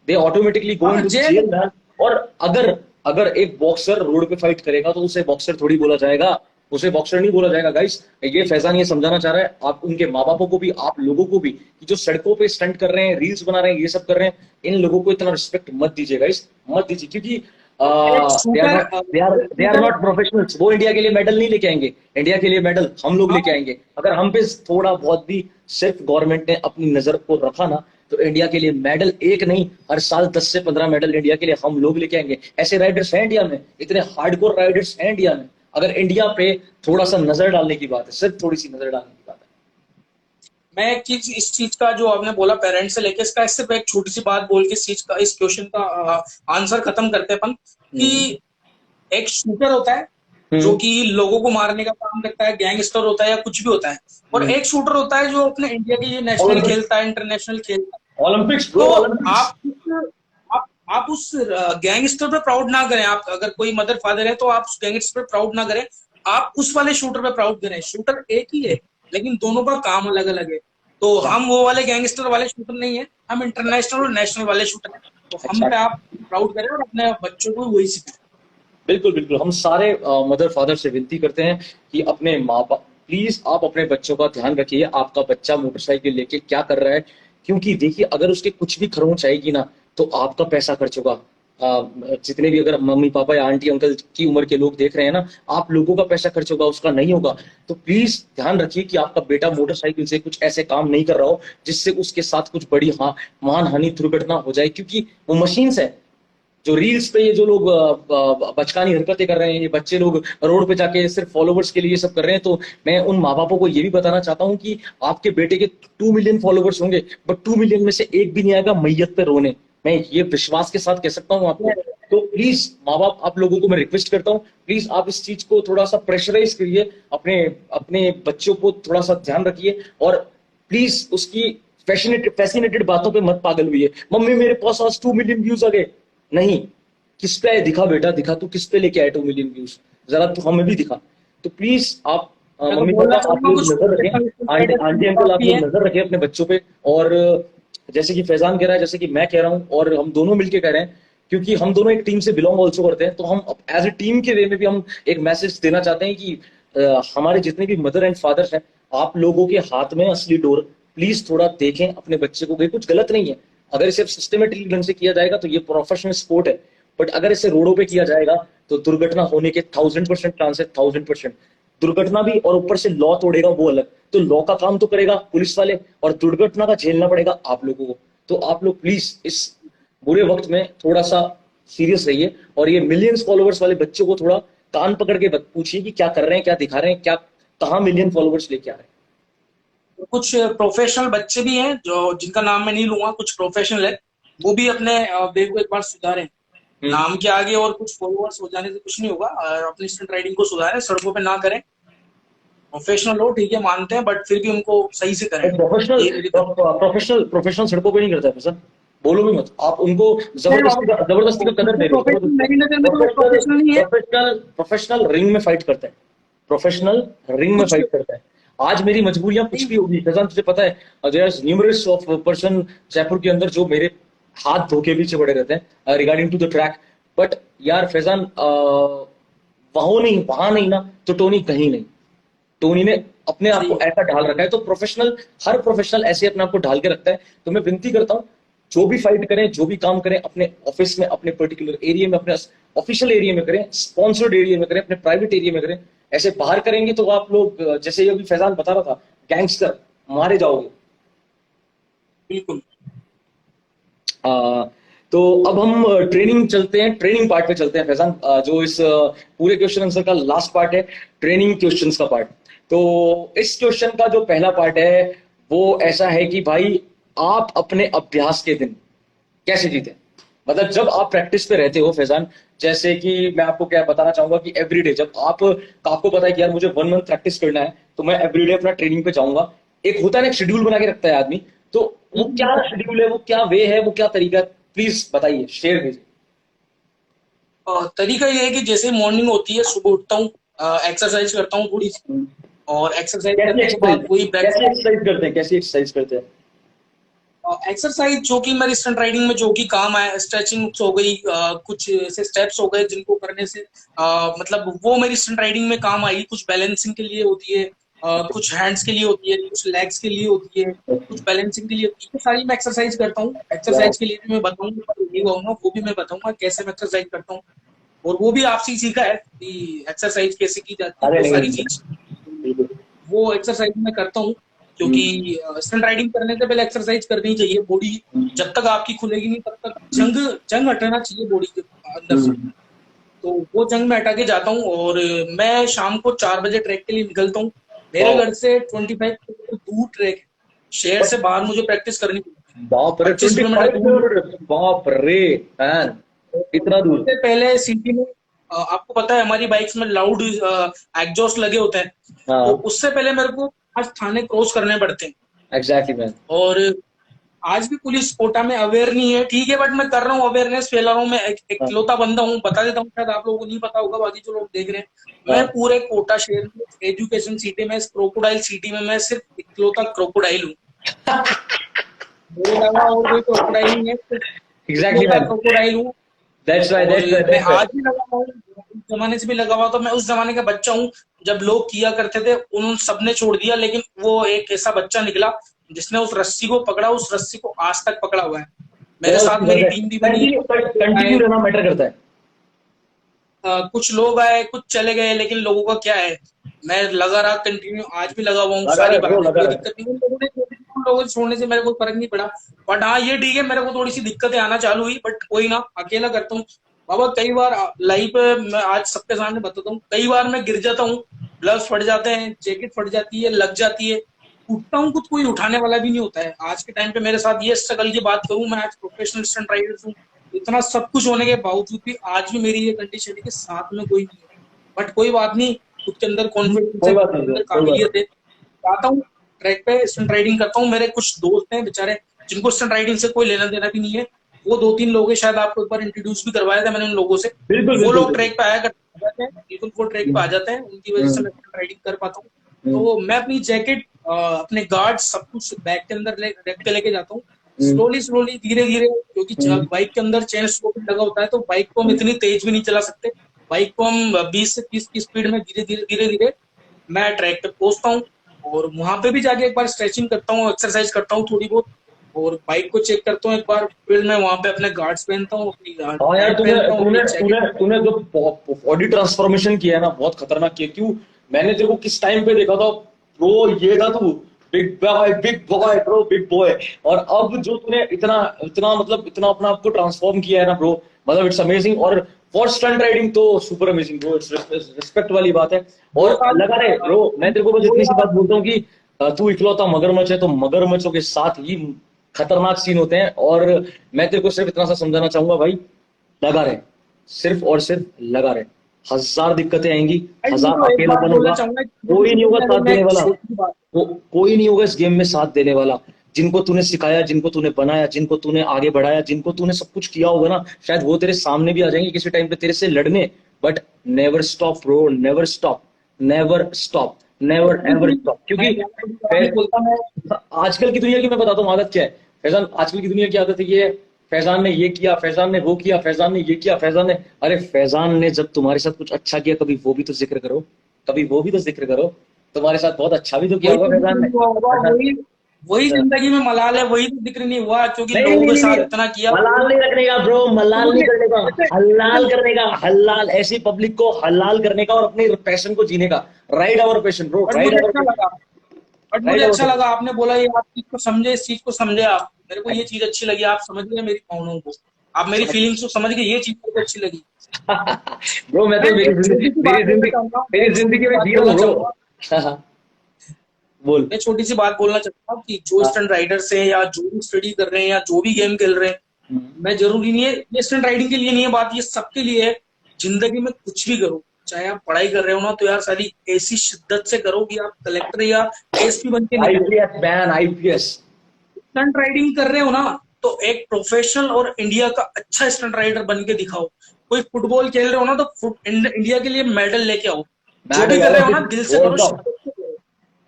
They automatically go into jail man. और अगर अगर एक बॉक्सर रोड पे फाइट करेगा तो उसे बॉक्सर थोड़ी बोला जाएगा, उसे बॉक्सर नहीं बोला जाएगा गाइस। ये फैजान ये समझाना चाह रहा है आप उनके माँ बापों को भी, आप लोगों को भी, कि जो सड़कों पे स्टंट कर रहे हैं, रील्स बना रहे हैं, ये सब कर रहे हैं, इन लोगों को इतना रिस्पेक्ट मत दीजिए गाइस, मत दीजिए, क्योंकि दे आर नॉट प्रोफेशनल्स। वो इंडिया के लिए मेडल नहीं लेके आएंगे, इंडिया के लिए मेडल हम लोग लेके आएंगे। अगर हम पे थोड़ा बहुत भी सिर्फ गवर्नमेंट ने अपनी नजर को रखा ना, तो इंडिया के लिए मेडल एक नहीं, हर साल 10 से 15 मेडल इंडिया के लिए हम लोग लेके आएंगे। ऐसे राइडर्स हैं इंडिया में, इतने हार्डकोर राइडर्स हैं इंडिया में। अगर इंडिया पे थोड़ा सा नजर डालने की बात है, सिर्फ थोड़ी सी नजर डालने की बात है। मैं एक चीज, इस चीज का जो आपने बोला पेरेंट्स से लेके, इसका सिर्फ एक छोटी सी बात बोल के इस चीज का, इस क्वेश्चन का आंसर खत्म करते हैं अपन, कि एक शूटर होता है जो कि लोगों को मारने का काम करता है, गैंगस्टर होता है या कुछ भी होता है, और एक शूटर होता है जो अपने इंडिया के लिए नेशनल खेलता है, इंटरनेशनल खेलता है। ओलंपिक्स तो आप उस गैंगस्टर पे प्राउड ना करें। आप अगर कोई मदर फादर है तो आप उस गैंगस्टर पे प्राउड ना करें, आप उस वाले शूटर पे प्राउड करें। शूटर एक ही है लेकिन दोनों का काम अलग अलग है। तो हम वो वाले गैंगस्टर वाले शूटर नहीं है, हम इंटरनेशनल और नेशनल वाले शूटर हैं। तो हम पे आप प्राउड करें और अपने बच्चों को वही सिखाएं। बिल्कुल बिल्कुल, हम सारे मदर फादर से विनती करते हैं कि अपने माँ बाप, प्लीज आप अपने बच्चों का ध्यान रखिए, आपका बच्चा मोटरसाइकिल लेके क्या कर रहा है। क्योंकि देखिए, अगर उसके कुछ भी खरोंच आएगी ना, तो आपका पैसा खर्च होगा। जितने भी अगर मम्मी पापा या आंटी अंकल की उम्र के लोग देख रहे हैं ना, आप लोगों का पैसा खर्च होगा, उसका नहीं होगा। तो प्लीज ध्यान रखिए कि आपका बेटा मोटरसाइकिल से कुछ ऐसे काम नहीं कर रहा हो जिससे उसके साथ कुछ बड़ी मानहानि दुर्घटना हो जाए। क्योंकि वो मशीन्स है, जो रील्स पे ये जो लोग बचकानी हरकतें कर रहे हैं, ये बच्चे लोग रोड पे जाके सिर्फ फॉलोवर्स के लिए ये सब कर रहे हैं। तो मैं उन माँ बापों को ये भी बताना चाहता हूँ कि आपके बेटे के 2 मिलियन फॉलोवर्स होंगे, बट 2 मिलियन में से एक भी नहीं आएगा मैयत पे रोने। मैं ये विश्वास के साथ कह सकता हूँ आपको। तो प्लीज माँ बाप, आप लोगों को मैं रिक्वेस्ट करता हूँ, प्लीज आप इस चीज को थोड़ा सा प्रेशराइज करिए, अपने अपने बच्चों को थोड़ा सा ध्यान रखिए, और प्लीज उसकी फैसिनेटेड बातों पे मत पागल हुई है। मम्मी मेरे पास आज 2 मिलियन व्यूज आ गए, नहीं, किस पे दिखा बेटा, दिखा तू किस पे लेके आया 2 मिलियन व्यूज, जरा तू हमें भी दिखा। तो प्लीज आप मम्मी पापा आप लोग नजर रखें, आंटी अंकल आप लोग नजर रखें अपने बच्चों पे। और जैसे कि फैजान कह रहा है, जैसे कि मैं कह रहा हूँ, और हम दोनों मिलके कह रहे हैं, क्योंकि हम दोनों एक टीम से बिलोंग ऑल्सो करते हैं, तो हम एज ए टीम के वे में भी हम एक मैसेज देना चाहते हैं कि हमारे जितने भी मदर एंड फादर हैं, आप लोगों के हाथ में असली डोर, प्लीज थोड़ा देखें अपने बच्चे को। कुछ गलत नहीं है, अगर इसे सिस्टमेटिकली ढंग से किया जाएगा तो ये प्रोफेशनल स्पोर्ट है, बट अगर इसे रोडों पे किया जाएगा तो दुर्घटना होने के 1000% चांस है, 1000%। दुर्घटना भी, और ऊपर से लॉ तोड़ेगा वो अलग। तो लॉ का काम तो करेगा पुलिस वाले, और दुर्घटना का झेलना पड़ेगा आप लोगों को। तो आप लोग प्लीज इस बुरे वक्त में थोड़ा सा सीरियस रहिए, और ये मिलियंस फॉलोवर्स वाले बच्चों को थोड़ा कान पकड़ के पूछिए कि क्या कर रहे हैं, क्या दिखा रहे हैं, क्या कहाँ मिलियन फॉलोवर्स लेके आ रहे हैं। कुछ प्रोफेशनल बच्चे भी हैं जो, जिनका नाम मैं नहीं लूंगा, कुछ प्रोफेशनल है, वो भी अपने वे को एक बार सुधारें। नाम के आगे और कुछ फॉलोअर्स हो जाने से कुछ नहीं होगा। अपनी स्टंट राइडिंग को सुधारें, सड़कों पे ना करें। प्रोफेशनल हो ठीक है, मानते हैं, बट फिर भी उनको सही से करें। प्रोफेशनल सड़कों पे नहीं करता है सर, बोलो भी मत आप उनको। जबरदस्ती का कदर दे रहे हो। प्रोफेशनल रिंग में फाइट करता है, प्रोफेशनल रिंग में फाइट करता है। आज मेरी मजबूरियां कुछ भी होगी फैजान, तुझे पता है, न्यूमरस ऑफ पर्सन जयपुर के अंदर जो मेरे हाथ धोके पीछे पड़े रहते हैं regarding to the track. But यार फैजान, वहां नहीं ना, तो टोनी कहीं नहीं। टोनी ने अपने आप को ऐसा ढाल रखा है, तो हर प्रोफेशनल ऐसे अपने आप को ढाल के रखता है। तो मैं विनती करता हूँ, जो भी फाइट करें, जो भी काम करें, अपने ऑफिस में, अपने पर्टिकुलर एरिया में, अपने ऑफिशियल एरिया में करें, स्पॉन्सर्ड एरिया में करें, अपने प्राइवेट एरिया में करें। ऐसे बाहर करेंगे तो आप लोग, जैसे अभी फैजान बता रहा था, गैंगस्टर मारे जाओगे। बिल्कुल। तो अब हम ट्रेनिंग चलते हैं, ट्रेनिंग पार्ट पे चलते हैं फैजान, जो इस पूरे क्वेश्चन आंसर का लास्ट पार्ट है, ट्रेनिंग क्वेश्चंस का पार्ट। तो इस क्वेश्चन का जो पहला पार्ट है वो ऐसा है कि भाई, आप अपने अभ्यास के दिन कैसे जीते। मतलब जब आप प्रैक्टिस पे रहते हो फैजान, जैसे कि मैं आपको क्या बताना चाहूंगा कि एवरीडे जब आपको पता है कि यार मुझे 1 मंथ प्रैक्टिस करना है, तो मैं एवरीडे अपना ट्रेनिंग पे जाऊंगा। एक होता है ना, एक शेड्यूल बना के रखता है आदमी, तो वो क्या शेड्यूल है, वो क्या वे है, वो क्या तरीका है, प्लीज बताइए, शेयर कीजिए। तरीका ये है कि जैसे मॉर्निंग होती है, सुबह उठता हूँ, एक्सरसाइज करता हूँ थोड़ी सी, और एक्सरसाइज कैसी करने के बाद वही ब्रेकफास्ट। कैसी एक्सरसाइज करते हैं? एक्सरसाइज जो कि मेरी स्टंट राइडिंग में जो कि काम आए, स्ट्रेचिंग हो गई, कुछ ऐसे स्टेप्स हो गए जिनको करने से मतलब वो मेरी स्टंट राइडिंग में काम आई। कुछ बैलेंसिंग के लिए होती है, कुछ हैंड्स के लिए होती है, कुछ लेग्स के लिए होती है, कुछ बैलेंसिंग के लिए होती है। ये सारी मैं एक्सरसाइज करता हूँ। एक्सरसाइज के लिए भी मैं बताऊंगा, वो भी मैं बताऊंगा कैसे मैं एक्सरसाइज करता हूँ, और वो भी आपसे ही सीखा है कि एक्सरसाइज कैसे की जाती है, अरे वो सारी नहीं, चीज बिल्कुल। वो एक्सरसाइज मैं करता हूँ। क्योंकि स्टंट राइडिंग करने से पहले एक्सरसाइज करनी चाहिए। बॉडी जब तक आपकी खुलेगी नहीं तब तक जंग हटाना चाहिए बॉडी के अंदर से। तो वो जंग में हटा के जाता हूँ, और मैं शाम को 4 बजे ट्रैक के लिए निकलता हूँ। मेरे घर से 25 किलोमीटर दूर ट्रैक है, शहर से बाहर मुझे प्रैक्टिस करनी पड़ती है। बाप रे, 25 25 किलोमीटर दूर। किलोमीटर, बाप रे फैन, इतना दूर? उससे पहले सिटी में आपको पता है हमारी बाइक्स में लाउड एग्जॉस्ट लगे होते हैं, तो हाँ, उससे पहले मेरे को 5 थाने क्रॉस करने पड़ते हैं। Exactly man. और आज भी पुलिस कोटा में अवेयर नहीं है, ठीक है, बट मैं कर रहा हूँ, अवेयरनेस फैला रहा हूँ। मैं एक इकलौता बंदा हूँ, बता देता हूँ, शायद आप लोगों को नहीं पता होगा, बाकी जो लोग देख रहे हैं, मैं पूरे कोटा शहर में, एजुकेशन सिटी में, इस क्रोकोडाइल सिटी में मैं सिर्फ इकलौता क्रोकोडाइल हूँ। मेरे अलावा और कोई क्रोकोडाइल नहीं है, सिर्फ एग्जैक्टली इकलौता मैन, क्रोकोडाइल हूँ। दैट्स वाई, और मैं दैट्स वाई। आज भी लगा हुआ हूँ, उस जमाने से भी लगा हुआ, तो मैं उस जमाने का बच्चा हूँ जब लोग किया करते थे, उन सबने छोड़ दिया, लेकिन वो एक ऐसा बच्चा निकला जिसने उस रस्सी को पकड़ा, उस रस्सी को आज तक पकड़ा हुआ है। मेरे साथ मेरी टीम भी बनी है। कंटिन्यू रहना मैटर करता है। कुछ लोग आए, कुछ चले गए, लेकिन लोगों का क्या है, मैं लगा रहा कंटिन्यू, आज भी लगा हुआ हूँ। लगा सारी रहे ब्रो, बात है, लगा कोई रहे। दिक्कत नहीं। उन लोगों को छोड़ने से मेरे को फर्क नहीं पड़ा, बट हाँ ये ठीक है, मेरे को थोड़ी सी दिक्कतें आना चालू हुई, बट कोई ना, अकेला करता हूँ। बाबा कई बार लाइफ मैं आज सबके सामने बताता हूँ, कई बार मैं गिर जाता हूँ, ग्लव्स फट जाते हैं, जैकेट फट जाती है, लग जाती है, उठता हूँ, कुछ कोई उठाने वाला भी नहीं होता है। आज के टाइम पे मेरे साथ ये स्ट्रगल की बात करूँ, मैं आज प्रोफेशनल स्टंट राइडर हूँ, इतना सब कुछ होने के बावजूद भी आज भी मेरी ये कंडीशन है कि साथ में कोई नहीं है। बट कोई बात नहीं, खुद के अंदर कॉन्फिडेंस है, कोई बात खुद के नहीं, अंदर कोई बात काबिलियत है, आता हूँ ट्रैक पे स्टंट राइडिंग करता हूँ। मेरे कुछ दोस्त हैं बेचारे जिनको स्टंट राइडिंग से कोई लेना देना भी नहीं है, वो 2-3 लोग हैं, शायद आपको एक बार इंट्रोड्यूस भी करवाया था मैंने उन लोगों से। बिल्कुल वो बिल्कुल लोग ट्रैक पे आया करते हैं, बिल्कुल वो ट्रैक पे आ जाते हैं, उनकी वजह से मैं स्टंट राइडिंग कर पाता हूँ। तो मैं अपनी जैकेट, अपने गार्ड, सब कुछ बैग के अंदर रख के लेके जाता हूँ, स्लोली स्लोली, धीरे धीरे, क्योंकि बाइक के अंदर चेन स्पोकेट लगा होता है, तो बाइक को हम इतनी तेज भी नहीं चला सकते। बाइक को हम 20 से 30 की स्पीड में धीरे धीरे मैं ट्रैक पे पहुंचता हूँ, और वहां पे भी जाके एक बार स्ट्रेचिंग करता हूँ, एक्सरसाइज करता हूँ थोड़ी बहुत, और बाइक को चेक करता हूँ एक बार, फिर मैं वहां पे अपने गार्ड्स पहनता हूँ, अपनी हाँ यार, पैंट तूने पहनता हूँ, तूने अपनी तूने जैकेट। तूने जो बॉडी ट्रांसफॉर्मेशन किया है ना, बहुत खतरनाक किया। क्यों? मैंने तेरे को किस टाइम पे देखा था ब्रो, ये था तू big boy bro, big boy. और अब जो तूने इतना इतना मतलब इतना अपना आपको ट्रांसफॉर्म किया है ना ब्रो, मतलब इट्स अमेजिंग। और फॉर स्टंट राइडिंग तो super amazing bro, it's respect वाली बात है। और लगा रहे ब्रो, मैं तेरे को बस इतनी सी बात बोलता हूँ कि तू इकलौता मगरमच्छ है, तो मगरमच्छों के साथ ही खतरनाक सीन होते हैं। और मैं तेरे को सिर्फ इतना सा समझाना चाहूंगा भाई, लगा रहे, सिर्फ और सिर्फ लगा रहे। 1000 दिक्कतें आएंगी, भाई, मैं 1000 तो एक बात अकेलापन बोलना होगा, चाहूंगा, कोई नहीं होगा साथ मैं देने एक वाला। छोटी बात, कोई नहीं होगा इस गेम में साथ देने वाला। जिनको तूने सिखाया, जिनको तूने बनाया, जिनको तूने आगे बढ़ाया, जिनको तूने सब कुछ किया होगा ना, शायद वो तेरे सामने भी आ जाएंगे किसी टाइम पे तेरे से लड़ने। But never stop bro, never stop, never stop, never ever stop. क्योंकि बोलता मैं आजकल की दुनिया की मैं बताता हूँ आदत क्या है फैजान, आजकल की दुनिया की आदत है ये है, फैजान ने ये किया, फैजान ने वो किया, फैजान ने ये किया, फैजान ने, अरे फैजान ने जब तुम्हारे साथ कुछ अच्छा किया, कभी वो भी तो जिक्र करो, कभी वो भी तो जिक्र करो। तुम्हारे साथ बहुत अच्छा भी तो किया होगा फैजान ने। वही वही जिंदगी में मलाल है, वही तो जिक्र नहीं हुआ, क्योंकि नहीं लोगों नहीं के नहीं साथ नहीं, इतना किया। मलाल नहीं रखने का ब्रो, मलाल नहीं करने का, हलाल करने का, हलाल, ऐसी पब्लिक को हलाल करने का और अपने पैशन को जीने का। Ride our passion bro, but ride मुझे आवर अच्छा पैशन, लगा, बट राइड मुझे आवर अच्छा पैशन। लगा, आपने बोला ये, आप चीज को समझे, इस चीज को समझे आप, मेरे को ये चीज अच्छी लगी, आप समझ गए मेरी भावनाओं को, आप मेरी फीलिंग्स को समझ गए, ये चीज मेरे को अच्छी लगी। ब्रो मैं मैं तो मेरी एक जिंदगी, छोटी सी बात बोलना चाहूंगा, मेरी जिंदगी में जी रहा हूँ ब्रो। बोल। मैं छोटी सी बात बोलना चाहता हूँ कि जो स्टंट राइडर्स हैं, या जो भी स्टडी कर रहे हैं, या जो भी गेम खेल रहे हैं, मैं जरूरी नहीं है ये स्टंट राइडिंग के लिए नहीं है बात, ये सबके लिए है। जिंदगी में कुछ भी करो, चाहे आप पढ़ाई कर रहे हो ना, तो यार सारी ऐसी शिद्दत से करो कि आप कलेक्टर या एसपी बन के निकलो। IPS ban, IPS. Stunt riding कर रहे हो ना, तो एक प्रोफेशनल और इंडिया का अच्छा स्टंट राइडर बन के दिखाओ। कोई फुटबॉल खेल रहे हो ना तो इंडिया के लिए मेडल लेके आओ, जो भी कर रहे हो ना दिल से करो,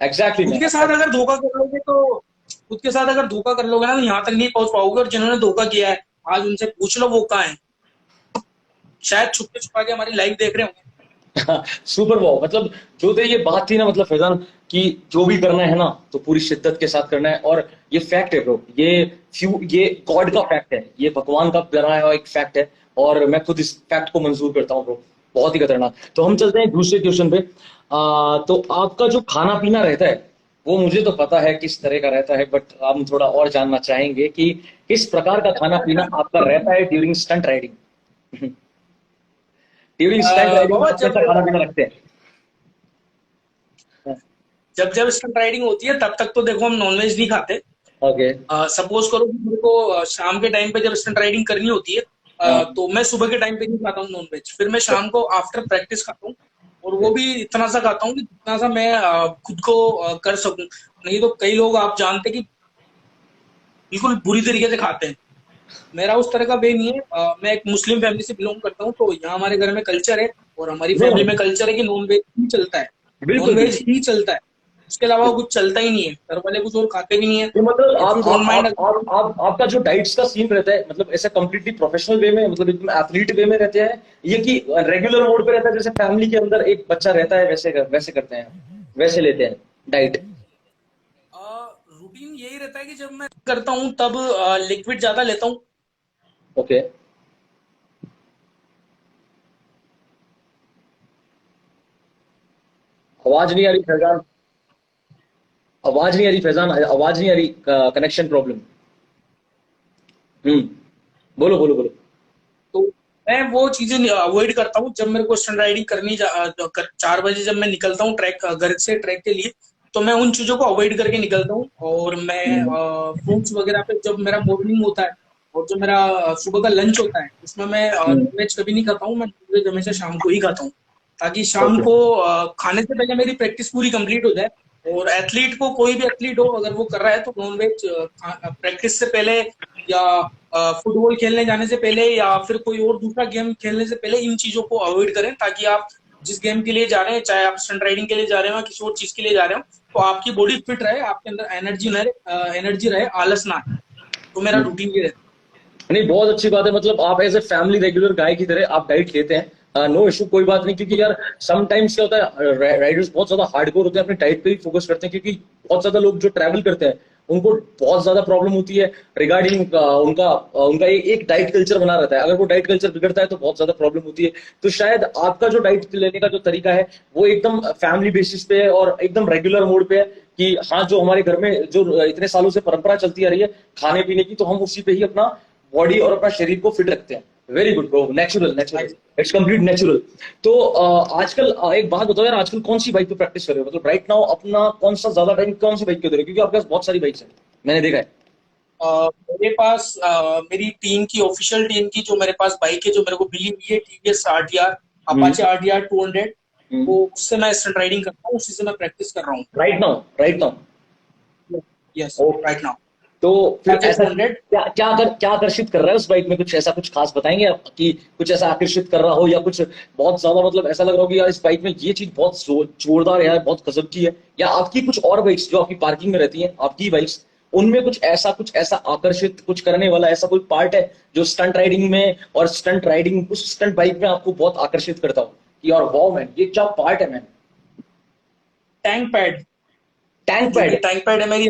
एग्जैक्टली खुद के साथ अगर धोखा कर लोगे तो खुद के साथ अगर धोखा कर लोगे ना तो यहाँ तक नहीं पहुंच पाओगे। और जिन्होंने धोखा किया है आज उनसे पूछ लो वो कहाँ है, शायद छुपके छुपा के हमारी लाइव देख रहे होंगे। सुपर वाओ, मतलब जो तो ये बात थी ना, मतलब फैजान कि जो भी करना है ना तो पूरी शिद्दत के साथ करना है। और ये फैक्ट है ब्रो, ये गॉड का फैक्ट है, ये भगवान का बनाया हुआ एक फैक्ट है, और मैं खुद इस फैक्ट को मंजूर करता हूँ ब्रो, बहुत ही खतरनाक। तो हम चलते हैं दूसरे क्वेश्चन पे। तो आपका जो खाना पीना रहता है वो मुझे तो पता है किस तरह का रहता है, बट हम थोड़ा और जानना चाहेंगे कि किस प्रकार का खाना पीना आपका रहता है during stunt riding. During stunt riding बाबा, कैसा खाना पीना रखते हैं? जब जब स्टंट राइडिंग होती है तब तक तो देखो हम नॉनवेज नहीं खाते। ओके। सपोज करो कि मेरे को शाम के टाइम पे जब स्टंट राइडिंग करनी होती है तो मैं सुबह के टाइम पे नहीं खाता हूँ नॉनवेज, फिर मैं शाम को आफ्टर प्रैक्टिस खाता हूँ, और वो भी इतना सा खाता हूँ कि जितना सा मैं खुद को कर सकूं। नहीं तो कई लोग आप जानते कि बिल्कुल बुरी तरीके से खाते हैं, मेरा उस तरह का वे नहीं है। मैं एक मुस्लिम फैमिली से बिलोंग करता हूँ, तो यहाँ हमारे घर में कल्चर है और हमारी फैमिली में कल्चर है कि नॉनवेज ही चलता है, बिल्कुल। नॉनवेज ही चलता है, उसके अलावा कुछ चलता ही नहीं है, घर वाले कुछ और खाते भी नहीं है। तो मतलब If you don't mind, आपका जो डाइट्स का सीन रहता है, मतलब ऐसा कंप्लीटली प्रोफेशनल वे में, मतलब एकदम एथलीट वे में रहते हैं, ये कि रेगुलर मोड पे रहता है, जैसे फैमिली के अंदर एक बच्चा रहता है वैसे करते हैं, वैसे लेते हैं डाइट? रूटीन यही रहता है कि जब मैं करता हूँ तब लिक्विड ज्यादा लेता हूँ। ओके। आवाज नहीं आ रही फैजान, आवाज नहीं आ रही फैजान, आवाज नहीं आ रही, कनेक्शन प्रॉब्लम। बोलो बोलो बोलो। तो मैं वो चीजें अवॉइड करता हूँ जब मेरे को स्टंट राइडिंग 4 बजे जब मैं निकलता हूँ ट्रैक घर से ट्रैक के लिए, तो मैं उन चीजों को अवॉइड करके निकलता हूँ। और मैं फ्रूट्स वगैरह पे जब मेरा मॉर्निंग होता है और जो मेरा सुबह का लंच होता है उसमें मैं नॉनवेज कभी नहीं खाता हूँ, मैं नॉनवेज हमेशा शाम को ही खाता हूँ, ताकि शाम को खाने से पहले मेरी प्रैक्टिस पूरी कंप्लीट हो जाए। और एथलीट को, कोई भी एथलीट हो अगर वो कर रहा है तो नॉनवेज प्रैक्टिस से पहले या फुटबॉल खेलने जाने से पहले या फिर कोई और दूसरा गेम खेलने से पहले इन चीजों को अवॉइड करें, ताकि आप जिस गेम के लिए जा रहे हैं, चाहे आप स्टंट राइडिंग के लिए जा रहे हो या किसी और चीज के लिए जा रहे हो, तो आपकी बॉडी फिट रहे, आपके अंदर एनर्जी रहे, आलस ना आए। तो मेरा रूटीन ये रहता है। नहीं, बहुत अच्छी बात है, मतलब आप as a family regular guy की तरह आप डाइट लेते हैं, नो इशू, कोई बात नहीं। क्योंकि यार समटाइम्स क्या होता है, राइडर्स बहुत ज्यादा हार्डकोर होते हैं, अपने डाइट पे ही फोकस करते हैं, क्योंकि बहुत ज्यादा लोग जो ट्रैवल करते हैं उनको बहुत ज्यादा प्रॉब्लम होती है रिगार्डिंग उनका एक डाइट कल्चर बना रहता है, अगर वो डाइट कल्चर बिगड़ता है तो बहुत ज्यादा प्रॉब्लम होती है। तो शायद आपका जो डाइट लेने का जो तरीका है वो एकदम फैमिली बेसिस पे है और एकदम रेगुलर मोड पे है, कि हाँ जो हमारे घर में जो इतने सालों से परंपरा चलती आ रही है खाने पीने की, तो हम उसी पे ही अपना बॉडी और अपना शरीर को फिट रखते हैं। Very good bro, natural, it's complete natural. तो आजकल एक बात बताओ यार, आजकल कौन सी बाइक पे प्रैक्टिस कर रहे हो? मतलब राइट नाउ अपना कौन सा ज्यादा टाइम कौन सी बाइक पे दे रहे हो? क्योंकि आपके पास बहुत सारी बाइक्स हैं, मैंने देखा है। मेरे पास मेरी टीम की, ऑफिशियल टीम की जो मेरे पास बाइक है, जो मेरे को मिली हुई है, टीवीएस RTR, अपाचे RTR 200, वो उससे मैं स्टंट राइडिंग करता हूँ, उसी से मैं प्रैक्टिस कर रहा हूँ right now. Yes, right now. तो फिर ऐसा 200 क्या आकर्षित कर रहा है उस बाइक में? कुछ ऐसा कुछ खास बताएंगे आप, कि कुछ ऐसा आकर्षित कर रहा हो, या कुछ बहुत ज्यादा मतलब ऐसा लग रहा हो कि यार इस बाइक में ये चीज बहुत जोरदार है, बहुत गजब की है? या आपकी कुछ और बाइक्स जो आपकी पार्किंग में रहती हैं, आपकी बाइक्स, उनमें कुछ ऐसा आकर्षित कुछ करने वाला ऐसा कोई पार्ट है जो स्टंट राइडिंग में और उस स्टंट बाइक में आपको बहुत आकर्षित करता हो कि यार वाओ मैन, ये क्या पार्ट है मैन? टैंक पैड है मेरी।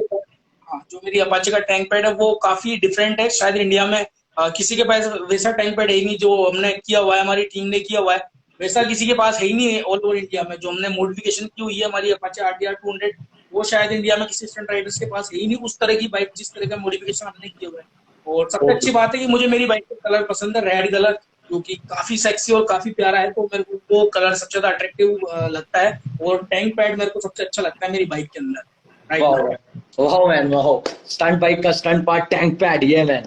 हाँ, जो मेरी अपाचे का टैंक पैड है वो काफी डिफरेंट है, शायद इंडिया में किसी के पास वैसा टैंक पैड है ही नहीं जो हमने किया हुआ है, हमारी टीम ने किया हुआ है, वैसा किसी के पास है ही नहीं है ऑल ओवर इंडिया में। जो हमने मॉडिफिकेशन की हुई है हमारी अपाचे RTR 200, वो शायद इंडिया में किसी स्टंट राइडर्स के पास है ही नहीं उस तरह की बाइक, जिस तरह का मॉडिफिकेशन हमने किया हुआ है। और सबसे अच्छी बात है कि मुझे मेरी बाइक का कलर पसंद है, रेड कलर, जो कि काफी सेक्सी और काफी प्यारा है, तो मेरे को वो कलर सबसे ज्यादा अट्रैक्टिव लगता है। और टैंक पैड मेरे को सबसे अच्छा लगता है मेरी बाइक के अंदर। वाह मैन, वाह, स्टंट बाइक का स्टंट पार्ट टैंक पैड, ये मैन।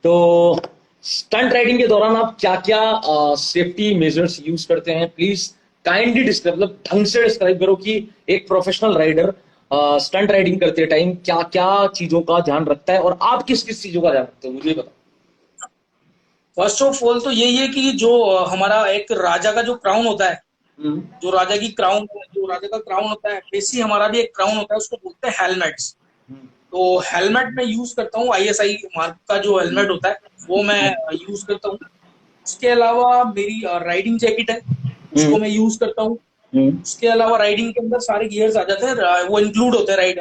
तो स्टंट राइडिंग के दौरान आप क्या क्या सेफ्टी मेजर्स यूज करते हैं? प्लीज काइंडली डिस्क्राइब, मतलब ढंग से डिस्क्राइब करो कि एक प्रोफेशनल राइडर स्टंट राइडिंग करते टाइम क्या क्या चीजों का ध्यान रखता है, और आप किस किस चीजों का ध्यान रखते हो, मुझे बताओ। फर्स्ट ऑफ ऑल तो यही है कि जो हमारा एक राजा का जो क्राउन होता है, जो राजा की क्राउन, जो राजा का क्राउन होता है, वैसे ही हमारा भी एक क्राउन होता है, उसको बोलते हैं हेलमेट्स। तो हेलमेट मैं यूज करता हूँ, ISI मार्क का जो हेलमेट होता है वो मैं यूज करता हूँ। उसके अलावा मेरी राइडिंग जैकेट है, उसको मैं यूज करता हूँ। उसके अलावा राइडिंग के अंदर सारे गियर्स आ जाते हैं, वो इंक्लूड होते हैं राइड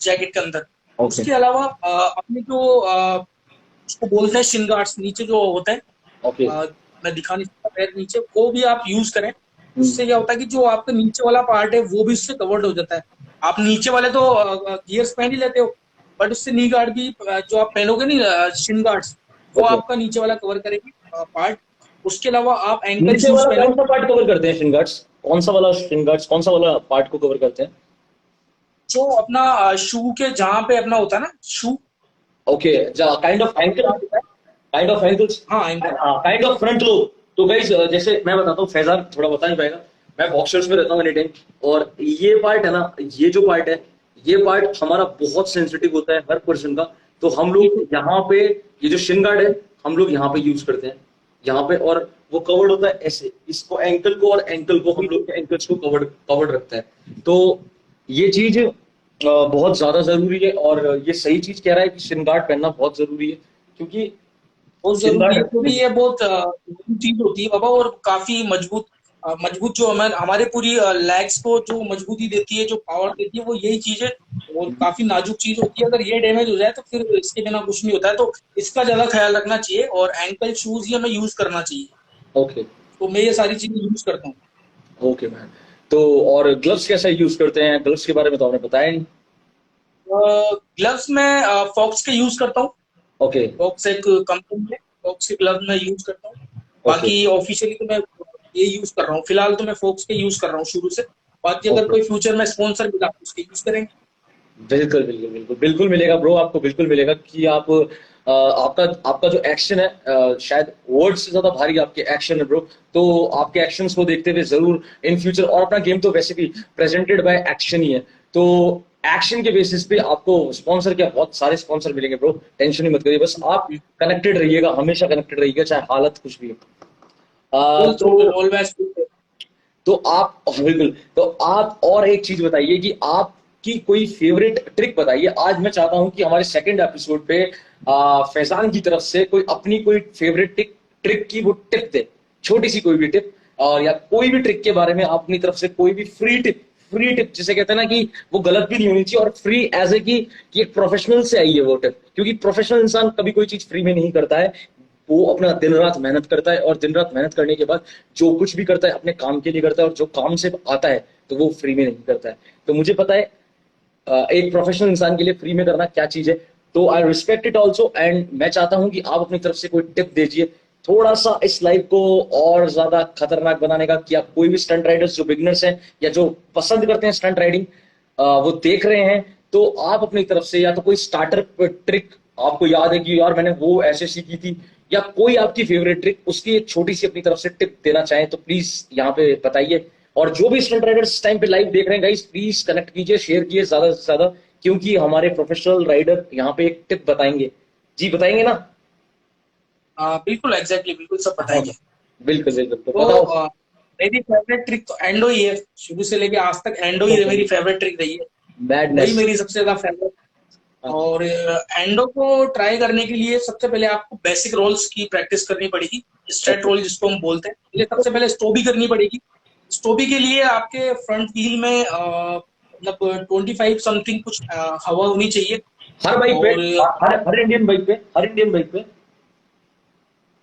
जैकेट के अंदर। उसके अलावा अपने जो उसको बोलते हैं शिन गार्ड्स, नीचे जो होते हैं, ओके मैं दिखा नहीं सकता पैर नीचे, वो भी आप यूज करें। उससे क्या होता है कि जो आपका नीचे वाला पार्ट है वो भी उससे कवर्ड हो जाता है। आप नीचे वाले तो गियर्स पहन ही लेते हो, बट उससे नी गार्ड भी जो आप पहनोगे नहीं, शिन गार्ड्स, वो Okay. आपका नीचे वाला कवर करेगी पार्ट। उसके अलावा आप एंकल नीचे शूज वाला पहनो। कौन सा पार्ट कवर करते हैं शिन गार्ड्स? कौन सा वाला शिन गार्ड्स कौन सा वाला पार्ट को कवर करते हैं? जो अपना शू के जहाँ पे अपना होता है ना shoe, okay, kind of ankle, kind of ankles, हाँ ankle. Kind of front lobe. तो गाइस जैसे मैं बताता हूँ, फैजान थोड़ा बता नहीं पाएगा, मैं बॉक्सर्स में रहता हूँ एनी टाइम, और ये पार्ट है ना, ये जो पार्ट है, ये पार्ट हमारा बहुत सेंसिटिव होता है हर पर्सन का। तो हम लोग यहाँ पे ये जो शिन गार्ड है हम लोग यहाँ पे यूज करते हैं, यहाँ पे, और वो कवर्ड होता है ऐसे, इसको एंकल को, और एंकल को हम लोग एंकल्स को कवर्ड रखता है। तो ये चीज बहुत ज्यादा जरूरी है, और ये सही चीज कह रहा है कि शिन गार्ड पहनना बहुत जरूरी है, क्योंकि बहुत शिन जरूरी है, गार्ड क्योंकि ये बहुत चीज होती है बाबा, और काफी मजबूत मजबूत जो हमारे पूरी लेग्स को जो मजबूती देती है, जो पावर देती है, वो यही चीज है। और काफी नाजुक चीज होती है, अगर ये डैमेज हो जाए तो फिर इसके बिना कुछ नहीं होता है। तो इसका ज्यादा ख्याल रखना चाहिए, और एंकल शूज ही हमें यूज करना चाहिए। ओके तो मैं ये सारी चीजें यूज करता हूँ। Okay man. तो और ग्लव्स कैसे यूज करते हैं? ग्लव्स के बारे में तो आपने बताया नहीं। ग्लव्स में फॉक्स के यूज करता हूँ। ओके फॉक्स एक कंपनी है, फॉक्स के ग्लव्स में यूज करता हूँ। बाकी ऑफिशियली तो मैं ये यूज कर रहा हूँ, फिलहाल तो मैं फॉक्स के यूज कर रहा हूँ शुरू से। बाकी अगर कोई फ्यूचर में स्पॉन्सर मिला तो उसके यूज करेंगे। बिल्कुल बिल्कुल बिल्कुल बिल्कुल मिलेगा ब्रो, आपको बिल्कुल मिलेगा कि आप आपका आपका जो एक्शन है, शायद वर्ड से ज्यादा भारी आपके एक्शन है ब्रो। तो आपके एक्शंस को देखते हुए जरूर इन फ्यूचर, और अपना गेम तो वैसे भी प्रेजेंटेड बाय एक्शन ही है, तो एक्शन के बेसिस पे आपको स्पॉन्सर क्या बहुत सारे स्पॉन्सर मिलेंगे ब्रो, टेंशन ही मत करिए, बस आप कनेक्टेड रहिएगा, हमेशा कनेक्टेड रहिएगा, चाहे हालत कुछ भी हो। ऑलवेज तो आप बिल्कुल, तो आप और एक चीज बताइए कि आपकी कोई फेवरेट ट्रिक बताइए। आज मैं चाहता हूं कि हमारे सेकंड एपिसोड पे फैजान की तरफ से कोई कोई फेवरेट ट्रिक की वो टिप दे, छोटी सी कोई भी टिप, और या कोई भी ट्रिक के बारे में आप अपनी तरफ से कोई भी फ्री टिप जिसे कहते हैं ना कि वो गलत भी नहीं होनी चाहिए, और फ्री एज ए कि एक प्रोफेशनल से आई है वो टिप, क्योंकि प्रोफेशनल इंसान कभी कोई चीज फ्री में नहीं करता है, वो अपना दिन रात मेहनत करता है, और दिन रात मेहनत करने के बाद जो कुछ भी करता है अपने काम के लिए करता है, और जो काम से आता है तो वो फ्री में नहीं करता है। तो मुझे पता है एक प्रोफेशनल इंसान के लिए फ्री में करना क्या चीज है, तो I respect it also, and मैं चाहता हूं कि आप अपनी तरफ से कोई टिप दीजिए थोड़ा सा इस लाइफ को और ज्यादा खतरनाक बनाने का, कि आप कोई भी स्टंट राइडर्स जो बिगिनर्स हैं या जो पसंद करते हैं स्टंट राइडिंग, वो देख रहे हैं, तो आप अपनी तरफ से या तो कोई स्टार्टर ट्रिक आपको याद है कि यार मैंने वो ऐसे सीखी थी, या कोई आपकी फेवरेट ट्रिक, उसकी एक छोटी सी अपनी तरफ से टिप देना चाहें तो प्लीज यहाँ पे बताइए। और जो भी स्टंट राइडर्स इस टाइम पे लाइव देख रहे हैं गाइस, प्लीज कनेक्ट कीजिए, शेयर कीजिए ज्यादा से ज्यादा, क्योंकि हमारे प्रोफेशनल राइडर यहाँ पे एक टिप बताएंगे। जी बताएंगे ना? बिल्कुल एग्जैक्टली, बिल्कुल सब बताएंगे। बिल्कुल बिल्कुल, तो तो बताओ। मेरी फेवरेट ट्रिक तो एंडो ही है, शुरू से लेके आज तक एंडो ही मेरी फेवरेट ट्रिक रही है, वही मैडनेस। मेरी सबसे ज्यादा फेवरेट। और एंडो को ट्राई करने के लिए सबसे पहले आपको बेसिक रोल्स की प्रैक्टिस करनी पड़ेगी, स्ट्रेट रोल जिसको हम बोलते हैं। ये सबसे पहले स्टोबी करनी पड़ेगी। स्टोबी के लिए आपके फ्रंट व्हील में मतलब 25 समथिंग कुछ हवा होनी चाहिए। हर बाइक पे, और हर इंडियन बाइक पे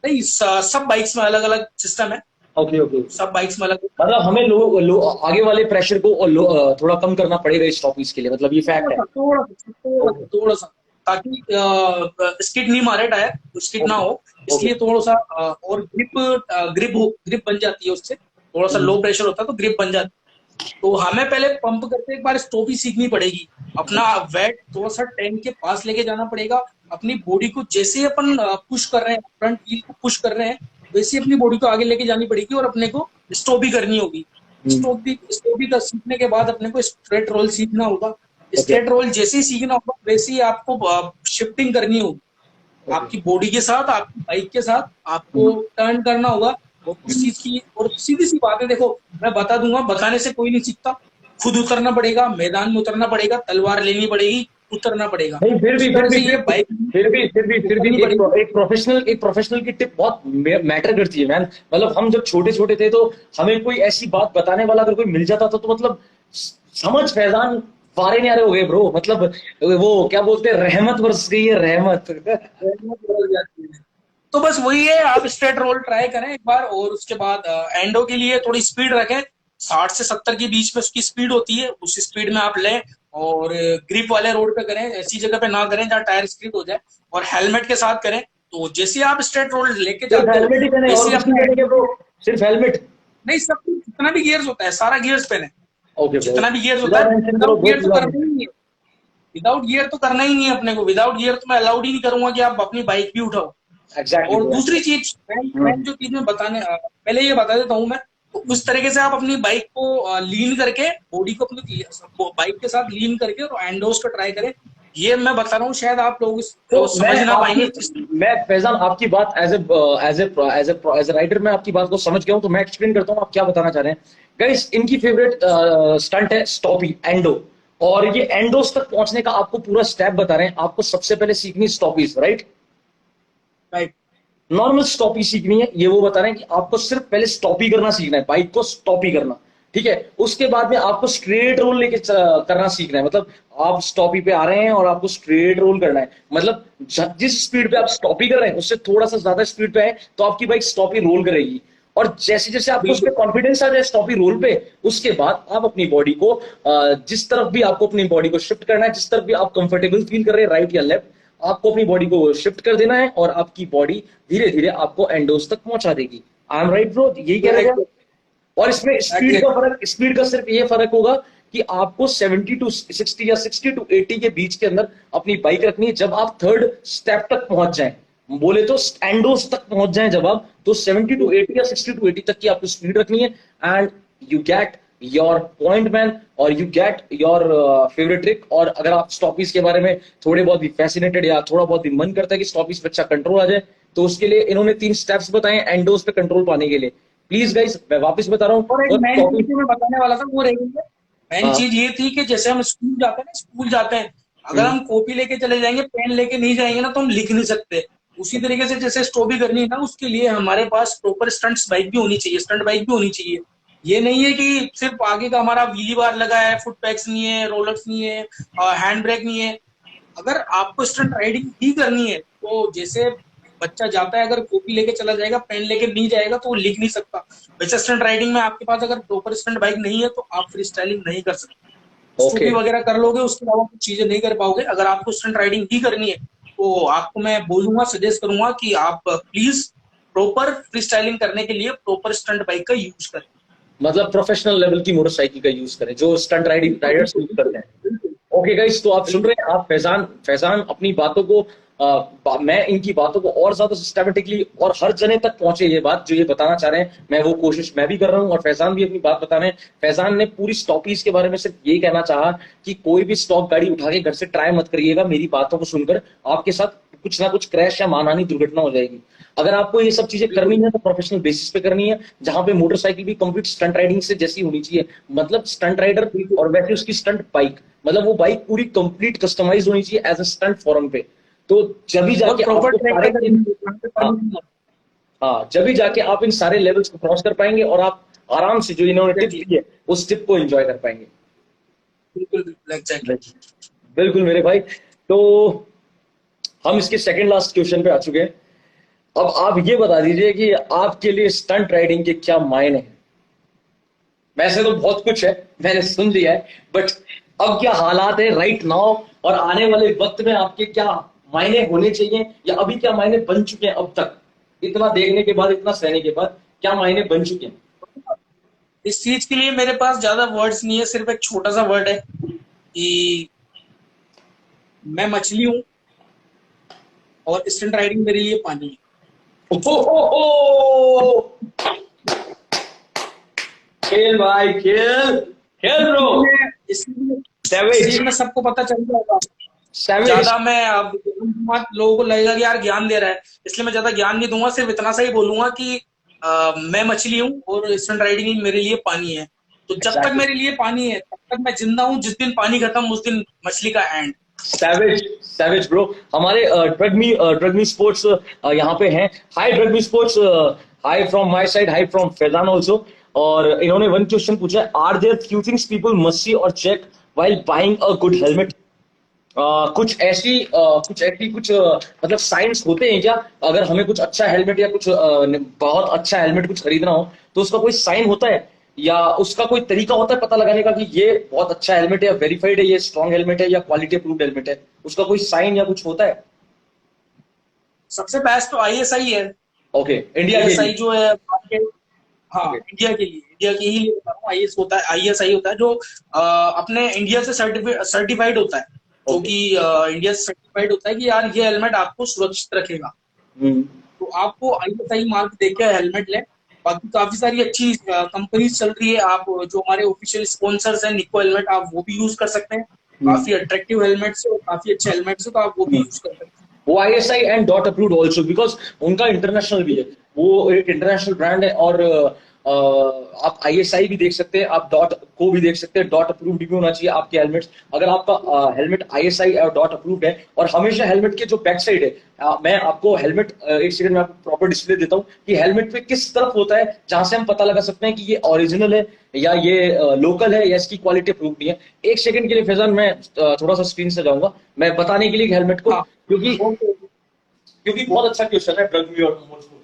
नहीं, सब बाइक्स में अलग अलग सिस्टम है, ओके ओके, सब बाइक्स में अलग। मतलब हमें आगे वाले प्रेशर को थोड़ा कम करना पड़ेगा इस टॉपिक के लिए, मतलब ये फैक्ट है। थोड़ा सा ताकि स्किड नहीं मारे टायर, स्किड ना हो, इसलिए थोड़ा सा और ग्रिप बन जाती है उससे, थोड़ा सा लो प्रेशर होता है तो ग्रिप बन जाती है। तो हमें पहले पंप करते एक बार स्टोपी सीखनी पड़ेगी, अपना वेट थोड़ा सा टैंक के पास लेके जाना पड़ेगा। अपनी बॉडी को जैसे ही अपन पुश कर रहे हैं, फ्रंट व्हील को पुश कर रहे हैं, वैसे ही अपनी बॉडी को आगे लेके जानी पड़ेगी, और अपने को स्टोपी करनी होगी। स्टोपी का सीखने के बाद अपने को स्ट्रेट रोल सीखना होगा। स्ट्रेट रोल जैसे ही सीखना होगा वैसे ही आपको शिफ्टिंग करनी होगी। आपकी बॉडी के साथ, आपकी बाइक के साथ आपको टर्न करना होगा। और उस चीज की, और सीधी सी बात है, देखो मैं बता दूंगा, बताने से कोई नहीं सीखता, खुद उतरना पड़ेगा, मैदान में उतरना पड़ेगा, तलवार लेनी पड़ेगी, उतरना पड़ेगा। नहीं, फिर उस भी तरह से ये बाइक एक प्रोफेशनल की टिप बहुत मैटर करती है मैन। मतलब हम जब छोटे छोटे थे तो हमें कोई ऐसी बात बताने वाला अगर कोई मिल जाता था तो मतलब समझ फैजान फारे न्यारे हो गए ब्रो। मतलब वो क्या बोलते हैं, रहमत बरस गई है, रहमत। तो बस वही है, आप स्ट्रेट रोल ट्राई करें एक बार, और उसके बाद एंडो के लिए थोड़ी स्पीड रखें, 60 से 70 के बीच में उसकी स्पीड होती है, उस स्पीड में आप लें। और ग्रिप वाले रोड पे करें, ऐसी जगह पे ना करें जहाँ टायर स्किड हो जाए, और हेलमेट के साथ करें। तो जैसे आप स्ट्रेट रोल लेके जाते हो, हेलमेट ही पहने और कुछ नहीं पहनेंगे ब्रो, सिर्फ हेलमेट? नहीं, सब जितना भी गियर्स होता है सारा गियर्स पहने, ओके, जितना भी गियर्स होता है। विदाउट गियर तो करना ही नहीं है, विदाउट गियर तो करना ही नहीं है अपने को। विदाउट गियर तो मैं अलाउड ही नहीं करूंगा कि आप अपनी बाइक भी उठाओ। और दूसरी चीज मैं जो चीज में बताने पहले ये बता देता हूँ मैं, तो उस तरीके से आप अपनी बाइक को लीन करके, बॉडी को अपनी बाइक के साथ लीन करके और एंडोस को ट्राई करें। ये मैं बता रहा हूँ, शायद आप लोग इसको समझ ना पाएंगे। मैं फैजान आपकी बात एज ए राइडर मैं आपकी बात को समझ गया हूँ, तो मैं एक्सप्लेन करता हूँ आप क्या बताना चाह रहे हैं। गाइस, इनकी फेवरेट स्टंट है स्टॉपी, एंडो। और ये एंडोस तक पहुंचने का आपको पूरा स्टेप बता रहे हैं। आपको सबसे पहले सीखनी स्टॉपीज, राइट? राइट, नॉर्मल स्टॉपी सीखनी है, ये वो बता रहे हैं कि आपको सिर्फ पहले स्टॉपी करना सीखना है, बाइक को स्टॉपी करना, ठीक है? उसके बाद में आपको स्ट्रेट रोल लेके करना सीखना है। मतलब आप स्टॉपी पे आ रहे हैं और आपको स्ट्रेट रोल करना है। मतलब जिस स्पीड पे आप स्टॉपी कर रहे हैं उससे थोड़ा सा ज्यादा स्पीड पे है तो आपकी बाइक स्टॉपी रोल करेगी। और जैसे जैसे आपको उस पर कॉन्फिडेंस आ जाए स्टॉपी रोल पे, उसके बाद आप अपनी बॉडी को जिस तरफ भी आपको अपनी बॉडी को शिफ्ट करना है, जिस तरफ भी आप कंफर्टेबल फील कर रहे हैं, राइट या लेफ्ट, आपको अपनी बॉडी को शिफ्ट कर देना है और आपकी बॉडी धीरे धीरे आपको एंडोस तक पहुंचा देगी। I am right bro? यही कह रहे हैं। और इसमें स्पीड का सिर्फ ये फर्क होगा कि आपको 70 to 60 या 60 to 80 के बीच के अंदर अपनी बाइक रखनी है। जब आप थर्ड स्टेप तक पहुंच जाएं, बोले तो एंडोस तक पहुंच जाएं जब आप, तो 70 to 80 या 60 to 80 तक की आपको स्पीड रखनी है। And you get your point man, और you get your favourite trick. और अगर आप स्टॉपीज के बारे में थोड़े बहुत भी फैसिनेटेड या थोड़ा बहुत भी मन करता है कि स्टॉपीज पे अच्छा कंट्रोल आ जाए, तो उसके लिए इन्होंने 3 स्टेप्स बताए एंडोस पे कंट्रोल पाने के लिए। प्लीज गाइस, मैं वापस बता रहा हूँ। और एक मेन चीज मैं बताने वाला था, वो रह गई है। मेन चीज ये थी कि जैसे हम स्कूल जाते हैं, अगर हम कॉपी लेके चले जाएंगे, पेन लेके नहीं जाएंगे ना, तो हम लिख नहीं सकते। उसी तरीके से जैसे स्टॉपी करनी है ना, उसके लिए हमारे पास प्रॉपर स्टंट्स बाइक भी होनी चाहिए, स्टंट बाइक भी होनी चाहिए। ये नहीं है कि सिर्फ आगे का हमारा व्हीली बार लगा है, फुट पैक्स नहीं है, रोलर्स नहीं है, हैंड ब्रेक नहीं है। अगर आपको स्टंट राइडिंग ही करनी है, तो जैसे बच्चा जाता है, अगर कॉपी लेके चला जाएगा, पेन लेके नहीं जाएगा, तो वो लिख नहीं सकता। वैसे स्टंट राइडिंग में आपके पास अगर प्रॉपर स्टंट बाइक नहीं है, तो आप फ्री स्टाइलिंग नहीं कर सकते। स्टॉपी वगैरह कर लोगे, उसके अलावा कुछ चीजें नहीं कर पाओगे। अगर आपको स्टंट राइडिंग ही करनी है, तो आपको मैं बोलूंगा, सजेस्ट करूंगा कि आप प्लीज प्रॉपर फ्री स्टाइलिंग करने के लिए प्रॉपर स्टंट बाइक का यूज करें। मतलब प्रोफेशनल लेवल की मोटरसाइकिल का यूज करें, जो स्टंट राइडर्स यूज करते हैं। ओके गाइस, तो आप सुन रहे हैं, आप फैजान अपनी बातों को मैं इनकी बातों को और ज्यादा सिस्टमेटिकली और हर जने तक पहुंचे ये बात जो ये बताना चाह रहे हैं, मैं वो कोशिश मैं भी कर रहा हूं और फैजान भी अपनी बात बता रहे हैं। फैजान ने पूरी स्टॉपीज के बारे में सिर्फ यही कहना चाहा कि कोई भी स्टॉप गाड़ी उठा के घर से ट्राई मत करिएगा। मेरी बातों को सुनकर आपके साथ कुछ ना कुछ क्रैश या मानहानि दुर्घटना हो जाएगी। अगर आपको ये सब चीजें करनी है तो प्रोफेशनल बेसिस पे करनी है, जहां पे मोटरसाइकिल भी कंप्लीट स्टंट राइडिंग से जैसी होनी चाहिए। मतलब स्टंट राइडर और वैसे उसकी स्टंट बाइक, मतलब वो बाइक पूरी कंप्लीट कस्टमाइज होनी चाहिए एज अ स्टंट फॉरम पे। तो जब भी जाके जब भी जाके आप इन सारे लेवल्स को क्रॉस कर पाएंगे और आप आराम से जो इन्होंने टिप दी है उस टिप को एंजॉय कर पाएंगे। बिल्कुल मेरे भाई। तो हम इसके सेकंड लास्ट क्वेश्चन पे आ चुके हैं। अब आप ये बता दीजिए कि आपके लिए स्टंट राइडिंग के क्या मायने हैं? वैसे तो बहुत कुछ है, मैंने सुन लिया है, बट अब क्या हालात है राइट नाउ और आने वाले वक्त में आपके क्या मायने होने चाहिए, या अभी क्या मायने बन चुके हैं अब तक, इतना देखने के बाद, इतना सहने के बाद क्या मायने बन चुके हैं? इस चीज के लिए मेरे पास ज्यादा वर्ड्स नहीं है, सिर्फ एक छोटा सा वर्ड है कि मैं मछली हूं और स्टंट राइडिंग मेरे लिए पानी है। खेल भाई, खेल ब्रो। इसलिए सबको पता चल जाएगा Savage. ज्यादा मैं अब लोगों को लगेगा कि यार ज्ञान दे रहा है, इसलिए मैं ज्यादा ज्ञान नहीं दूंगा, सिर्फ इतना सा ही बोलूंगा कि मैं मछली हूँ और स्टंट राइडिंग मेरे लिए पानी है। तो जब तक Exactly. मेरे लिए पानी है तब तक मैं जिंदा हूँ, जिस दिन पानी खत्म उस दिन मछली का एंड। Savage bro. हमारे ड्रग मी स्पोर्ट्स यहाँ पे हैं। Hi drug me sports, hi from my side, hi from Faizan also. और इन्होंने वन क्वेश्चन पूछा है, are there few things people must see और check while buying a good helmet? कुछ मतलब साइंस होते हैं क्या? अगर हमें कुछ अच्छा हेलमेट या कुछ बहुत अच्छा हेलमेट कुछ खरीदना हो तो उसका कोई साइन होता है या उसका कोई तरीका होता है पता लगाने का कि ये बहुत अच्छा हेलमेट है या वेरीफाइड है, ये स्ट्रॉन्ग हेलमेट है या क्वालिटी अप्रूव्ड हेलमेट है? उसका कोई साइन या कुछ होता है? सबसे बेस्ट तो आईएसआई है। ओके, इंडिया के आईएसआई लिए। जो है हाँ, ओके। इंडिया के लिए, इंडिया के ही बता रहा हूँ। आईएस होता है, आईएसआई होता है जो अपने इंडिया से सर्टिफाइड होता है, जो ओके। कि इंडिया से सर्टिफाइड होता है कि यार ये हेलमेट आपको सुरक्षित रखेगा। हम्म। तो आपको आईएसआई मार्क देके हेलमेट लें। बाकी काफी सारी अच्छी कंपनीज चल रही है, आप जो हमारे ऑफिशियल स्पॉन्सर्स हैं निको हेलमेट, आप वो भी यूज कर सकते हैं। काफी अट्रैक्टिव हेलमेट्स है और काफी अच्छे हेलमेट्स है, तो आप वो भी यूज कर सकते हैं। वो ISI and dot approved also, because उनका इंटरनेशनल भी है, वो एक इंटरनेशनल ब्रांड है। और आप आईएसआई भी देख सकते हैं, आप डॉट को भी देख सकते हैं। डॉट अप्रूव्ड भी होना चाहिए आपके हेलमेट्स। अगर आपका हेलमेट आईएसआई और डॉट अप्रूव्ड है, और हमेशा हेलमेट के जो बैक साइड है, मैं आपको हेलमेट एक सेकंड में आपको प्रॉपर डिस्प्ले देता हूँ कि हेलमेट पे किस तरफ होता है, जहां से हम पता लगा सकते हैं कि ये ओरिजिनल है या ये लोकल है या इसकी क्वालिटी अप्रूव्ड नहीं है। एक सेकंड के लिए फैजान मैं थोड़ा सा स्क्रीन से जाऊंगा मैं बताने के लिए हेलमेट को, हाँ, क्योंकि बहुत अच्छा क्वेश्चन है ड्रग मी और मोटरस्पोर्ट्स का।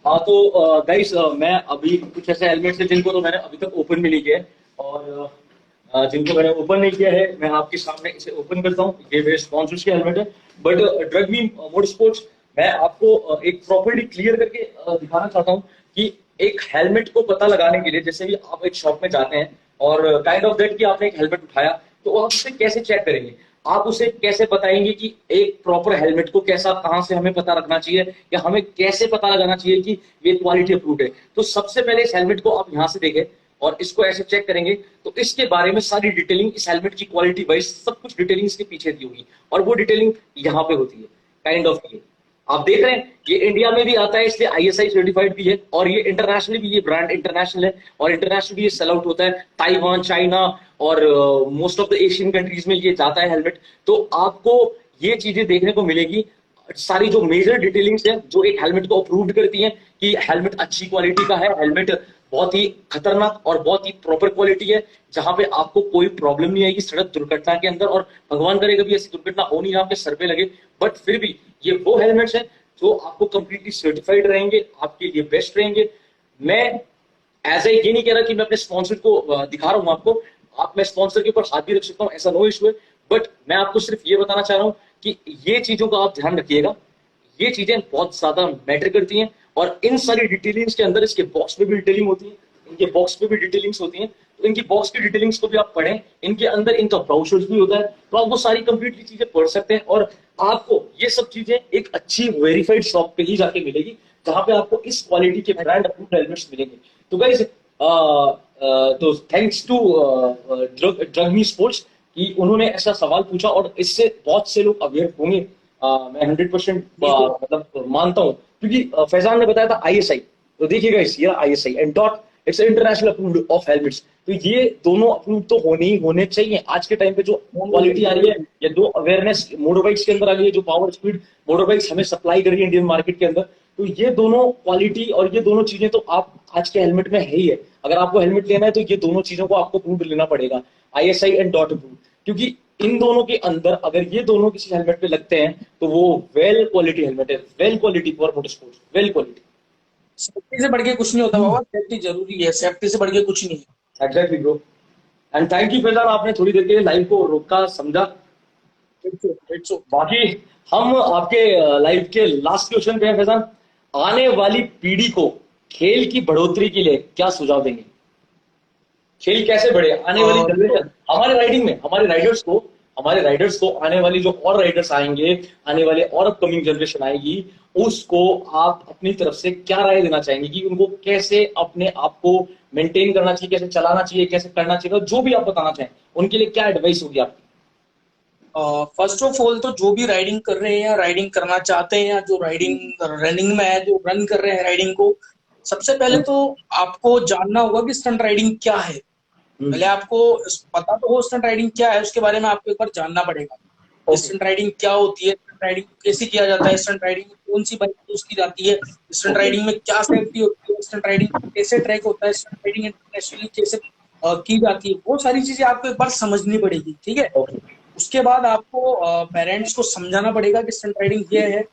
हाँ तो गाइस, मैं अभी कुछ ऐसे हेलमेट्स हैं जिनको तो मैंने अभी तक ओपन भी नहीं किया है, और जिनको मैंने ओपन नहीं किया है मैं आपके सामने इसे ओपन करता हूँ। ये मेरे स्पॉन्सर्स के हेलमेट है, but drug me motor sports मैं आपको एक प्रॉपर्ली क्लियर करके दिखाना चाहता हूँ कि एक हेलमेट को पता लगाने के लिए, जैसे भी आप एक शॉप में जाते हैं और काइंड ऑफ दैट कि आपने एक हेलमेट उठाया, तो आप उसे कैसे चेक करेंगे? आप उसे कैसे बताएंगे कि एक प्रॉपर हेलमेट को कैसा, कहां से हमें पता रखना चाहिए, या हमें कैसे पता लगाना चाहिए कि ये क्वालिटी अप्रूव्ड है? तो सबसे पहले इस हेलमेट को आप यहां से देखें और इसको ऐसे चेक करेंगे, तो इसके बारे में सारी डिटेलिंग, इस हेलमेट की क्वालिटी वाइज सब कुछ डिटेलिंग इसके पीछे दी होगी, और वो डिटेलिंग यहाँ पे होती है काइंड ऑफ। ये आप देख रहे हैं, ये इंडिया में भी आता है इसलिए आईएसआई सर्टिफाइड भी है, और ये इंटरनेशनली भी, ये ब्रांड इंटरनेशनल है और इंटरनेशनल भी ये सेल आउट होता है। ताइवान, चाइना और most of the Asian countries में ये जाता है हेलमेट। तो आपको ये चीजें देखने को मिलेगी, सारी जो मेजर डिटेलिंग्स है जो एक हेलमेट को अप्रूव्ड करती हैं कि हेलमेट अच्छी क्वालिटी का है, हेलमेट बहुत ही खतरनाक और बहुत ही प्रॉपर क्वालिटी है, जहां पे आपको कोई प्रॉब्लम नहीं आएगी सड़क दुर्घटना के अंदर। और भगवान करे कभी ऐसी दुर्घटना हो नहीं, आपके सर पे लगे, बट फिर भी ये वो हेलमेट्स हैं जो आपको कंप्लीटली सर्टिफाइड रहेंगे, आपके लिए बेस्ट रहेंगे। मैं एज ए ये नहीं कह रहा कि मैं अपने स्पॉन्सर को दिखा रहा हूं आपको, मैं स्पॉन्सर के ऊपर हाथ भी रख सकता हूं, ऐसा नो इशू है, बट मैं आपको सिर्फ ये बताना चाह रहा हूं कि ये चीजों का आप ध्यान रखिएगा। ये चीजें बहुत ज्यादा मैटर करती हैं, और इन सारी डिटेलिंग्स के अंदर इसके बॉक्स में भी डिटेलिंग होती है, इनके बॉक्स में भी डिटेलिंग्स होती हैं, तो इनकी बॉक्स की डिटेलिंग्स को भी आप पढ़ें। इनके अंदर इनका ब्राउचर्स भी होता है, तो आप वो सारी कंप्लीटली चीजें पढ़ सकते हैं, और आपको ये सब चीजें एक अच्छी वेरीफाइड शॉप पे ही जाके मिलेगी, जहां पे आपको इस क्वालिटी के ब्रांड अप्रूव्ड हेलमेट्स मिलेंगे। तो गाइस, तो thanks to drug me sports कि उन्होंने ऐसा सवाल पूछा, और इससे बहुत से लोग अवेयर होंगे। मैं 100% मतलब मानता हूं, क्योंकि फैजान ने बताया था आईएसआई, तो देखिएगा इस ये ISI and dot, it's international approved of helmets. तो ये दोनों अप्रूव तो होने चाहिए। आज के टाइम पे जो क्वालिटी आ रही है, या जो अवेयरनेस मोटर बाइक्स के अंदर आ गई है, जो पावर स्पीड मोटर बाइक्स हमें सप्लाई कर रही है इंडियन मार्केट के अंदर, तो ये दोनों क्वालिटी और ये दोनों चीजें तो आप आज के हेलमेट में है ही है। अगर आपको हेलमेट लेना है तो ये दोनों चीजों को आपको अप्रूव लेना पड़ेगा, आईएसआई एंड डॉट अप्रूव, क्योंकि इन दोनों के अंदर अगर ये दोनों किसी हेलमेट पे लगते हैं तो वो वेल क्वालिटी हेलमेट है, well quality for motor sports, well quality. Safety से बढ़ के कुछ नहीं होता बाबा, सेफ्टी जरूरी है, सेफ्टी से बढ़ के कुछ नहीं है। Exactly bro, and thank you Faizan, आपने थोड़ी देर के लिए लाइव को रोका, समझा। बाकी हम आपके लाइफ के लास्ट क्वेश्चन पे हैं फैजान। आने वाली पीढ़ी को खेल की बढ़ोतरी के लिए क्या सुझाव देंगे? खेल कैसे बढ़े आने वाली जनरेशन, हमारे राइडर्स को आने वाली जो और राइडर्स आएंगे, आने वाले और अपकमिंग जनरेशन आएगी, उसको आप अपनी तरफ से क्या राय देना चाहेंगे कि उनको कैसे अपने आप को मेंटेन करना चाहिए, कैसे चलाना चाहिए, कैसे करना चाहिए, जो भी आप बताना चाहें उनके लिए क्या एडवाइस होगी आपकी? फर्स्ट ऑफ ऑल तो जो भी राइडिंग कर रहे हैं या राइडिंग करना चाहते हैं या जो राइडिंग रनिंग में है, जो रन कर रहे हैं राइडिंग को, सबसे पहले तो आपको जानना होगा कि स्टंट राइडिंग क्या है। पहले आपको पता तो हो स्टंट राइडिंग क्या है, उसके बारे में आपको एक बार जानना पड़ेगा। स्टंट राइडिंग क्या होती है, स्टंट राइडिंग कैसे किया जाता है, स्टंट राइडिंग में कौन सी बाइक यूज की जाती है, स्टंट राइडिंग में क्या सेफ्टी होती है, स्टंट राइडिंग कैसे ट्रैक होता है, स्टंट राइडिंग इंटरनेशनली कैसे की जाती है, वो सारी चीजें आपको एक बार समझनी पड़ेगी। ठीक है, उसके बाद आपको पेरेंट्स को समझाना पड़ेगा कि स्टंट राइडिंग ये है।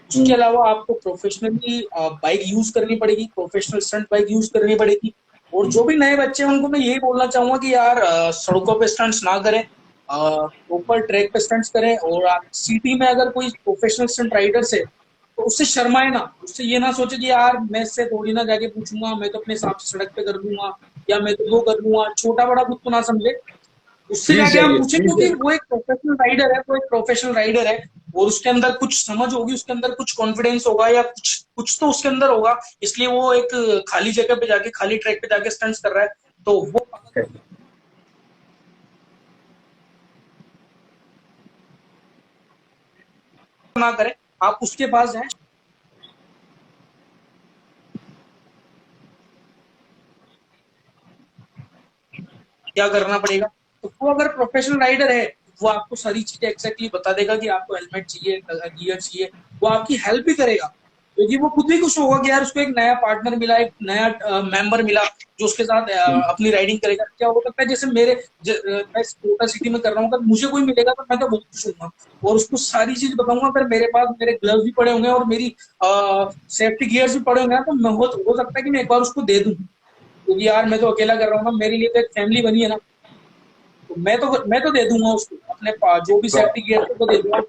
उसके अलावा आपको प्रोफेशनली बाइक यूज करनी पड़ेगी, प्रोफेशनल स्टंट बाइक यूज करनी पड़ेगी। और जो भी नए बच्चे हैं उनको मैं यही बोलना चाहूंगा कि यार सड़कों पे स्टंट्स ना करें, प्रॉपर ट्रैक पे स्टंट्स करें। और आप सिटी में अगर कोई प्रोफेशनल स्टंट राइडर्स है तो उससे शर्माए ना, उससे ये ना सोचे कि यार मैं इससे थोड़ी ना जाके पूछूंगा, मैं तो अपने हिसाब से सड़क पे कर दूंगा या मैं तो वो कर दूंगा, छोटा बड़ा खुद को ना समझे। उससे जाके आप पूछे, क्योंकि वो एक प्रोफेशनल राइडर है, वो एक प्रोफेशनल राइडर है और उसके अंदर कुछ समझ होगी, उसके अंदर कुछ कॉन्फिडेंस होगा या कुछ तो उसके अंदर होगा, इसलिए वो एक खाली जगह पे जाके, खाली ट्रैक पे जाके स्टंट्स कर रहा है। तो वो ना करें, आप उसके पास जाएं। क्या करना पड़ेगा, तो वो अगर प्रोफेशनल राइडर है वो आपको सारी चीजें एक्जैक्टली बता देगा कि आपको हेलमेट चाहिए, गियर चाहिए, वो आपकी हेल्प भी करेगा, क्योंकि वो खुद भी खुश होगा कि यार उसको एक नया पार्टनर मिला, एक नया मेंबर मिला जो उसके साथ अपनी राइडिंग करेगा। क्या हो सकता है जैसे मैं कोटा सिटी में कर रहा हूँ, अगर मुझे कोई मिलेगा तो मैं तो बहुत खुश होऊंगा और उसको सारी चीज बताऊंगा। अगर मेरे पास मेरे ग्लव्स भी पड़े होंगे और मेरी सेफ्टी गियर्स भी पड़े होंगे तो मैं हो सकता है कि मैं एक बार उसको दे दूं, क्योंकि यार मैं तो अकेला कर रहा हूँ ना, मेरे लिए तो एक फैमिली बनी है ना, तो मैं तो दे दूंगा उसको अपने जो भी सेफ्टी गियर तो दे दूंगा।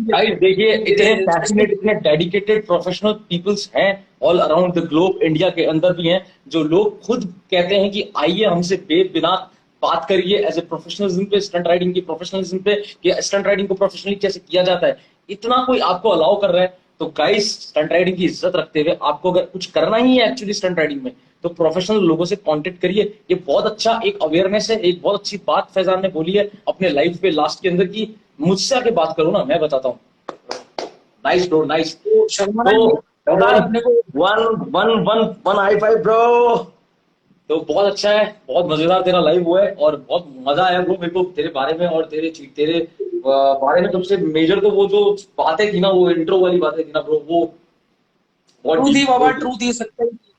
गाइस देखिए, इतने पैशनेट, इतने डेडिकेटेड प्रोफेशनल पीपल्स हैं all around the globe, India के अंदर भी हैं, जो लोग खुद कहते हैं कि आइए हमसे बिना बात करिए एज ए प्रोफेशनलिज्म पे, स्टंट राइडिंग की प्रोफेशनलिज्म पे, कि स्टंट राइडिंग को प्रोफेशनली कैसे किया जाता है। इतना कोई आपको अलाउ कर रहा है तो गाइस, स्टंट राइडिंग की इज्जत रखते हुए आपको अगर कुछ करना ही है एक्चुअली स्टंट राइडिंग में, तो प्रोफेशनल लोगों से कांटेक्ट करिए। ये बहुत अच्छा एक अवेयरनेस है, एक बहुत अच्छी बात फैजान ने बोली है अपने लाइफ पे लास्ट के अंदर की मुझसे आके बात करो ना, मैं बताता हूँ। Nice bro, nice. One high five bro. तो बहुत अच्छा है, बहुत मजेदार तेरा लाइव हुआ है और बहुत मजा आया ब्रो मेरे को तेरे बारे में और तेरे बारे में। सबसे मेजर तो वो जो बातें थी ना, वो इंट्रो वाली बातें थी ना ब्रो, वो ट्रू थी बाबा, ट्रू थी, सच्चाई थी,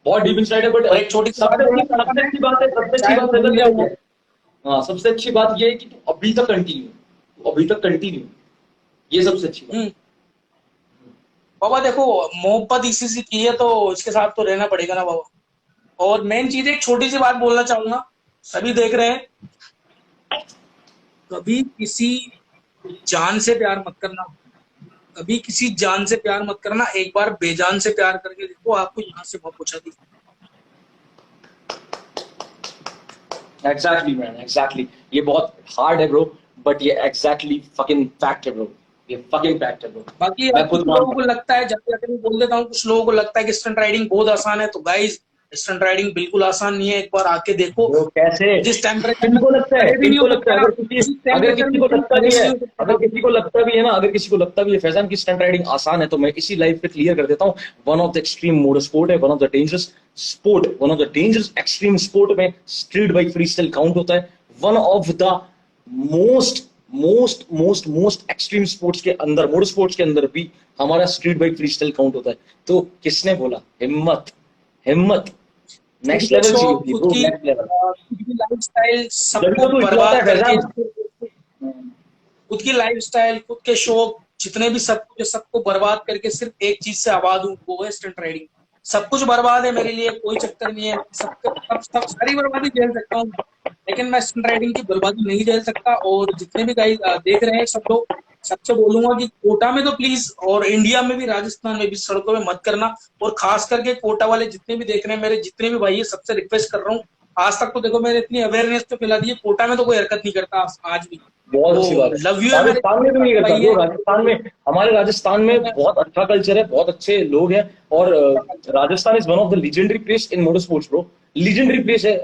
बहुत डीप इनसाइड है। बट एक छोटी सबसे अच्छी बात है, हाँ सबसे अच्छी बात ये है कि तू अभी तक कंटिन्यू, ये सबसे अच्छी बात। बाबा देखो, मोहब्बत इसी से की है तो इसके साथ तो रहना पड़ेगा ना बाबा। और मेन चीज एक छोटी सी बात बोलना चाहूंगा, सभी देख रहे हैं, कभी किसी जान से प्यार मत करना, कभी किसी जान से प्यार मत करना, एक बार बेजान से प्यार करके देखो, आपको यहाँ से वहां पहुंचा दी। Exactly man, exactly. ये बहुत हार्ड है ब्रो, बट ये एग्जैक्टली फकिंग फैक्ट है ब्रो, ये फकिंग फैक्ट है ब्रो। बाकी कुछ लोगों को लगता है, जाते जाते मैं बोल देता हूँ, कुछ लोगों को लगता है कि स्टंट राइडिंग बहुत आसान है, तो गाइस स्टंट राइडिंग बिल्कुल आसान नहीं है, एक बार आके देखो। कैसे, जिस टेम्परेचर किसको लगता है, किसको लगता है, अगर किसी को लगता भी है, अगर किसी को लगता भी है ना, अगर किसी को लगता भी है फैजान की स्टंट राइडिंग आसान है, तो मैं इसी लाइव पे क्लियर कर देता हूँ, one of the extreme motor sport है, one of the dangerous sport, one of the dangerous extreme sport में स्ट्रीट बाइक फ्रीस्टाइल काउंट होता है। One of the most extreme sports के अंदर, मोटर स्पोर्ट्स के अंदर भी हमारा स्ट्रीट बाइक फ्रीस्टाइल काउंट होता है। तो किसने बोला, हिम्मत नेक्स्ट लेवल चाहिए, खुद की लाइफस्टाइल सबको बर्बाद करके, खुद की लाइफस्टाइल, खुद के शौक, जितने भी सब कुछ, सबको बर्बाद करके सिर्फ एक चीज से आबाद हूँ, वो है स्टंट राइडिंग। सब कुछ बर्बाद है मेरे लिए, कोई चक्कर नहीं है, सब सारी बर्बादी झेल सकता हूँ, लेकिन मैं स्टंट राइडिंग की बर्बादी नहीं झेल सकता। और जितने भी गाइस देख रहे हैं सब लोग, सबसे बोलूंगा कि कोटा में तो प्लीज, और इंडिया में भी, राजस्थान में भी सड़कों में मत करना। और खास करके कोटा वाले जितने भी देख रहे हैं, मेरे जितने भी भाई है, सबसे रिक्वेस्ट कर रहा हूँ। आज तक तो देखो मैंने इतनी अवेयरनेस तो फैला दी है, कोटा में तो कोई हरकत नहीं करता आज भी। बहुत अच्छी बात है। लव यू है मेरे राजस्थान में भी नहीं करता भाई ब्रो, है। राजस्थान में, हमारे राजस्थान में बहुत अच्छा कल्चर है, बहुत अच्छे लोग हैं। और Rajasthan is one of the legendary place in motor sports bro, legendary place है।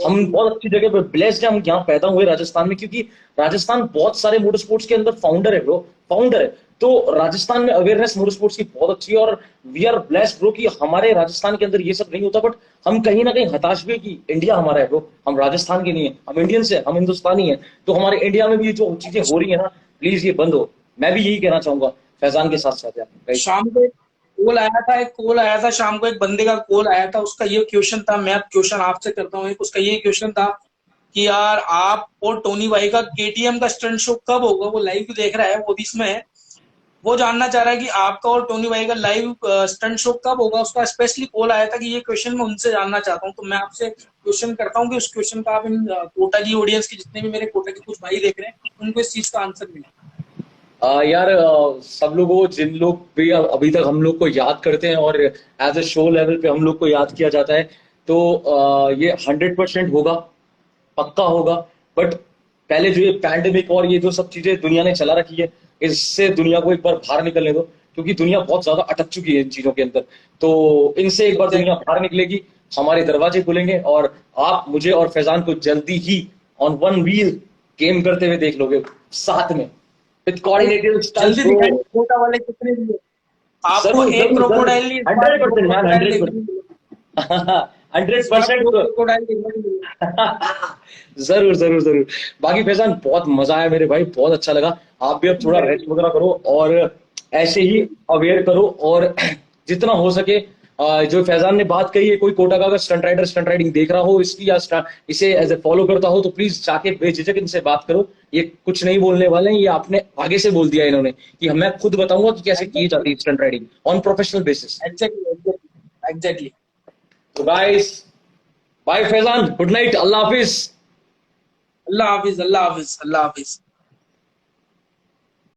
हम बहुत अच्छी जगह पे ब्लेस्ड हैं, हम यहाँ पैदा हुए राजस्थान में, क्योंकि राजस्थान बहुत सारे मोटर स्पोर्ट्स के अंदर फाउंडर है ब्रो, फाउंडर है। तो राजस्थान में अवेयरनेस मोटर स्पोर्ट्स की बहुत अच्छी है, और वी आर ब्लेस्ड ब्रो कि हमारे राजस्थान के अंदर ये सब नहीं होता। बट हम कहीं ना कहीं हताश भी है कि इंडिया हमारा है ब्रो, हम राजस्थान के नहीं है, हम इंडियंस है, हम हिंदुस्तानी है। तो हमारे इंडिया में भी जो चीजें हो रही है ना, प्लीज ये बंद हो। मैं भी यही कहना चाहूंगा फैजान के साथ साथ यार। शाम को कॉल आया था, एक कॉल आया था शाम को, एक बंदे का कॉल आया था, उसका ये क्वेश्चन था, मैं अब क्वेश्चन आपसे करता हूँ। उसका ये क्वेश्चन था कि यार आप और टोनी भाई का केटीएम का स्टंट शो कब होगा? वो लाइव देख रहा है, वो भी इसमें है। वो जानना चाह रहा है कि आपका और टोनी भाई का लाइव स्टंट शो कब होगा। उसका स्पेशली कॉल आया था कि ये क्वेश्चन मैं उनसे जानना चाहता हूँ। तो मैं आपसे क्वेश्चन करता हूँ कि उस क्वेश्चन का आप इन कोटा की ऑडियंस के, जितने भी मेरे कोटा के कुछ भाई देख रहे हैं, उनको इस चीज का आंसर मिले। यार सब लोगों, जिन लोग भी अभी तक हम लोग को याद करते हैं और एज ए शो लेवल पे हम लोग को याद किया जाता है, तो ये 100% होगा, पक्का होगा। बट पहले जो ये पैंडेमिक और ये जो सब चीजें दुनिया ने चला रखी है, इससे दुनिया को एक बार बाहर निकलने दो, क्योंकि दुनिया बहुत ज्यादा अटक चुकी है इन चीजों के अंदर। तो इनसे एक बार दुनिया बाहर निकलेगी, हमारे दरवाजे खुलेंगे, और आप मुझे और फैजान को जल्दी ही ऑन वन व्हील गेम करते हुए देख लोगे साथ में, विद कोऑर्डिनेटेड जल्दी दिखाई कोटा वाले कितने भी है। आपको जरूर, एक जरूर, क्रोकोडाइल नहीं, 100% मैन, 100% क्रोकोडाइल देखने को मिलेगा। जरूर जरूर जरूर। बाकी फैजान बहुत मजा आया मेरे भाई, बहुत अच्छा लगा। आप भी अब थोड़ा रेस्ट वगैरह करो और ऐसे ही अवेयर करो, और जितना हो सके जो फैजान ने बात कही है, कोई कोटा का अगर स्टंट राइडर स्टंट राइडिंग देख रहा हो इसकी, या इसे एज ए फॉलो करता हो, तो प्लीज जाके बेझिझक इनसे बात करो। ये कुछ नहीं बोलने वाले हैं, ये आपने आगे से बोल दिया इन्होंने कि मैं खुद बताऊंगा कि कैसे की जाती है stunt riding on professional basis. Exactly. तो guys, bye Faizan, good night, अल्लाह हाफिज। अल्लाह हाफिज, अल्लाह हाफिज, अल्लाह हाफिज।